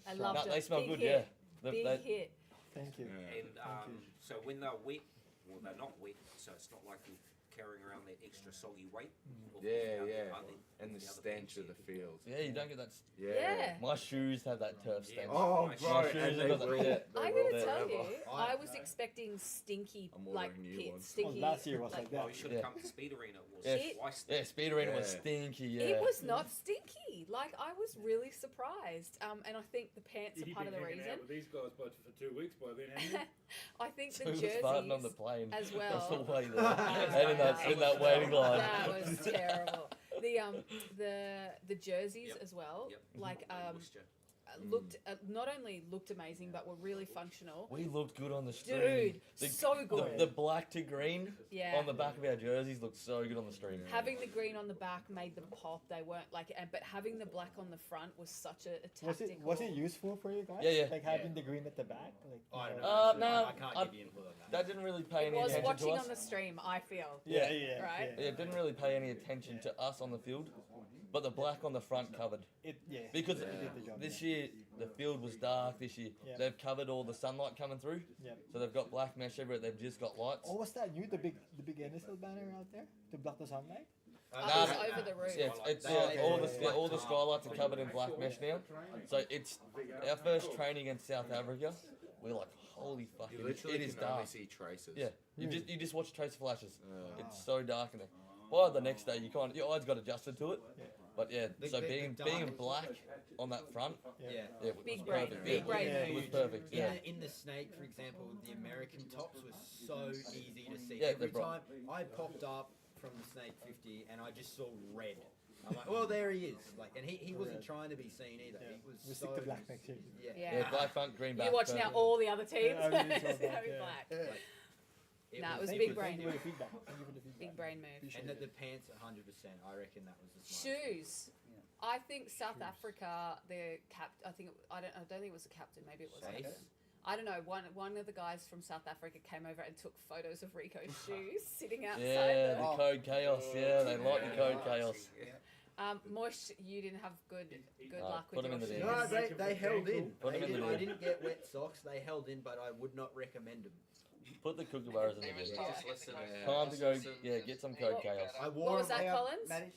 I loved it. They smell Big good, hit. yeah. Big hit. Thank you. And you. so when they're wet, well, they're not wet, so it's not like you're carrying around that extra soggy weight. of Yeah, the yeah. other- And the other stench pants of the here. field. Yeah, you don't get that. Yeah. My shoes have that turf Yeah. stench. Oh, My bro, shoes and have they got that- will. yeah. They I'm will gonna tell forever. you, I was expecting stinky I'm like ordering new pits, ones. stinky. last year was like Oh, that. you should Yeah. have come to Speed Arena. It was Yeah. twice. Yeah, Speed Arena was Yeah. stinky. Yeah. It was not stinky. Like I was really surprised. And I think the pants You've are part been of the hanging reason. out with these guys for 2 weeks by then, haven't you? I think the Who was farting on the jerseys plane as That's the well. way there. And in that waiting line. That was terrible. The jerseys as well. Yep. Like Moisture. looked not only looked amazing but were really functional. We looked good on the stream. Dude, The- so good. The black to green Yeah. on the back of our jerseys looked so good on the stream. Having the green on the back made them pop. They weren't like, but having the black on the front was such a tactical. Was it useful for you guys? Yeah, yeah. Like having the green at the back. Like, I don't you know. know? actually. no, I can't I- give you input on that. That didn't really pay It any was attention watching to us. on the stream. I feel. Yeah, yeah, Right? yeah. It didn't really pay any attention to us on the field, but the black on the front covered. Yeah. Because it did the job, this yeah. year the field was dark. This year Yeah. they've covered all the sunlight coming through, Yeah. so they've got black mesh everywhere. They've just got lights. Oh, was that you? The big NSL banner out there to block the sunlight? I Nah, was nah, over the roof. Yeah, it's They- all they- the they- all the skylights are covered in black mesh now. So it's our first training against South Africa. We're like, holy fuck! You It literally is can only dark. see traces. Yeah, you just watch trace flashes. Yeah. It's so dark in there. By the next day, your eyes got adjusted to it. But yeah, The- so the being dark- black on that front, Yeah. yeah, it was Big brain, perfect. big yeah. brain It was move. perfect. Yeah. In the snake, for example, the American tops was so easy to see. Yeah, Every they're time I popped up from the snake 50 and I just saw red. I'm like, well, there he is. Like, and he wasn't trying to be seen either. Yeah. He was We so stick to black next year. Yeah. Yeah. Yeah, black front, green back. You watch now perfect. all the other teams. Yeah, I mean, it's all It's gonna black, be yeah. black. Nah, it was Thank big you, brain Thank you for the move. feedback. Thank you for the feedback. Big brain move. Appreciate And it. the pants, 100%. I reckon that was the smartest. Shoes. I think South Africa, their I don't think it was the captain. Maybe it was. Chase? Like I don't know. One of the guys from South Africa came over and took photos of Reco's shoes sitting outside. Yeah, the, the code chaos. Yeah, they like the code chaos. Mosh, you didn't have good luck put with 'em your in the shoes. bin. No, they held in. Put 'em in the I bin. didn't get wet socks. They held in, but I would not recommend them. Put the kookaburras in the He was bin. told Just to get the listen, coach. yeah. Time to go. Listen. Yeah, get some code chaos. I wore What was them- that, Hey, Collins? Matty?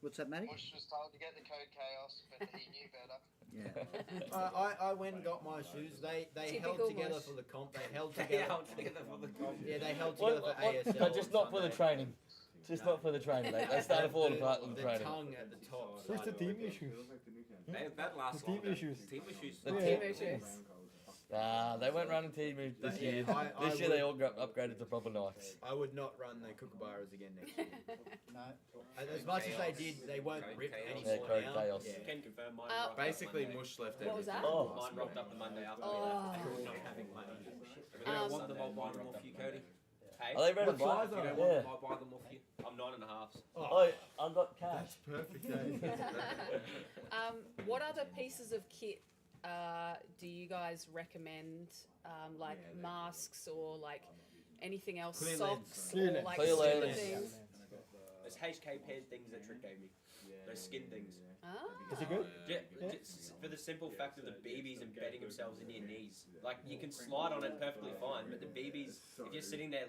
What's that, Matty? Bush was told to get the code chaos, but he knew better. Yeah. I went and got my shoes. They held Typical together Mosh. for the comp. They held They together. held together for the comp. Yeah, they held What- together for what- ASL. no, just not for the Sunday. training. Just not for the training. They started falling apart with the The training. tongue at the top. Where's the started team working. issues? That lasts The team longer. issues. Team issues. The Team team- issues. They won't run in team this Yeah, year. I This year they all would- upgraded to proper Nikes. I would not run the kookaburras again next year. No. As much as they did, they won't Code rip chaos. anymore Yeah, code now. chaos. Yeah. Can confirm mine. Uh, rocked up Basically, Monday. Mush left What was everything. that? Oh. Mine rocked up the Monday after. Oh. Not having money. If you don't want them, I'll buy them off you, Cody. Hey, Are they red and black? If you don't want Yeah. them, I'll buy them off you. I'm 9.5s. Oh, I've got cash. Perfect. What other pieces of kit do you guys recommend? Like masks or like anything else? Clear Socks Clear or lens. like Clear stupid lens. things? There's HK paired things that Trick gave me. Those skin things. Ah. Is it good? Just for the simple fact of the BBs embedding themselves into your knees. Like you can slide on it perfectly fine, but the BBs, if you're sitting there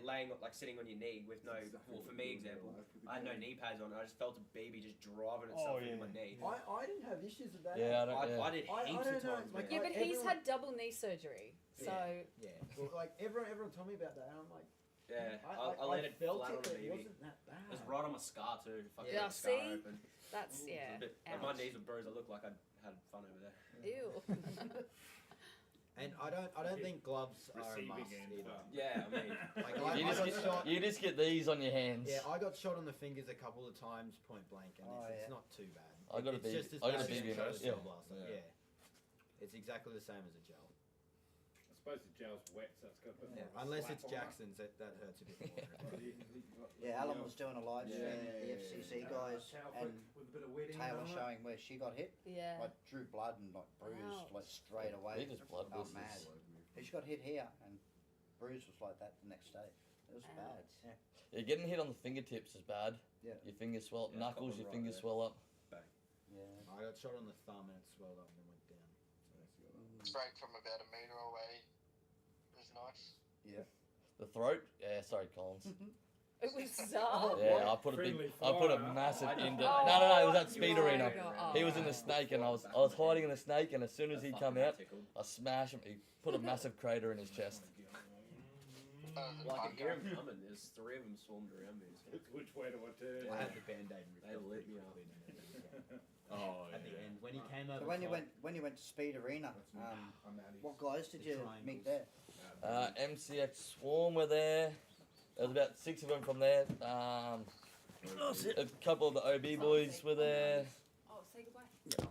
sitting on your knee with no, well for me example, I had no knee pads on. I just felt a BB just driving itself into my knee. I didn't have issues with that. Yeah, I don't. Yeah. I did heaps of times. like, Yeah, but he's everyone- had double knee surgery, so Yeah. Well, like everyone told me about that, and I'm like, Yeah, I I landed felt flat it, on but a it BB. wasn't that bad. It was right on my scar too. Fucking Yeah, my scar see? open. that's yeah. But like, my ouch. knees were bruised. I looked like I had fun over there. Ew. And I don't think gloves are a Receiving must end either. for- Yeah, I mean, Like You I just, got get, shot. you just get these on your hands. Yeah, I got shot on the fingers a couple of times, point blank, and Oh, it's yeah. not too bad. I got a it's BB just as I got a bad as BB shot nose, as yeah. gel blaster. Yeah. Yeah, it's exactly the same as a gel. I suppose the gel's wet, so it's got a bit Yeah, more unless slap it's on it. Jackson's, that hurts a bit more. Yeah, Alan was doing a live stream Yeah, with the yeah, FCC yeah. guys, and with a bit of wetting Taylor on it. showing where she got hit. Yeah. Like drew blood and like bruised like straight away. He just blood Oh, blisters. mad. She got hit here and bruise was like that the next day. It was bad. Ouch. Yeah, getting hit on the fingertips is bad. Yeah. Your fingers swell up, Yeah, knuckles, fucking your right fingers there. swell up. Yeah. I got shot on the thumb and it swelled up and then went down. Straight from about a metre away was nice. The throat? Yeah, sorry, Collins. It was Zab. Yeah, I put a massive into. No, it was at Speed Arena. He was in the snake, and I was hiding in the snake, and as soon as he come out, I smash him. He put a massive crater in his chest. Well, I could hear him coming. There's 3 of them swarmed around me. So. Which way do I turn? I had the band-aid. They lit me up. Oh, at the end when he came over. So when you went to Speed Arena, what guys did you meet there? MCX Swarm were there. There was about 6 of them from there. A couple of the OB boys were there. Oh, say goodbye.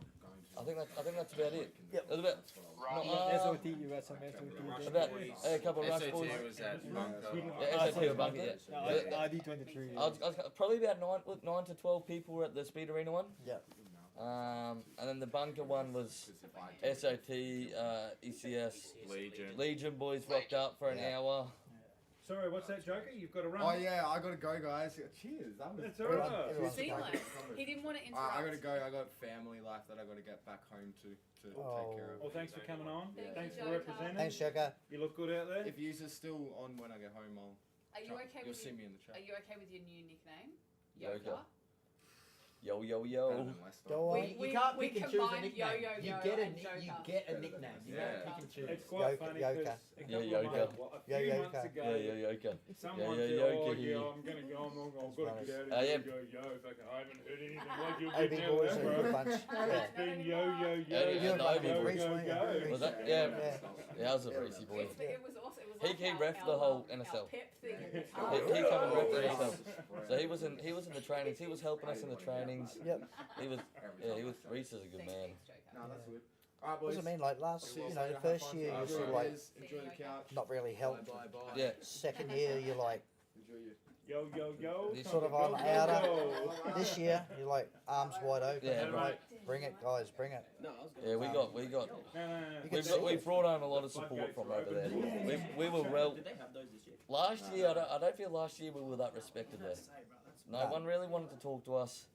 I think that's about it. Yep. There was about SOT, you got some SOT. about a couple of Rush SOT boys. was at Bunker. Yeah, SOT were Bunker. Yeah. ID23. I was probably about 9 to 12 people were at the Speed Arena one. Yep. And then the Bunker one was SOT, ECS, Legion boys rocked up for an hour. Sorry, what's that, Joker? You've got to run. Oh yeah, I gotta go, guys. Cheers. That's all right. Seamless. He didn't want to interrupt. I gotta go. I got family life that I gotta get back home to take care of. Well, thanks for coming on. Thank Thanks you, for Joker. representing. Thanks, Joker. You look good out there. If yous are still on when I get home, Are you okay you'll with see your, me in the chat. Are you okay with your new nickname? Joker. Yoka? Yo. Go on. You can't we pick and choose a combined nickname. Yo-Yo-Yo You get and Joker. you get a nickname. You don't pick and choose. It's quite Yoka, funny Yoka. because Yeah, Yoka. a few months ago, Yoka. someone Yeah, said, Yoka "Oh here. yeah, I'm gonna go. I've got to get out of Yeah. here." Yo, fucking, I haven't heard anything like you OB did now, boys are a good bro. bunch. Yeah. It's been yo. Yeah, the OB go, boys. go, go. Was that? Yeah, I was a racy boy. It was awesome. It was He like ref the whole our NSL. pep thing in the He car. come and rep the NSL. So he was in the trainings. He was helping us in the trainings. Yep. He was Reese is a good man. No, that's good. Alright, What boys. does it mean? Like last, the first year you're sort of like Enjoy the couch. not really helped. Bye. Yeah. Second year you're like Enjoy your. Yo. This sort of on outer. This year you're like arms wide open. Yeah, You're like, bring it, guys, bring it. Yeah, we got. You can see We brought home a lot of support from over there. We were well. Did they have those this year? Last year, I don't feel last year we were that respected there. No one really wanted to talk to us.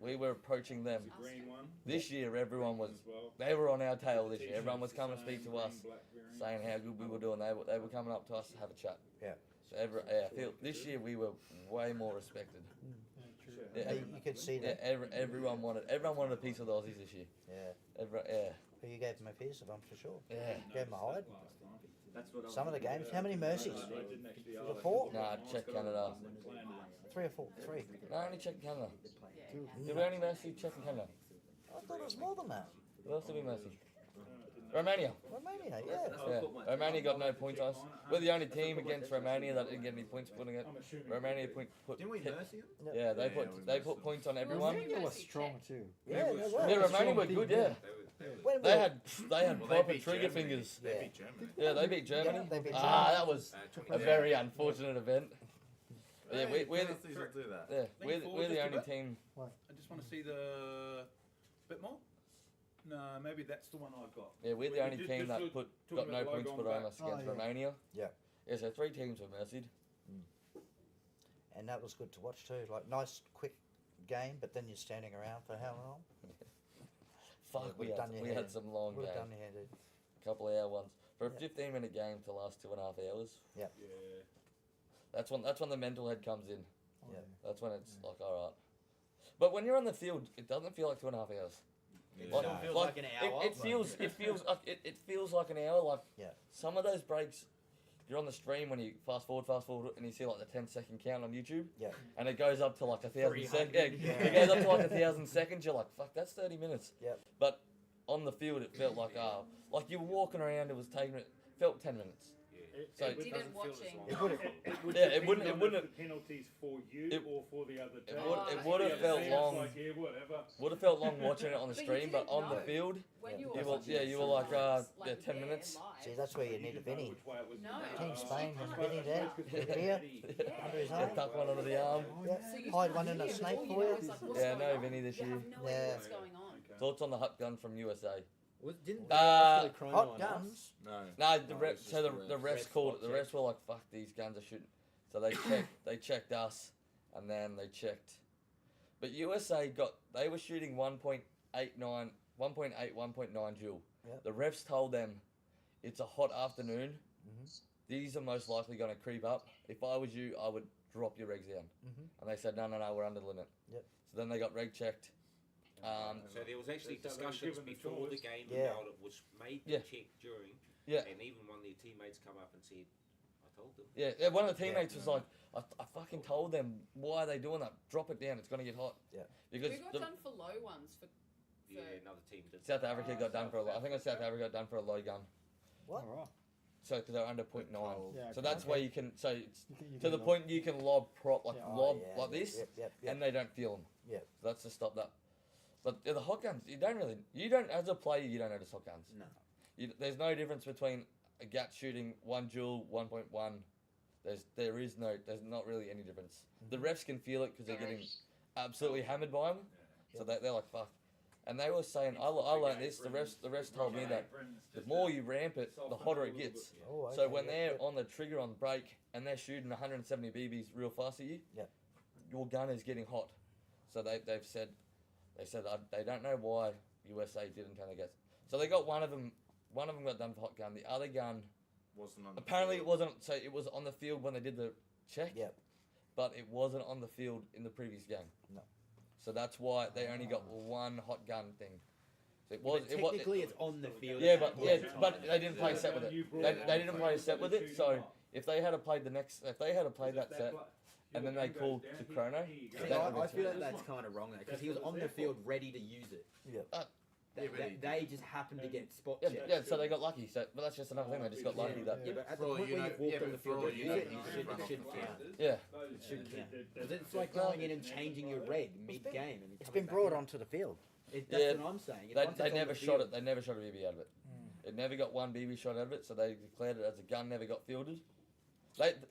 We were approaching them. Green one. This year, everyone was. As well. They were on our tail this year. Everyone was coming to speak to us, saying how good we were doing. They were coming up to us to have a chat. Yeah. So I feel this year we were way more respected. Yeah, You could see yeah, that. everyone wanted a piece of the Aussies this year. Yeah. Yeah. But you gave them a piece of them for sure. Yeah. Gave them a hide. That's what Some of the games. How many mercies? Was it 4? Nah, check Canada. 3 or 4? 3. No, only check Canada. Yeah. Did we only mercy check Canada? I thought it was more than that. What else did we mercy? Romania. Romania, yeah. Yeah. Romania got no points on us. We're the only team against Romania that didn't get any points putting it. Romania put Didn't we mercy them? yeah, they put points on everyone. Romania was strong too. Yeah, they were. Yeah, Romania were good, yeah. When They we- had proper trigger fingers. They beat Germany. Yeah, they beat Germany. they beat That was a very unfortunate event. Yeah, we're will do that. we're the only team. I just want to see the bit more. No, maybe that's the one I've got. Yeah, we're the only team that got no points put on us Oh, against yeah. Romania. Yeah. Yeah, so 3 teams were mercied. And that was good to watch too. Like nice, quick game, but then you're standing around for how long? Fuck, would've done your we head. had some long Would have games. done your head in. Couple of hour ones. For a Yeah. 15-minute game to last 2.5 hours. Yeah. That's when the mental head comes in. Yeah. That's when it's like, alright. But when you're on the field, it doesn't feel like 2.5 hours. It Like, feels like, like an hour. It feels like an hour. Like Yeah. some of those breaks, you're on the stream when you fast forward, and you see like the 10-second count on YouTube. Yeah. And it goes up to like 1,000 seconds. 300. Yeah, it goes up to like 1,000 seconds. You're like, fuck, that's 30 minutes. Yep. But on the field, it felt like you were walking around. It was taking it felt 10 minutes. So Didn't watching. It would have. it wouldn't have penalties for you it- or for the other team. it would have felt long. Like, yeah, whatever. Would have felt long watching it on the But you stream, but didn't on the know. field, When you you were were watching you were like sometimes, 10 there minutes. live, See, that's where you need a Vinny. No. Team Spain and Vinny there. Beer under his Yeah, arm. tuck one under the arm. Yeah. So you Hide start one in a here, snake before for you. know, it's like, what's Yeah, going no on? Vinny this You year. have no Yeah. idea what's going on. Thoughts on the hot gun from USA? Didn't Uh, Hot guns. No. No, No, refs. it's So just the the refs called it. The refs were like, "Fuck, these guns are shooting." So they checked us, and then they checked. But USA they were shooting 1.89, 1.8, 1.9 joule. Yep. The refs told them it's a hot afternoon. these are most likely going to creep up. If I was you, I would drop your regs down. And they said, no, we're under the limit. Yep. So then they got reg checked. So there was actually So they were discussions given the before the choice. game, Yeah. and it was made to Yeah. check during, Yeah. and even one of their teammates come up and said, I told them. Yeah, one of the teammates was like, I fucking told them, why are they doing that? Drop it down, it's going to get hot. Yeah. Because Who got the- done for low ones? For Yeah, another team did. South Africa got done for a low. I think it was South Africa got done for a low gun. What? Oh, wow. So because they're under 0.9. Yeah, So okay. that's where you can. So it's You to can the lob. point you can lob prop like Yeah. lob yeah, like this, Yep. and they don't feel them. Yep. So that's to stop that. But the hot guns, you don't as a player, you don't notice hot guns. No. There's no difference between a GAT shooting 1 joule, 1.1. There's not really any difference. The refs can feel it because they're getting absolutely hammered by them. So they're like fuck. And they were saying, I learned this. The refs told me that the more you ramp it, the hotter it gets. Oh, So okay, when yep, they're yep. on the trigger on break and they're shooting 170 BBs real fast at you, Yep. your gun is getting hot. So they've said they don't know why USA didn't turn against. So they got one of them got done for hot gun. The other gun Wasn't on the apparently field. it wasn't. So it was on the field when they did the check. Yep. But it wasn't on the field in the previous game. No. So that's why they only got one hot gun thing. So it was. But technically, it's on the field. Yeah, but they didn't play a set with it. They didn't play a set with it. So if they had played that set, and then they called to chrono, See, that I would've feel like that's kind of wrong though, because he was on the field ready to use it. Yeah. They just happened to get spot yeah, checked. yeah, so they got lucky. So, but that's just another thing. They just got lucky that. Yeah, but at the For all point you where know- you've walked yeah, on the but for field all to you use know, it, you it should run should off the count. field. Yeah. It should count. Because it's like going in and changing your reg mid-game. And It's been brought onto the field. That's Yeah, what I'm saying. They Once it's on never the shot field- it. They never shot a BB out of it. It never got one BB shot out of it. So they declared it as a gun. Never got fielded.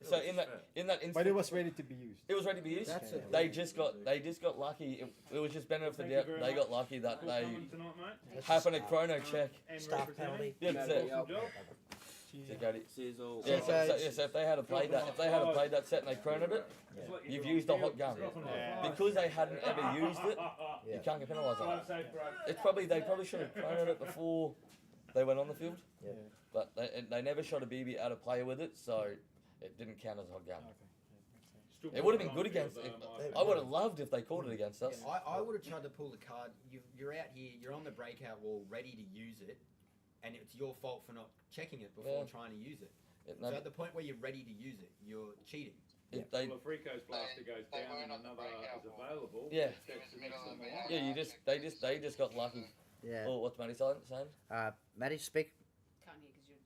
So in that instant, But it was ready to be used. it was ready to be used. That's it. They just got lucky. It was just benefit of the Thank you doubt. very They much. got lucky that Good they coming tonight, mate. happened to chrono check. And Staff representing. penalty. Yeah, that's it. Awesome job. So Cody. Says all. Yeah, so if they had played that set and they chronoed it, Just let you've you used the go on hot gun. field. Drop on the Yeah. field. Because they hadn't ever used it, Yeah. you can't get penalised on Drive it. safe, bro. They probably should have chronoed it before they went on the field. Yeah. But they never shot a BB out of play with it, so it didn't count as a hot gun. Okay. Yeah, makes sense. Still It would have been on good field, against. though, I would have loved if they called it against us. I would have tried to pull the card. You're out here, you're on the breakout wall, ready to use it, and it's your fault for not checking it before Yeah. trying to use it. It- So at the point where you're ready to use it, you're cheating. they, Well, if Rico's blaster goes They down weren't and on the another breakout is wall. available, Yeah. that's It was the the middle next of on the the video. line. they just got lucky. Yeah. Oh, what's Matty saying? Maddie, speak. Can't hear because you're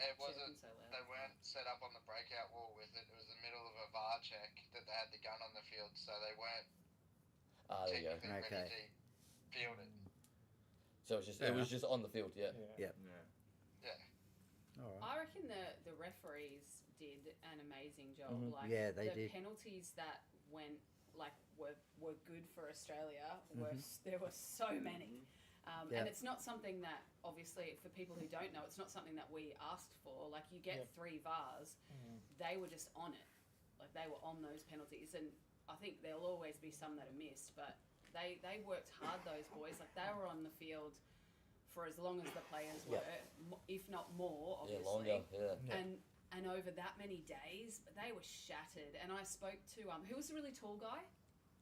It wasn't. so loud. They weren't set up on the breakout wall with it. It was the middle of a VAR check that they had the gun on the field, so they weren't Ah, there you go. technically Okay. ready to field it. So it was just on the field. Yeah. Yeah. All right. I reckon the referees did an amazing job. Mhm. Like Yeah, they the did. penalties that were good for Australia there were so many. Yeah. And it's not something that, obviously, for people who don't know, it's not something that we asked for. Like, you get Yep. 3 VARs, they were just on it. Like, they were on those penalties. And I think there'll always be some that are missed, but they worked hard, those boys. Like, they were on the field for as long as the players were, if not more, Yeah, obviously. longer. Yeah. And over that many days, they were shattered. And I spoke to, who was the really tall guy?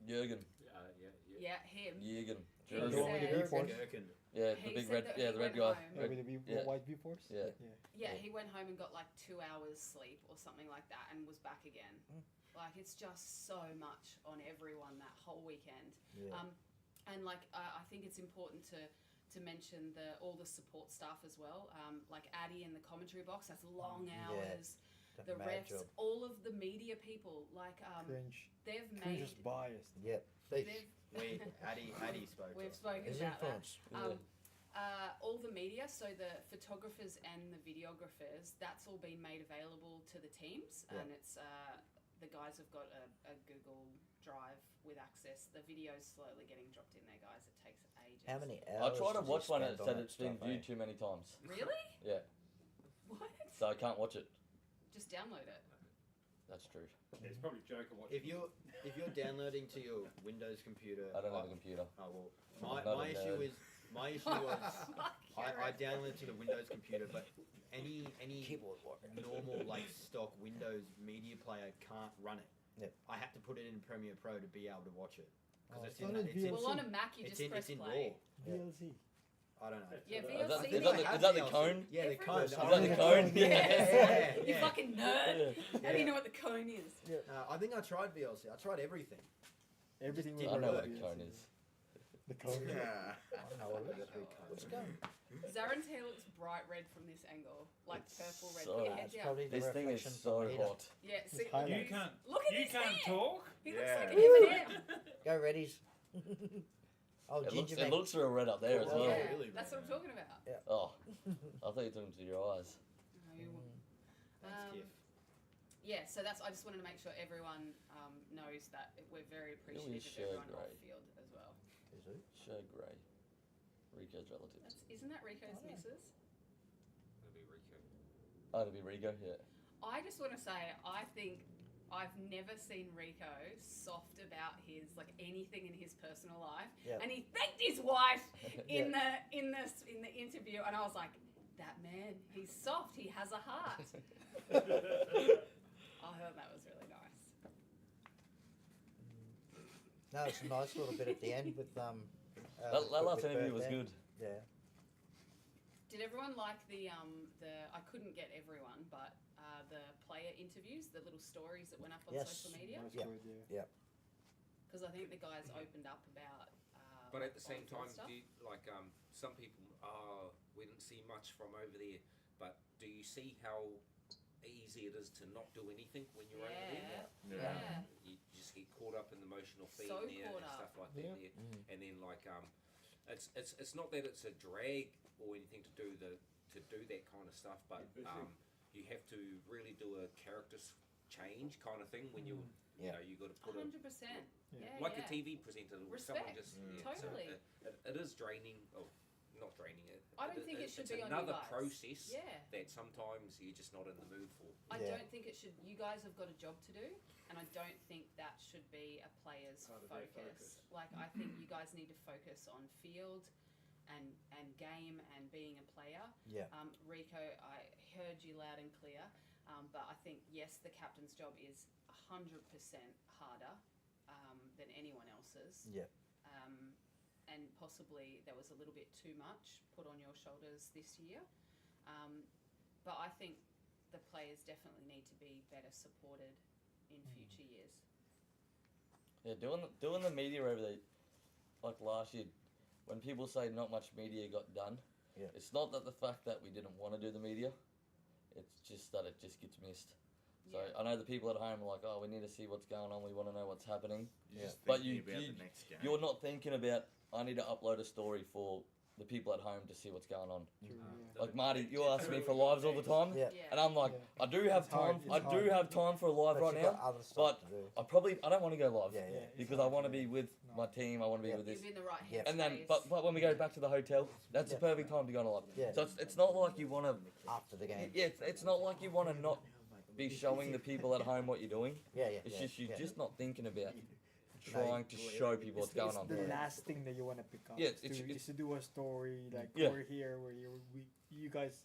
Jürgen. Yeah, him. Jürgen. He The one with the said- V-force? Gherkin. Yeah, He the big said red. that Yeah, he the red went guy. home. Yeah, with the Yeah. white V-force? Yeah. Yeah, he went home and got like 2 hours sleep or something like that and was back again. Like, it's just so much on everyone that whole weekend. Yeah. And like, I think it's important to mention all the support staff as well. Like Addie in the commentary box, that's long hours. Done The a mad refs, job. all of the media people, like Cringe. they've Cringe made. is biased. Yep. They've, Addie spoke. we've spoken His about that. influence. All the media, so the photographers and the videographers, that's all been made available to the teams, Yeah. and it's the guys have got a Google Drive with access. The video's slowly getting dropped in there, guys. It takes ages. How many I hours? tried to does he watch one and it spend said on it's that been stuff, viewed eh? too many times. Really? Yeah. What? So I can't watch it. Just download it. That's true. It's probably Joker watching. If you're downloading to your Windows computer, I don't have a computer. Oh well, I'm not my a issue nerd. was I downloaded to the Windows computer, but any Keyboard warrior. normal like stock Windows media player can't run it. Yep. I have to put it in Premiere Pro to be able to watch it Oh, because it's not in VLC. Well, on a Mac, you it's just in, press it's in play. RAW. VLC. I don't know. Yeah, Is VLC. that, I is think that, I the, have is that the VLC. cone? Yeah, the Everyone cone. Is does. that the cone? Yeah. You fucking nerd. How do you know what the cone is? I think I tried VLC. I tried everything. Everything Just was I know on what a VLC. cone is. The cone. Yeah. I don't know what it is. What's going? Zaren's hair looks bright red from this angle, like It's purple red. so- Put your head It's down. probably the This thing is reflection so from Peter. hot. Yeah, see, highlights. You look, can't. look at You his can't hair. talk. He looks Yeah. like an Eminem. Go Reddies. Oh, It looks, ginger it looks real red up there as Oh, well. Yeah, really that's what I'm talking about. Oh, I thought you took them to your eyes. No, you wouldn't. Thanks, Tiff. Yeah, so that's. I just wanted to make sure everyone knows that we're very appreciative of shirt everyone grey. off field as well. Is it? Show grey. Rico's relatives. Isn't that Rico's missus? It'll be Reco. Oh, it'll be Rico, yeah. I just want to say, I think I've never seen Rico soft about his anything in his personal life, Yeah. and he thanked his wife in the interview, and I was like, that man, he's soft. He has a heart. I thought that was really nice. No, it's a nice little bit at the end with That last with interview Bert was there. good. Yeah. Did everyone like the I couldn't get everyone, but the player interviews, the little stories that went up on Yes. social media? That's Yeah. good, yeah. Because I think the guys opened up about. But at the same on-field time, stuff. do you, like some people, we didn't see much from over there. But do you see how easy it is to not do anything when you're over there? Yeah. You just get caught up in the emotional feed So there caught and up. stuff like that. Yeah. There. And then it's not that it's a drag or anything to do that kind of stuff, but you have to really do a character change kind of thing when you Yeah. you got to put a 100%. Yeah. Yeah, like yeah. a TV presenter, someone Respect. just Totally. So it is draining. Oh, not draining. I don't think it should it's be on you another guys. process Yeah. that sometimes you're just not in the mood for. I Yeah. don't think it should. You guys have got a job to do, and I don't think that should be a player's Part of their focus. focus. Like I think you guys need to focus on field, and game and being a player. Yeah. Rico, I heard you loud and clear, but I think yes, the captain's job is 100% harder than anyone else's. Yeah. And possibly there was a little bit too much put on your shoulders this year. But I think the players definitely need to be better supported in future years. Yeah, doing the media over there, like last year, when people say not much media got done, Yeah. it's not that the fact that we didn't want to do the media, it's just that it just gets missed. So Yeah. I know the people at home are like, oh, we need to see what's going on, we want to know what's happening. You're just But thinking about the next game. you're not thinking about, I need to upload a story for the people at home to see what's going on. True, yeah. Like Marty, you ask me for lives all the time, Yeah. Yeah. and I'm like, Yeah. I do have It's hard, time. I it's do hard. have time for a live But right you've now. got other stuff but to do. I don't want to go live Yeah, yeah. It's because hard, I want to yeah. be with No. my team. I want to be Yeah. with this. You're in the right Yeah. headspace. And then, but when we go back to the hotel, that's Yeah. the perfect time to go on live. Yeah. So it's not like you want to. After the game. Yeah, it's not like you want to not be showing the people at home what you're doing. Yeah, yeah. It's yeah, just you're yeah. just not thinking about trying to show people what's going on. The last thing that you want to pick up Yeah, is, it's- is to do a story like Yeah. we're here, you guys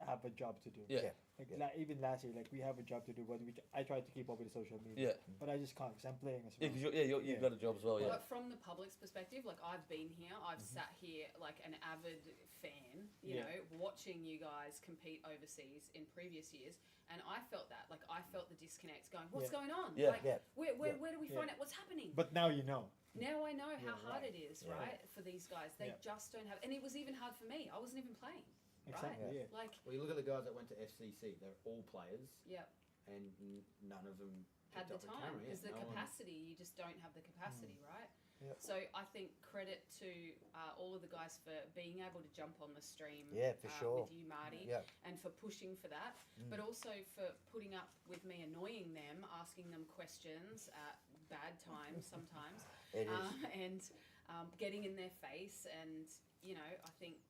have a job to do. Yeah. Yeah. Like even last year, like we have a job to do, but I try to keep up with the social media. Yeah. But I just can't because I'm playing as Yeah, well. because you've Yeah. got a job as well. Yeah. But from the public's perspective, like I've been here, I've sat here like an avid fan, you Yeah. know, watching you guys compete overseas in previous years, and I felt that, like I felt the disconnect, going, "What's Yeah. going on? Yeah. Like, Yeah. where do we Yeah. find out what's happening?" But now you know. Now I know how Yeah, hard right. it is, Yeah. right, for these guys. They Yeah. just don't have, and it was even hard for me. I wasn't even playing, Exactly. Yeah. like, Well, you look at the guys that went to FCC. They're all players, yeah. and none of them Had picked the up time camera. because Yeah, the no one- capacity, you just don't have the capacity, right? Yep. So I think credit to all of the guys for being able to jump on the stream Yeah, for sure. with you, Marty, Yeah. and for pushing for that, but also for putting up with me annoying them, asking them questions at bad times sometimes, It is. and getting in their face, and you know, I think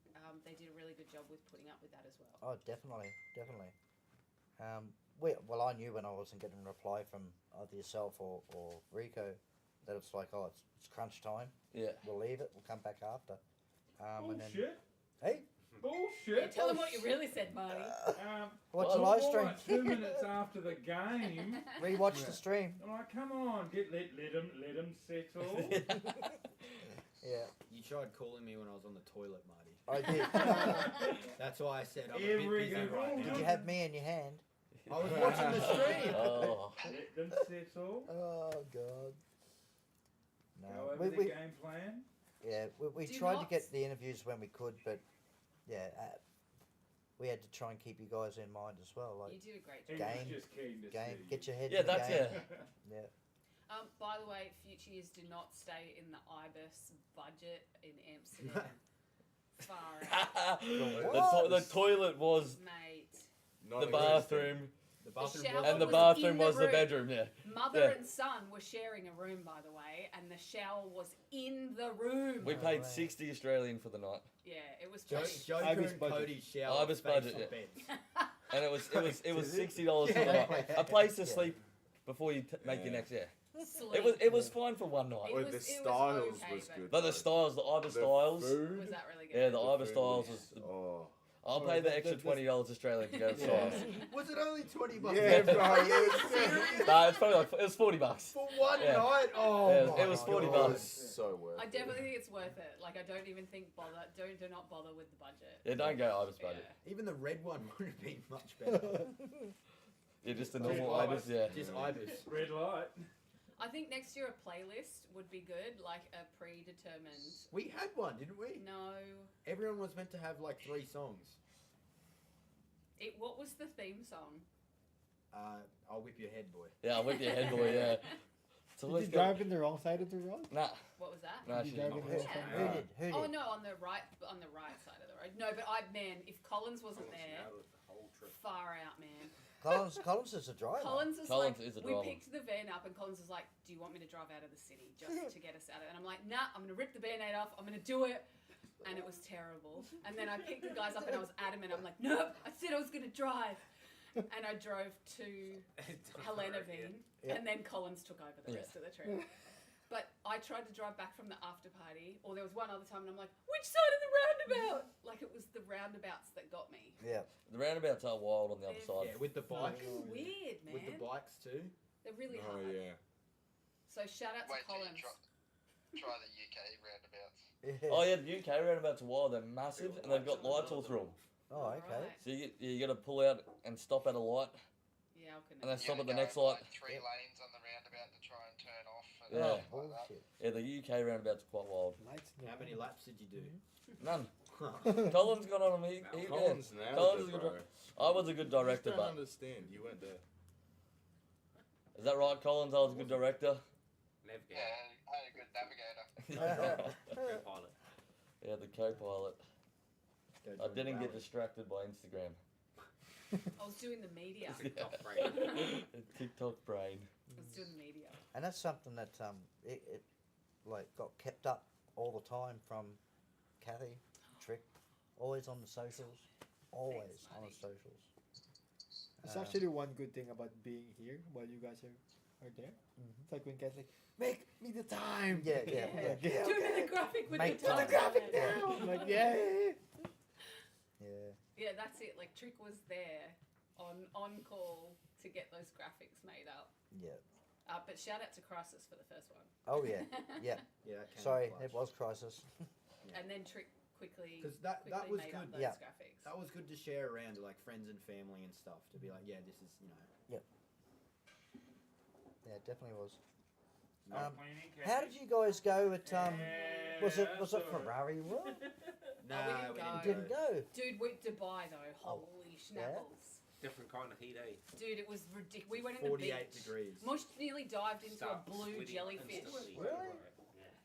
they did a really good job with putting up with that as well. Oh, definitely, definitely. Well, I knew when I wasn't getting a reply from either yourself or Rico that it's like, oh, it's crunch time. Yeah. We'll leave it. We'll come back after. And then, Bullshit. hey, Bullshit. Tell them what you really said, Marty. Watch the live stream. Like 2 minutes after the game. Rewatch the stream. I'm like, come on, let him settle. Yeah. You tried calling me when I was on the toilet, Marty. I did. That's why I said I'm Every a bit busy right now. Did you have me in your hand? I was watching the stream. Oh. Let them settle. Oh God. Go No. over the game plan. Yeah, we Do tried to not get the interviews when we could, but yeah, we had to try and keep you guys in mind as well. Like You did a great He job. was Game, just keen to game, see get your head. Yeah, in the that's game. yeah. Yeah. By the way, future years do not stay in the IBIS budget in Amsterdam. Far out, The toilet was mate. the bathroom, The bathroom shower and the was bathroom in the was the room. bedroom. Yeah. Mother Yeah. and son were sharing a room, by the way, and the shower was in the room. We paid way. 60 Australian for the night, Yeah, it was Joker pretty. Ibis and budget. Cody shower Ibis face budget, on yeah. beds. and it was Did it? $60 for the Yeah. night. A place to Yeah. sleep before you make your Yeah. next. Yeah. Sleep. It was fine for one night. It Well, was- the it was styles okay, was but- good. But the though. styles, the Ibis The styles. food, Was that really good? Yeah, the the Ibis food styles was- was. Oh. I'll Oh, pay the that- extra that- $20 Australian to go to Yeah. styles. Was it only $20? Yeah, bro. Yeah, Nah, it's probably like it was $40. For one Yeah. night? Oh, Yeah, my it was God. $40 It bucks. was so worth I it. definitely think it's worth it. Like, I don't even think do not bother with the budget. Yeah, don't go Ibis budget. Yeah. Even the red one would have been much better. Yeah, just the Just normal Ibis. Ibis. Yeah. Just Ibis. Red light. I think next year a playlist would be good, like a predetermined. We had one, didn't we? No, Everyone was meant to have like 3 songs. what was the theme song? I'll whip your head, boy. Yeah, I'll whip your head, boy. Yeah. So Did let's you go. drive in the wrong side of the road? Nah, What was that? nah, Did she's you drive not. in the wrong Yeah. side? Who did? Who did? Oh no, on the right side of the road. No, but if Collins wasn't there, The whole trip. far out, man. Collins is a driver. Collins was Collins like, is a we driver. picked the van up, and Collins was like, "Do you want me to drive out of the city just to get us out of it?" And I'm like, "Nah, I'm gonna rip the Band-Aid off. I'm gonna do it." And it was terrible. And then I picked the guys up, and I was adamant. I'm like, "Nope, I said I was gonna drive." And I drove to Helenaveen, Yeah. and then Collins took over the Yeah. rest of the trip. But I tried to drive back from the after party, or there was one other time, and I'm like, which side of the roundabout? Like, it was the roundabouts that got me. Yeah. The roundabouts are wild on the other They're side. Yeah, with the bike. Fucking weird, man. With the bikes too. They're really Oh hard. yeah. So shout out to Wait till you Collins. try the UK roundabouts. Yeah. Oh yeah, the UK roundabouts are wild. They're massive and they've got lights all through them. Oh, okay. Alright. So you got to pull out and stop at a light, Yeah, I couldn't. and then You stop gotta at the go next over, light. like 3 lanes on the roundabout to try and turn off. And Yeah. stuff like that. Bullshit. Yeah, the UK roundabouts are quite wild. Lights no. How many laps did you do? None. Collins got on him. He Collins yeah. nailed Collins it, is a good. bro. I was a good director, I just don't but understand. You went there. is that right, Collins? I was a good director. Yeah, I had a good navigator. Co-pilot. Yeah, the co-pilot. I didn't get distracted by Instagram. I was doing the media. TikTok brain. TikTok brain. I was doing the media. And that's something that it like got kept up all the time from Kathy, Trick, always on the socials, always Thanks, on the buddy. socials. It's actually one good thing about being here while you guys are there. It's like when guys like, make me the time. Yeah, yeah, yeah. Like, yeah, Do it in okay. the graphic with Make the time. time. graphic now. I'm like, yay. Yeah. Yeah, that's it. Like Trick was there on call to get those graphics made up. Yeah. But shout out to Crisis for the first one. Oh yeah, yeah. Yeah, that came Sorry, clutch. it was Crisis. And then Trick quickly 'Cause that quickly was made up good. those Yeah. graphics. That was good to share around to like friends and family and stuff. To be like, yeah, this is Yeah, it definitely was. Not planning, How did you guys go at was it Yeah, Ferrari World? Nah, we You didn't didn't go. Dude, Dubai though, holy schnapples. Different kind of heat, eh? Dude, it was ridiculous. We went in the 48 beach. degrees. Mush nearly dived into Start a blue sweating jellyfish. instantly. Really?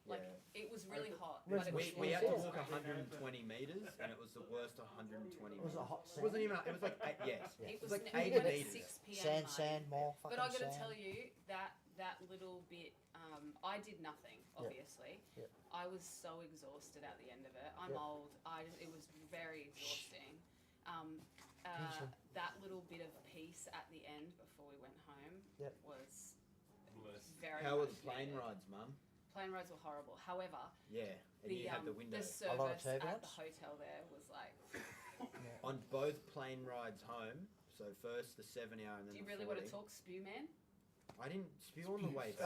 Like Yeah. it was really hot. Where's But it was We had to awesome. walk 120 meters, and it was the worst 120 It was a meters. hot It sand. wasn't even. It was like yes. Yeah. It was like we 80 went at meters. 6 p.m. Sand, mate. sand, more fucking But I gotta sand. tell you that little bit, I did nothing. Obviously, Yeah. I was so exhausted at the end of it. I'm Yeah. old. It was very exhausting. Awesome. That little bit of peace at the end before we went home Yep. was Bliss. very. How were much the plane needed. rides, Mum? plane rides were horrible. However, Yeah, and you had the window. the A lot of service at the turbulence? hotel there was like. On both plane rides home, so first the 7 hour and then Do you the really 40. want to talk, Spew Man? I didn't spew on the way. Spew.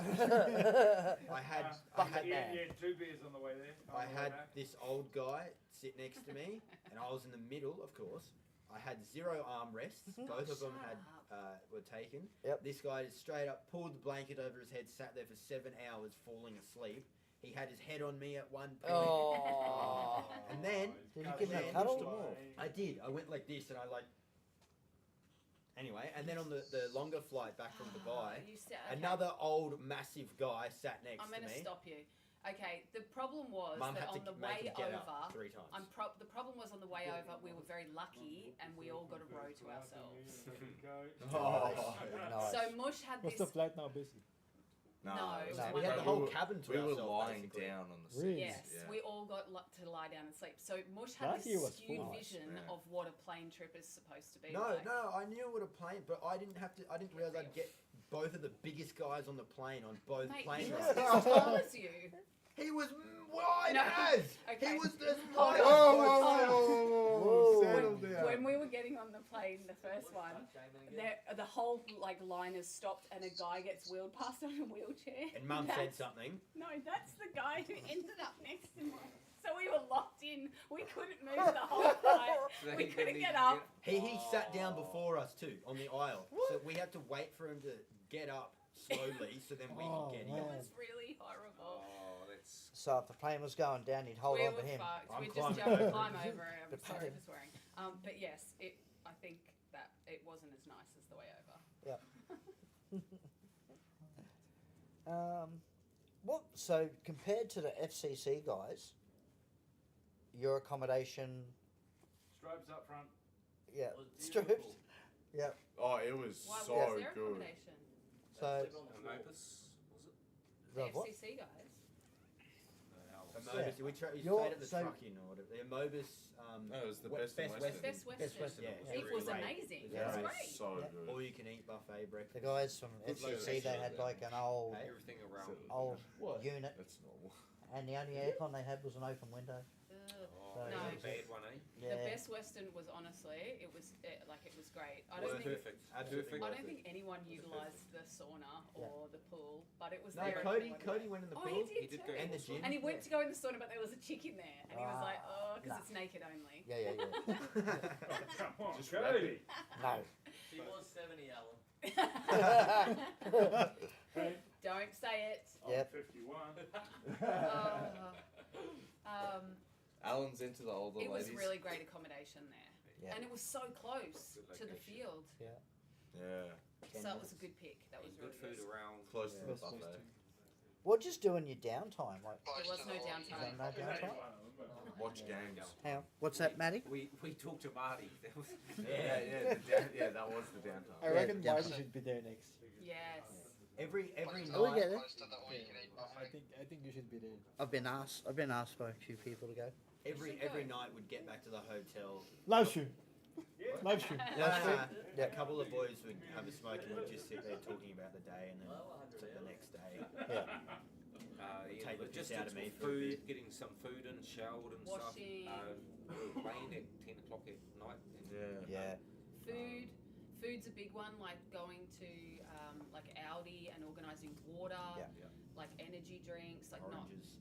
I had yeah, 2 beers on the way there. I on the way had back. this old guy sit next to me, and I was in the middle, of course. I had 0 armrests. Both of them Shut had were taken. Yep. This guy just straight up pulled the blanket over his head, sat there for 7 hours, falling asleep. He had his head on me at one point. Oh. And then Did you give him a cuddle? I did. I went like this, and I like. Anyway, and then on the longer flight back from Dubai, You said, okay. another old massive guy sat next I'm to going to me. stop you. Okay, the problem was Mum that had on to the make way him get over, up 3 times. the problem was on the way over, we were very lucky and we all got a row to ourselves. Nice. So Mush had Was this. the flight now busy? No, it was we had the wonderful. whole cabin to We were ourselves, lying basically. down on the seats. Really? Yes, Yeah. we all got to lie down and sleep. So Mush had Last year this was skewed full. vision Yeah. of what a plane trip is supposed to be No, like. no, I knew what a plane, but I didn't have to. I didn't realize I'd get both of the biggest guys on the plane on both Mate, plane he was rides. as tall as you. He was wide No. as. Okay. He was as Hold wide on. as. Whoa. Settle down. When we were getting on the plane, the first one, the whole like line is stopped and a guy gets wheeled past on a wheelchair. And Mum said That's- something. No, that's the guy who ended up next to me. So we were locked in. We couldn't move the whole flight. We couldn't get up. He sat down before us too on the aisle, so we had to wait for him to get up slowly, so then we Oh, could get It him. man. was really horrible. Oh, that's. So if the plane was going down, you'd hold we on were to him. fucked. I'm We just climbing jumped, over. climb over it. I'm But sorry pat him. for swearing. But yes, I think that it wasn't as nice as the way over. What? So compared to the FCC guys, your accommodation, Stripes up front. yeah, Was stripped. beautiful. Yeah. Oh, it was Why so was there good. accommodation? So Opus, was it? The the what? FCC guys. The Mobus, we You're- stayed at the so- truck-in or whatever. The Mobus. No, it was the West- best and Best Western. Best Western. Yeah, It was amazing. It It was was great. So Yeah. good. All you can eat buffet breakfast. The guys from Good FCC, they had like an old Hey? Everything around. old What? unit, That's normal. and the only aircon they had was an open window. Ugh. Oh, No. not a bad one, eh? The Yeah. Best Western was honestly, it was great. I Worth don't think Perfect. Absolutely I worth don't it. think anyone utilised the sauna or the pool, but it was No, there. Cody. anyway. Cody went in the Oh, pool. he did He did too. go And the gym. And he went to go in the sauna, but there was a chick in there, and he was like, "Oh, because Nah. it's naked only." Yeah, yeah, yeah. Come on, Just Cody. No. He was 70, Alan. Don't say it. I'm Yep. 51. Alan's into the older It was ladies. really great accommodation there, Yeah. and it was so close Good to the location. field, Yeah. so it was a good pick. That was And really good food good. around. Close to the Best buffet. Western. What just do in your downtime? Like, There was no is downtime. there no downtime? Watch games. Hang on. What's that, Matty? We talked to Marty. That was Yeah, that was the downtime. I reckon yeah. Marty should be there next year. Yes. Every Oh, we night. get it. Close to the all-you-can-eat buffet. I think you should be there. I've been asked by a few people to go. Every night we'd get back to the hotel. Live stream. Live stream. A couple of boys would have a smoke and we'd just sit there talking about the day, and then the next day. Yeah. Take the piss out of me with for a food, bit. getting some food and showered and Washing. stuff. We were playing at 10 o'clock at night. And Yeah. Food's a big one, like going to like Aldi and organising water, Yeah. like energy drinks, like Oranges.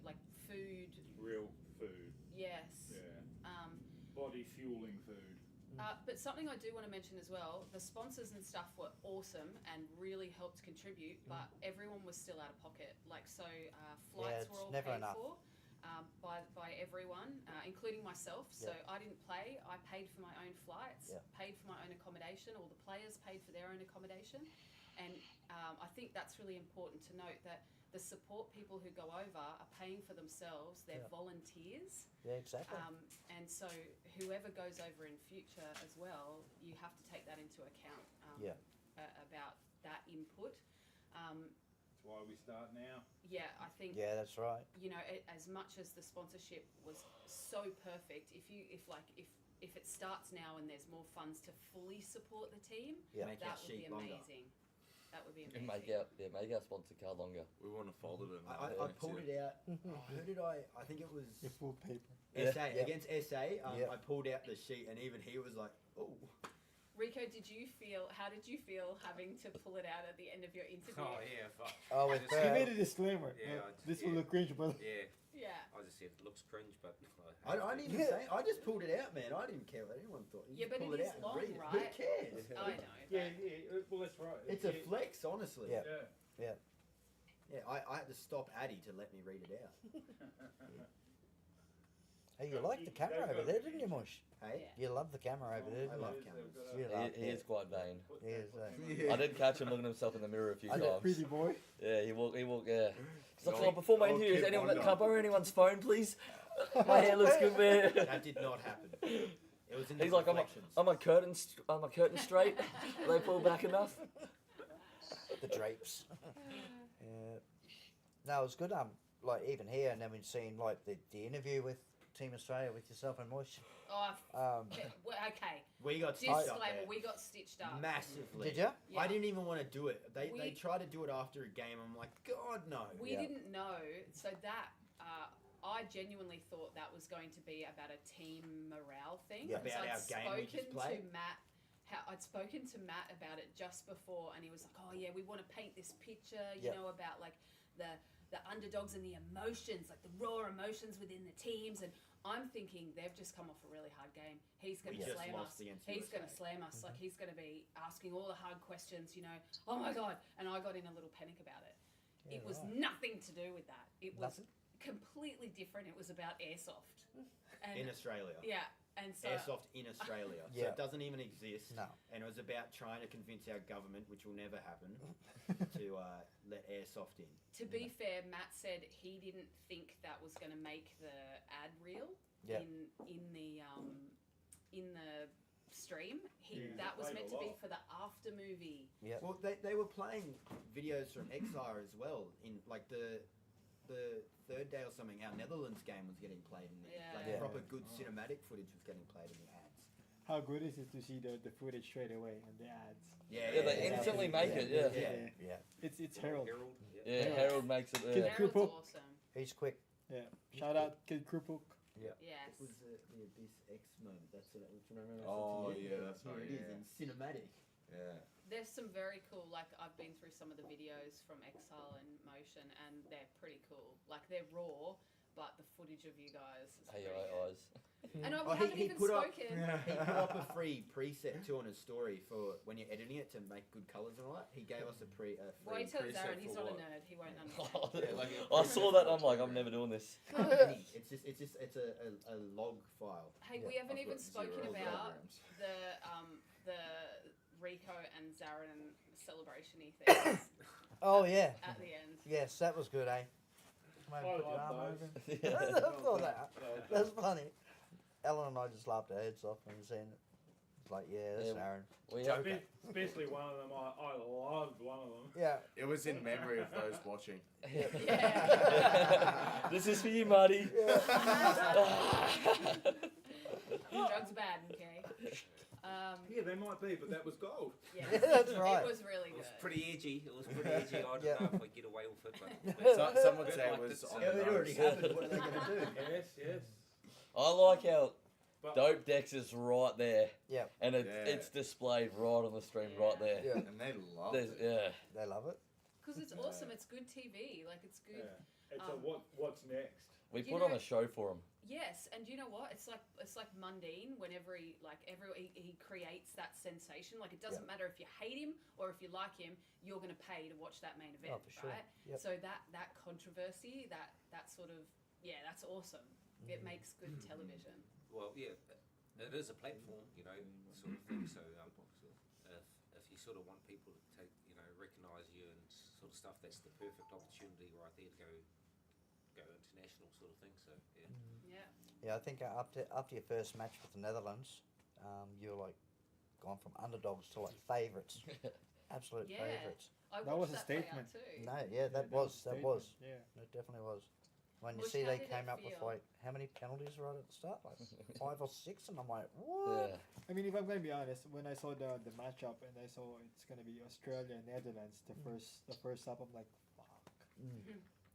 like food. Real food. Yes. Yeah. Um, Body fueling food. but something I do want to mention as well, the sponsors and stuff were awesome and really helped contribute, but everyone was still out of pocket. Like, so flights it's were all never paid enough. for by everyone, including myself. So Yeah. I didn't play. I paid for my own flights, Yeah. paid for my own accommodation. All the players paid for their own accommodation. And I think that's really important to note that the support people who go over are paying for themselves. They're Yeah. volunteers. Yeah, exactly. And so whoever goes over in future as well, you have to take that into account Yeah. about that input. That's why we start now. Yeah, I think Yeah, that's right. you know, as much as the sponsorship was so perfect, if it starts now and there's more funds to fully support the team, Yeah. Make that our would be sheet longer. amazing. That would be And amazing. make our sponsor car longer. We want to fold it in. I pulled it out. Who did I think it was The full paper. SA. Yep. Against SA, Yep. I pulled out the sheet and even he was like, oh. Rico, how did you feel having to pull it out at the end of your interview? Oh yeah, fuck. Oh, with I just- You made a disclaimer. Yeah, This will look cringe, but Yeah, Yeah. I just said it looks cringe, but I didn't even say. I just pulled it out, man. I didn't care what anyone thought. You Yeah, just but pull it is out and long, read it. right? Who cares? I know. Yeah, well, that's right. It's a flex, honestly. Yeah. Yeah. Yeah, I had to stop Addy to let me read it out. Hey, you liked the camera over there, didn't you, Mush? Hey, Yeah. You love the camera over there, I didn't love you? cameras. You love He is quite vain. He is, I did catch him looking at himself in the mirror a few I did. times. pretty boy. Yeah, he walked. Yeah. He's like, Oh, oh, before my oh, interview, is kid anyone wonder. can I borrow anyone's phone, please? My hair looks good, man. That did not happen. It was in the He's like, reflections. are my curtains straight? Are they pulled back enough? The drapes. Yeah. No, it was good. Like even here, and then we've seen like the interview with Team Australia with yourself and Mush. Oh, okay. We got stitched up Disclaimer: there. we got stitched up. Massively. Did you? Yeah. I didn't even want to do it. They We- tried to do it after a game. I'm like, God no. We Yeah. didn't know, so that I genuinely thought that was going to be about a team morale thing. Yeah. because About I'd our game we just spoken played? to Matt. I'd spoken to Matt about it just before, and he was like, "Oh yeah, we want to paint this picture, you Yeah. know, about like the underdogs and the emotions, like the raw emotions within the teams." And I'm thinking they've just come off a really hard game. He's going We to just slam lost us. against He's going to USA. slam us. Like he's going to be asking all the hard questions, you know. Oh my god! And I got in a little panic about it. Yeah, It was right. nothing to do with that. It was Nothing? completely different. It was about airsoft. And In Australia. yeah, and so Airsoft in Australia. So Yeah. it doesn't even exist. No. And it was about trying to convince our government, which will never happen, to let airsoft in. to be fair, Matt said he didn't think that was going to make the ad reel Yeah. in the stream. Yeah. That was Played meant a to be lot. for the after movie. Yep. Well, they were playing videos from XR as well. In like the third day or something, our Netherlands game was getting played in the Yeah. like Yeah. proper good cinematic footage was getting played in the ads. How good is it to see the footage straight away and the ads? Yeah, they instantly make it, yeah. Yeah. It's Harold. Harold. Yeah, Harold makes it. Kid Harold's Krupuk. awesome. He's quick. Yeah. Shout out Kid Krupuk. Yes. It was the Abyss X moment. That's what I remember. Oh, yeah, that's Here right, it is yeah. in cinematic. Yeah. There's some very cool, like I've been through some of the videos from Exile and Motion, and they're pretty cool. Like they're raw, but the footage of you guys is Hey, pretty good. eyes. And Oh, we haven't even put up, spoken. he put up a free preset too on his story for when you're editing it to make good colours and all that. He gave us a free Why tell preset Aaron he's for not a what? nerd. He won't understand. Yeah, like I saw that. I'm like, I'm never doing this. It's a log file. Hey, we haven't I've even got spoken zero about programs. the Reco and Zarin celebration-y things Oh yeah. at the end. Yes, that was good, eh? Come I over, put your love arm those. over. I saw that. That's funny. Ellen and I just laughed our heads off when we seen it. It's like, yeah, that's Yeah. Aaron. We Joker. have, Especially one of them. I loved one of them. Yeah. It was in memory of those watching. Yeah. This is for you, Marty. Drugs bad, okay? Yeah, they might be, but that was gold. Yeah, Yeah, that's right. It was really It was good. pretty edgy. It was pretty edgy. I don't Yeah. know if I get away with it, but Some would say I it liked was it, on so- the It already nose. happened. What are they going to do? Yes, yes. I like how But Dope Dex is right there. Yeah. And Yeah. it's displayed right on the stream, right there. Yeah. And they loved There's, it. yeah. They love it. Because it's awesome. It's good TV. Like, it's good. Yeah. It's Um, what's next? We You put know- on a show for him. Yes, and you know what? It's like mundane whenever he creates that sensation. Like it doesn't matter if you hate him or if you like him, you're going to pay to watch that main event, Oh, for sure. right? Yep. So that controversy, that sort of that's awesome. It makes good television. Well, yeah, it is a platform, you know, sort of thing. So if you sort of want people to take, you know, recognise you and sort of stuff, that's the perfect opportunity right there to go international sort of thing. So yeah. Yeah. Yeah, I think after your first match with the Netherlands, you're like gone from underdogs to like favourites, absolute Yeah. favourites. I That was watched a play out statement. too. No, yeah, that was. Yeah. It definitely was. When you Bush, see how they did came it up with feel? like how many penalties right at the start, like 5 or 6, and I'm like, what? Yeah. I mean, if I'm going to be honest, when I saw the matchup and I saw it's going to be Australia and Netherlands, the first up, I'm like, fuck.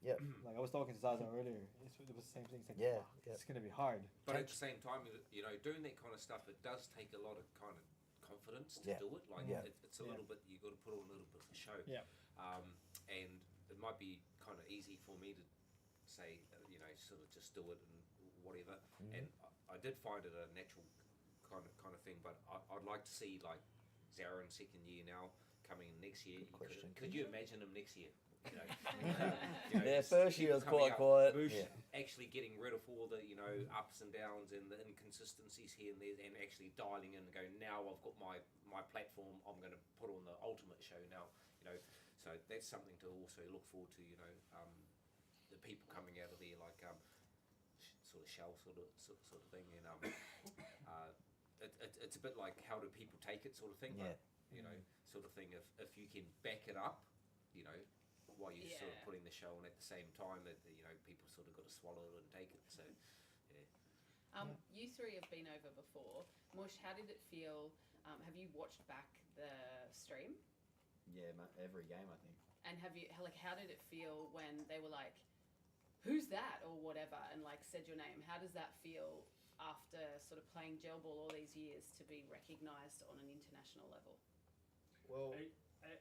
Yep. Like I was talking to Zaza earlier, it was the same thing. It's like, Yeah, fuck, yeah. it's going to be hard. But at the same time, you know, doing that kind of stuff, it does take a lot of kind of confidence to Yeah. do it. Like Yeah. it's a little bit, you got to put on a little bit of a show. Yeah. And it might be kind of easy for me to say, you know, sort of just do it and whatever. And I did find it a natural kind of thing. But I'd like to see like Zara in second year now coming in next year. Could you imagine him next year? You know, Yeah, first year was coming quite out, quiet. Bush Yeah. actually getting rid of all the ups and downs and the inconsistencies here and there, and actually dialing in and going, now I've got my platform. I'm going to put on the ultimate show now. You know, so that's something to also look forward to. You know, the people coming out of there like sort of shell sort of thing, and it's a bit like how do people take it sort of thing. Yeah. But, you know, sort of thing. If you can back it up, you know, while you're sort of putting the show on at the same time, that you know people sort of got to swallow it and take it. So, yeah. You three have been over before. Mush, how did it feel? Have you watched back the stream? Yeah, every game I think. And have you how did it feel when they were like, "Who's that?" or whatever, and like said your name? How does that feel after sort of playing gel ball all these years to be recognised on an international level? Well,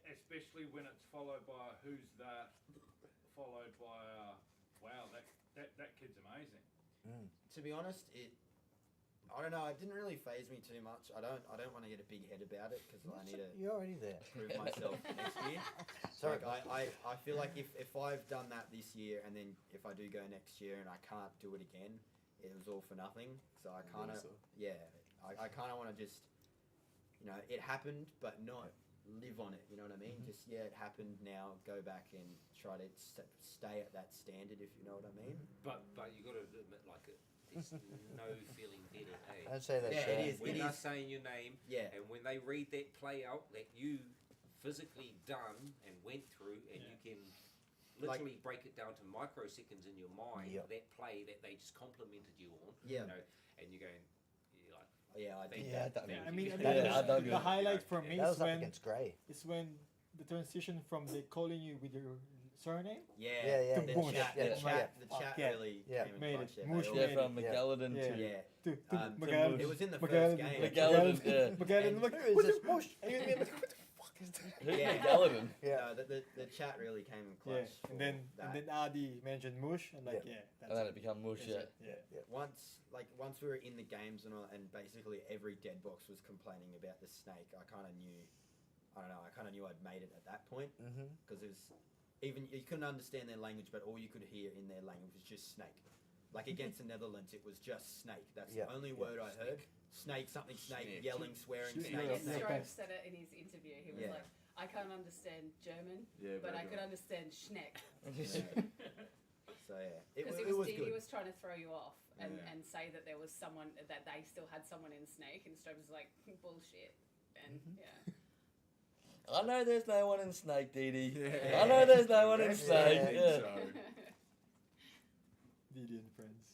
especially when it's followed by who's that, followed by wow, that kid's amazing. to be honest, I don't know. It didn't really faze me too much. I don't want to get a big head about it because I need to You're already there. prove myself next year. Sorry. Like I feel like if I've done that this year and then if I do go next year and I can't do it again, it was all for nothing. So I kind of I kind of want to just, you know, it happened, but not live on it. You know what I mean? Just it happened. Now go back and try to stay at that standard, if you know what I mean. But you got to admit, like, there's no feeling better. Hey? I'd say that's Yeah, it is. When they're saying your name, Yeah. and when they read that play out that you physically done and went through, and you can literally break it down to microseconds in your mind, that play that they just complimented you on, you know, and you're going, you're like, yeah, I think I mean, the the highlight for me That is was up when against Gray. the transition from they calling you with your surname. Yeah, To the Mush. chat, Yeah, the chat really came in made clutch it. there. Mush They made all- it. McGalladon Yeah. To Magallan. It was in the first game. McGalladon, yeah. McGalladon, look, Who is what this the Mush? and you're like, what the fuck is that? Yeah. McGalladon. No, the chat really came in Yeah, clutch. and for then Adi mentioned Mush, and like that's And then it. it became Mush, yeah. Once we were in the games and basically every dead box was complaining about the snake, I kind of knew. I don't know. I kind of knew I'd made it at that point because it was even you couldn't understand their language, but all you could hear in their language was just snake. Like against the Netherlands, it was just snake. That's the only word I heard. Snake, something snake, yelling, swearing, snake. Stroke said it in his interview. He was like, I can't understand German, but I could understand schneck. So yeah, Because it was good. He was trying to throw you off and say that there was someone, that they still had someone in Snake, and Stroke was like, bullshit. And I know there's no one in Snake, Dee Dee. I know there's no one in Snake. Yeah. Didi and friends.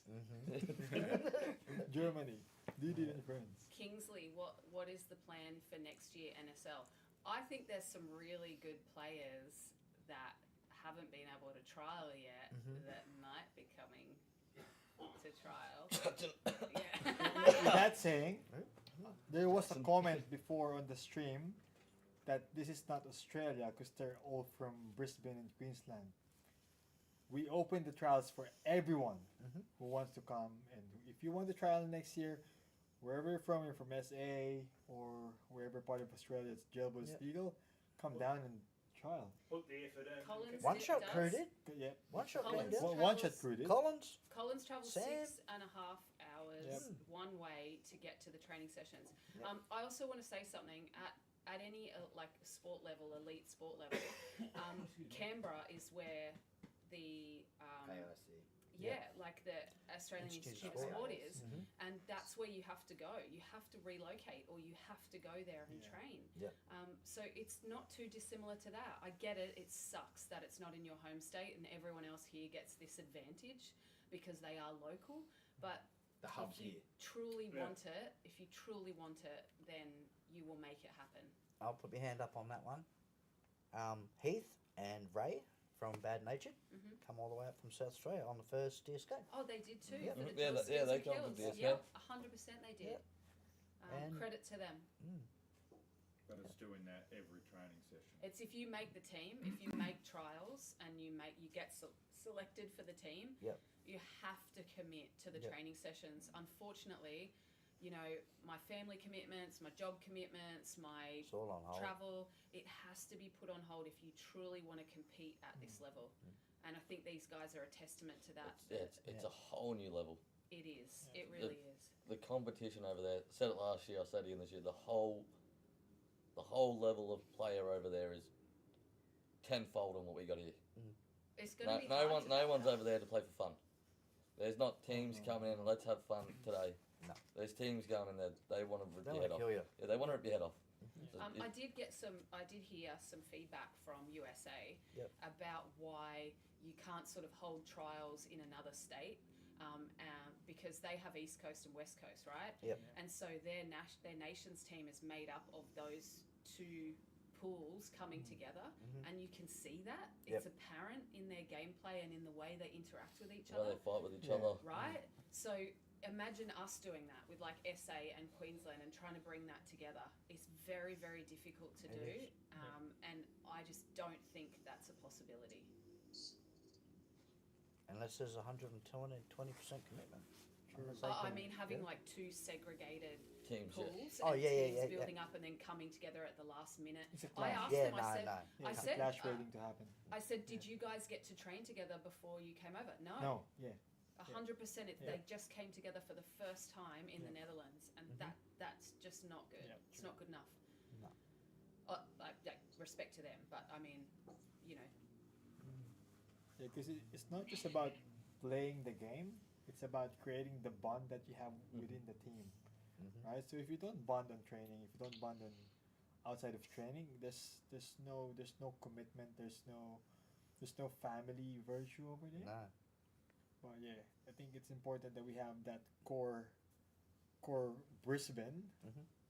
Germany. Didi and friends. Kingsley, what is the plan for next year NSL? I think there's some really good players that haven't been able to trial yet that might be coming to trial. With that saying, there was a comment before on the stream that this is not Australia because they're all from Brisbane and Queensland. We opened the trials for everyone who wants to come, and if you want to trial next year, wherever you're from SA or wherever part of Australia it's jailable is legal, come down and trial. Put the effort in. Collins One shot crew did. Yeah. One shot Collins crew did. One shot crew did. Collins. Collins travels Sam. 6.5 hours one way to get to the training sessions. I also want to say something at any like sport level, elite sport level. Canberra is where the AUSSIE. like the Australian Institute of Sport is, and that's where you have to go. You have to relocate, or you have to go there and train. Yep. So it's not too dissimilar to that. I get it. It sucks that it's not in your home state, and everyone else here gets this advantage because they are local. But The hub's if you here. truly want it, then you will make it happen. I'll put my hand up on that one. Heath and Ray from Bad Natured come all the way up from South Australia on the first DSK. Oh, they did too. Yep. For the Yeah, Jill they Skills and come from Kills. DSK. Yep, 100% they did. Yep. And- Credit to them. But it's doing that every training session. It's if you make the team, if you make trials and you get selected for the team, Yep. you have to commit to the Yep. training sessions. Unfortunately, you know, my family commitments, my job commitments, my It's all on hold. travel, it has to be put on hold if you truly want to compete at this level. And I think these guys are a testament to that. It's a whole new level. It is. It really is. The competition over there. I said it last year. I said it again this year. The whole level of player over there is tenfold on what we got here. It's going to be No hard to one's over there to play for fun. There's not teams coming in and let's have fun today. No. There's teams going in there. They want to rip They your want head to off. kill you. Yeah, they want to rip your head off. So I did hear some feedback from USA Yep. about why you can't sort of hold trials in another state, because they have East Coast and West Coast, right? Yep. And so their nations team is made up of those two pools coming together, and you can see that. It's apparent in their gameplay and in the way they interact with each Well, other. they fight with each other. Right? So imagine us doing that with like SA and Queensland and trying to bring that together. It's very, very difficult to do. is. And I just don't think that's a possibility. Unless there's 120% commitment. I mean, having like two segregated Teams, yeah. pools Oh, and yeah, teams yeah, yeah, building up and then coming together at the last minute. It's a I clash. asked Yeah, them, no, I said, no. Yeah, I it's a said, clash waiting to happen. I said, did you guys get to train together before you came over? No. No, yeah. 100%. Yeah. They just came together for the first time in the Netherlands, and that's just not good. Yeah, It's not good enough. No. Like, respect to them, but I mean, you know. Yeah, because it's not just about playing the game, it's about creating the bond that you have within the team. Right? So if you don't bond on training, if you don't bond on outside of training, there's no commitment, there's no family virtue over there. No. But yeah, I think it's important that we have that core Brisbane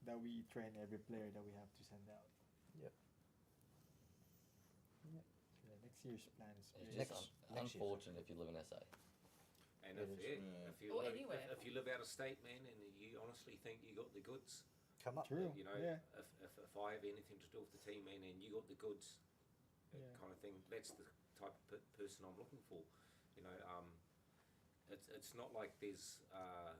that we train every player that we have to send out. Yep. Yeah, next year's plan is It's big. just next year. unfortunate if you live in SA. And It if, is. if you Or live, anywhere. if you live out of state, man, and you honestly think you got the goods, Come up. True. you know, Yeah. if I have anything to do with the team, man, and you got the goods, Yeah. kind of thing, that's the type of person I'm looking for. You know, it's not like there's a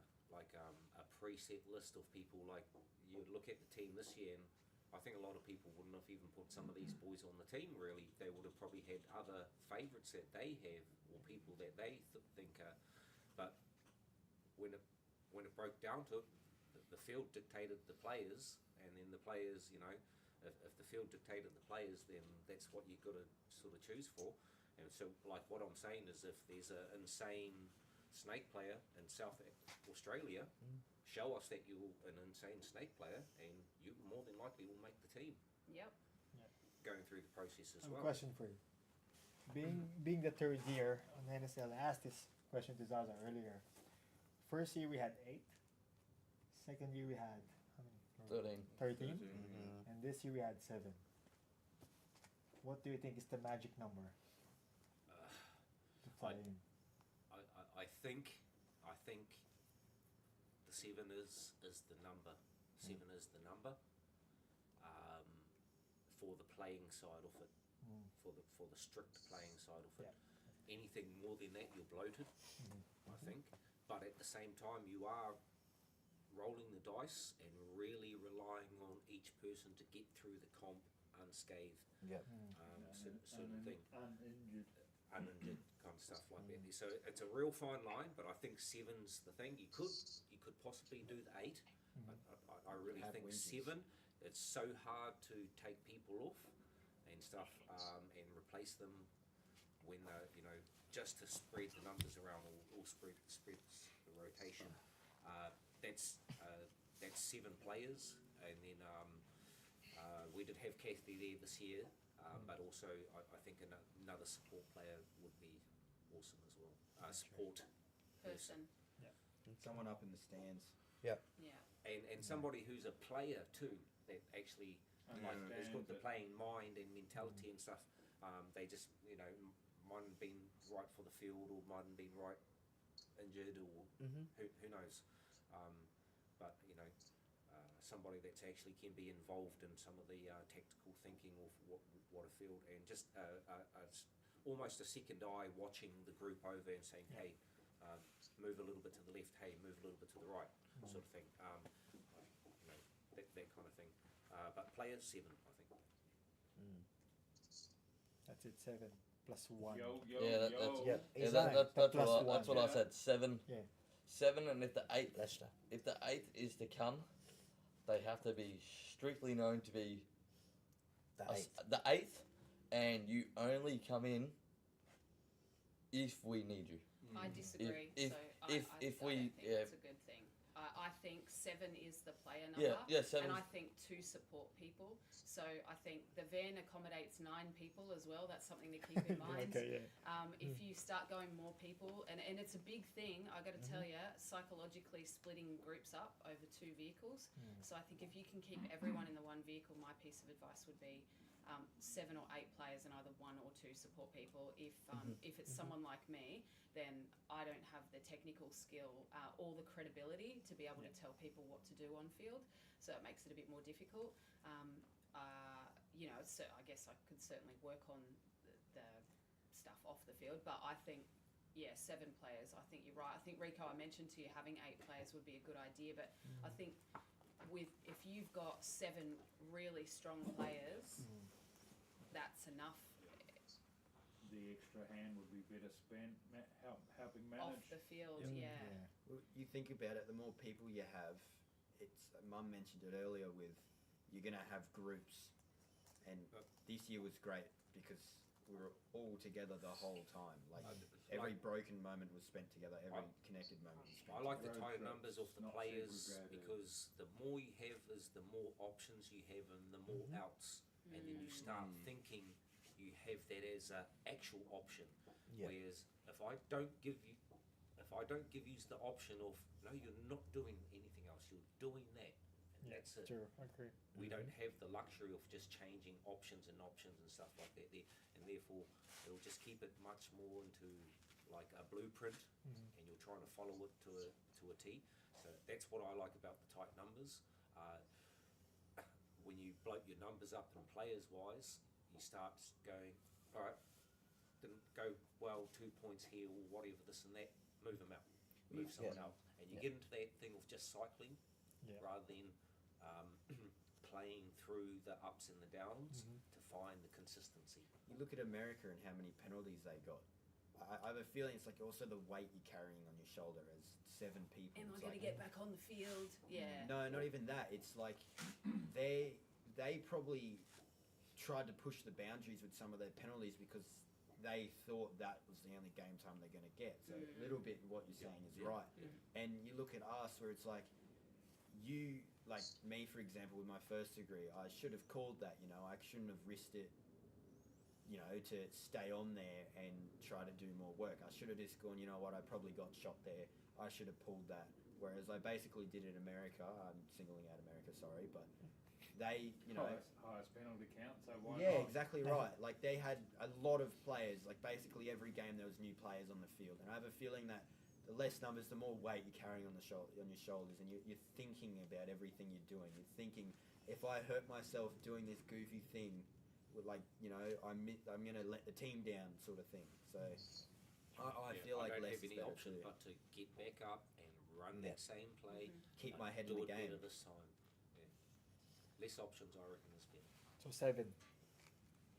preset list of people. Like you look at the team this year, and I think a lot of people wouldn't have even put some of these boys on the team. Really, they would have probably had other favourites that they have or people that they think are. But when it broke down to it, the field dictated the players, and then the players, you know, if the field dictated the players, then that's what you've got to sort of choose for. And so, like what I'm saying is, if there's an insane snake player in South Australia, show us that you're an insane snake player, and you more than likely will make the team. Yep. Going through the process as I have well. a question for you. Being the third year on NSL, I asked this question to Zaza earlier. First year we had 8. Second year we had how many? 13. 13. And this year we had 7. What do you think is the magic number to play in? I think the 7 is the number. 7 is the number. For the playing side of it, for the strict playing side of it. Anything more than that, you're bloated. I think. But at the same time, you are rolling the dice and really relying on each person to get through the comp unscathed. Yep. Certain thing. Uninjured kind of stuff like that. So it's a real fine line, but I think 7's the thing. You could possibly do the 8. I really Have think wingers. 7. It's so hard to take people off and stuff and replace them when they're, you know, just to spread the numbers around or spread the rotation. That's 7 players, and then we did have Kathy there this year, but also I think another support player would be awesome as well. Support Person. Someone up in the stands. Yeah. And somebody who's a player too, that actually has got the playing mind and mentality and stuff. They just, mightn't have been right for the field, or mightn't have been right injured, or who knows. But somebody that's actually can be involved in some of the tactical thinking of what a field, and just almost a second eye watching the group over and saying, hey, move a little bit to the left, hey, move a little bit to the right, sort of thing. That kind of thing. But players 7, I think. That's it, 7 plus 1. That's what I said. 7. Yeah. 7, and if the 8th is to come, they have to be strictly known to be the 8th, and you only come in if we need you. I disagree. If I don't think that's a good thing. I think 7 is the player number, 7. and I think 2 support people. So I think the van accommodates 9 people as well. That's something to keep in mind. If you start going more people, and it's a big thing, I got to tell you, psychologically splitting groups up over 2 vehicles. So I think if you can keep everyone in the one vehicle, my piece of advice would be 7 or 8 players and either 1 or 2 support people. If it's someone like me, then I don't have the technical skill or the credibility to be able to tell people what to do on field. So it makes it a bit more difficult. So I guess I could certainly work on the stuff off the field, but I think 7 players. I think you're right. I think, Reco, I mentioned to you having 8 players would be a good idea, but I think if you've got 7 really strong players, that's enough. The extra hand would be better spent helping manage off the field. Well, you think about it, the more people you have, Mum mentioned it earlier with, you're going to have groups, and this year was great because we were all together the whole time. Every broken moment was spent together, every connected moment was spent I like the together. total numbers of the players, because the more you have is the more options you have and the more outs, and then you start thinking you have that as an actual option. Whereas if I don't give you the option of, no, you're not doing anything else, you're doing that, and that's it. True, I agree. We don't have the luxury of just changing options and stuff like that there, and therefore it'll just keep it much more into like a blueprint, and you're trying to follow it to a T. So that's what I like about the tight numbers. When you bloat your numbers up and players wise, you start going, all right, didn't go well, 2 points here, or whatever, this and that, move them out, move someone out. And you get into that thing of just cycling rather than playing through the ups and the downs to find the consistency. You look at America and how many penalties they got. I have a feeling it's like also the weight you're carrying on your shoulder as 7 people. Am I going to get back on the field? No, not even that. It's like they probably tried to push the boundaries with some of their penalties because they thought that was the only game time they're going to get. So a little bit what you're saying is right. And you look at us where it's like, like me, for example, with my first degree, I should have called that, I shouldn't have risked it, to stay on there and try to do more work. I should have just gone, you know what, I probably got shot there, I should have pulled that. Whereas I basically did in America, I'm singling out America, sorry, but they, highest penalty count, so why yeah, not? exactly right. Like they had a lot of players, like basically every game there was new players on the field. And I have a feeling that the less numbers, the more weight you're carrying on your shoulders, and you're thinking about everything you're doing. You're thinking, if I hurt myself doing this goofy thing, with I'm going to let the team down, sort of thing. So I feel like I don't less have is any better option too. but to get back up and run that same play. Keep my head do in the it game. better this time. Less options, I reckon, is better. So 7.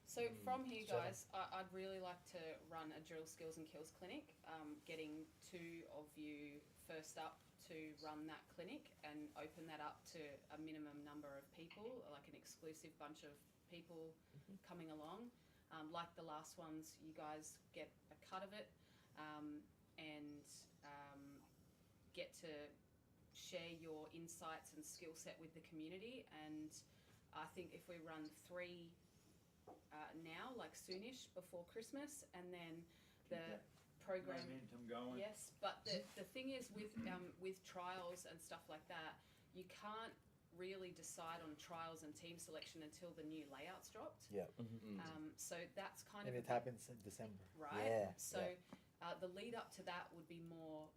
So from here, guys, I'd really like to run a drill skills and kills clinic, getting 2 of you first up to run that clinic and open that up to a minimum number of people, like an exclusive bunch of people coming along. Like the last ones, you guys get a cut of it and get to share your insights and skill set with the community. And I think if we run 3 now, like soonish before Christmas, and then the program Momentum going. Yes, but the thing is with trials and stuff like that, you can't really decide on trials and team selection until the new layouts dropped. Yeah. So that's kind And of it happens in December. right. Yeah, So the lead up to that would be more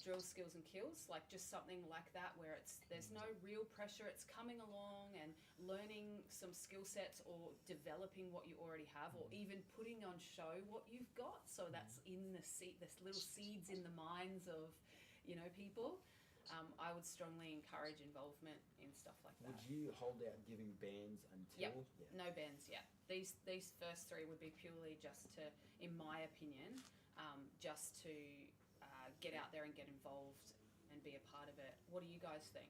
drill, skills, and kills, like just something like that where there's no real pressure. It's coming along and learning some skill sets or developing what you already have, or even putting on show what you've got. So that's in the there's little seeds in the minds of people. I would strongly encourage involvement in stuff like that. Would you hold out giving bans until? Yep. No bans yet. These first 3 would be purely just to, in my opinion, just to get out there and get involved and be a part of it. What do you guys think?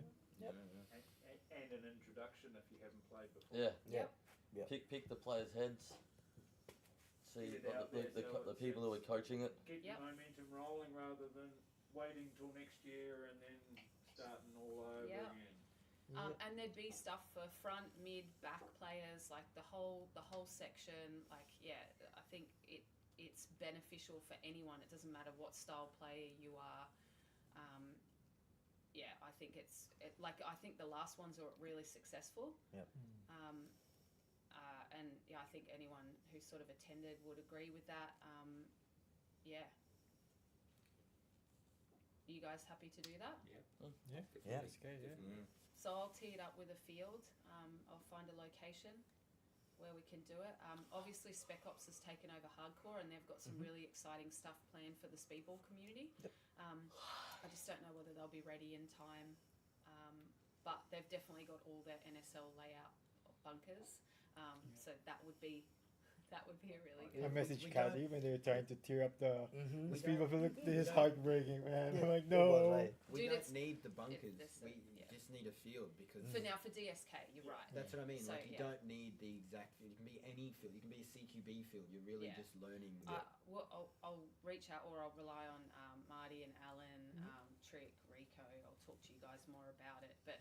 And an introduction if you haven't played before. Yeah. Yep. Pick the players' heads. See Get it out the there so people who are coaching it. Get your momentum rolling rather than waiting till next year and then starting all over again. And there'd be stuff for front, mid, back players, like the whole section. Like, I think it's beneficial for anyone. It doesn't matter what style player you are. I think I think the last ones are really successful. Yep. And I think anyone who sort of attended would agree with that. Are you guys happy to do that? Yeah. Yeah. That's good, yeah. So I'll tee it up with a field. I'll find a location where we can do it. Obviously, Spec Ops has taken over hardcore, and they've got some really exciting stuff planned for the speedball community. Yep. I just don't know whether they'll be ready in time, but they've definitely got all their NSL layout bunkers. So that would be a really I good. messaged we Caddy when they were trying to tear up the We speedball don't- field. This is don't- heartbreaking, man. I'm like, It was, no. eh? We Dude, don't need the bunkers. this- We just need a field because For now, for DSK, you're right. that's what I mean. So, Like you yeah. don't need the exact field. You can be any field. You can be a CQB field. You're really Yeah. just learning. Well, I'll reach out, or I'll rely on Marty and Alan, Trick, Reco. I'll talk to you guys more about it. But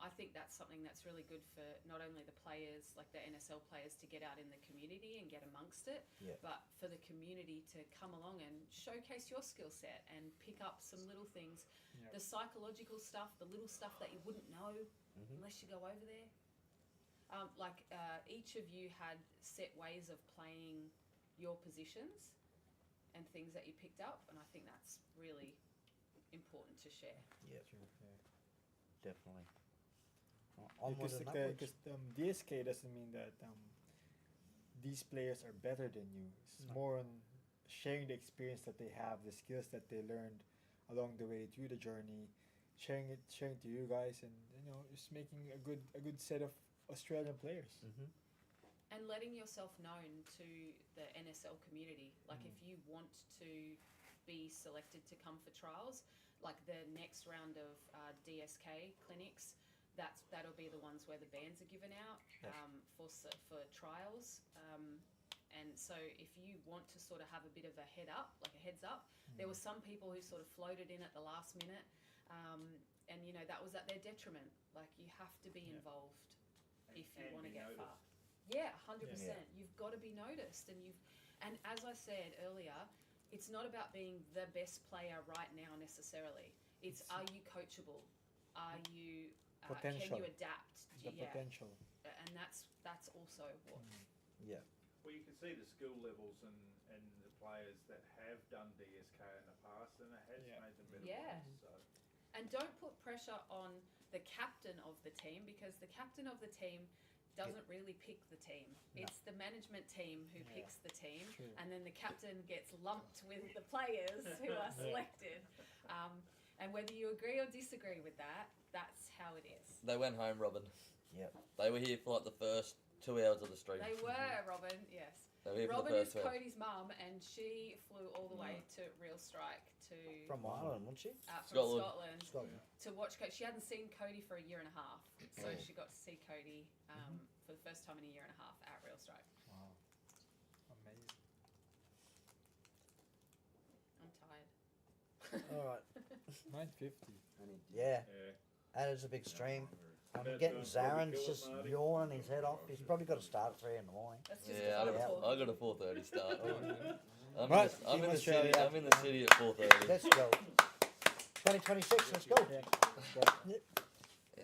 I think that's something that's really good for not only the players, like the NSL players, to get out in the community and get amongst it, Yeah. but for the community to come along and showcase your skill set and pick up some little things, Yeah. the psychological stuff, the little stuff that you wouldn't know unless you go over there. Each of you had set ways of playing your positions and things that you picked up, and I think that's really important to share. Yeah, True, yeah. definitely. Onward Because and upwards. DSK doesn't mean that these players are better than you. It's more on sharing the experience that they have, the skills that they learned along the way through the journey, sharing to you guys, and just making a good set of Australian players. And letting yourself known to the NSL community. Like if you want to be selected to come for trials, like the next round of DSK clinics, that'll be the ones where the bands are given out for trials. And so if you want to sort of have a bit of a heads up, there were some people who sort of floated in at the last minute, and that was at their detriment. Like you have to be involved if you want to get far. Yeah, 100%. You've got to be noticed, and as I said earlier, it's not about being the best player right now necessarily. It's are you coachable? Are you can Potential. you adapt? The potential. And that's also what. Yeah. Well, you can see the skill levels and the players that have done DSK in the past, and it has made them better Yeah. players. So. And don't put pressure on the captain of the team, because the captain of the team doesn't really pick the team. No. It's the management team who picks the team, True. and then the captain gets lumped with the players who are selected. And whether you agree or disagree with that, that's how it is. They went home, Robin. Yep. They were here for like the first 2 hours of the stream. They were, Robin, yes. They were here for Robin the is first 2 hours. Cody's mum, and she flew all the way to Real Strike to From Ireland, wasn't she? from Scotland. Scotland to watch Cody. She hadn't seen Cody for a year and a half, so she got to see Cody for the first time in a year and a half at Real Strike. All right. 9:50. Yeah, Yeah. that is a big stream. I'm About getting to probably Zaren's kill it, just Marty. yawning his head off. He's probably got to start at 3 in the morning. That's just Yeah, I got a 4:30 start. I'm, Right, I'm in Team the city. Australia. I'm in the city at 4:30. Let's go. 2026, let's go. Yeah, let's go.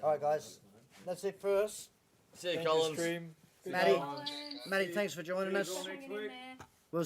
All right, guys. That's it for us. See you, Thank you, Collins. stream. Good Matty, night. Matty, thanks for joining us. See you all next week.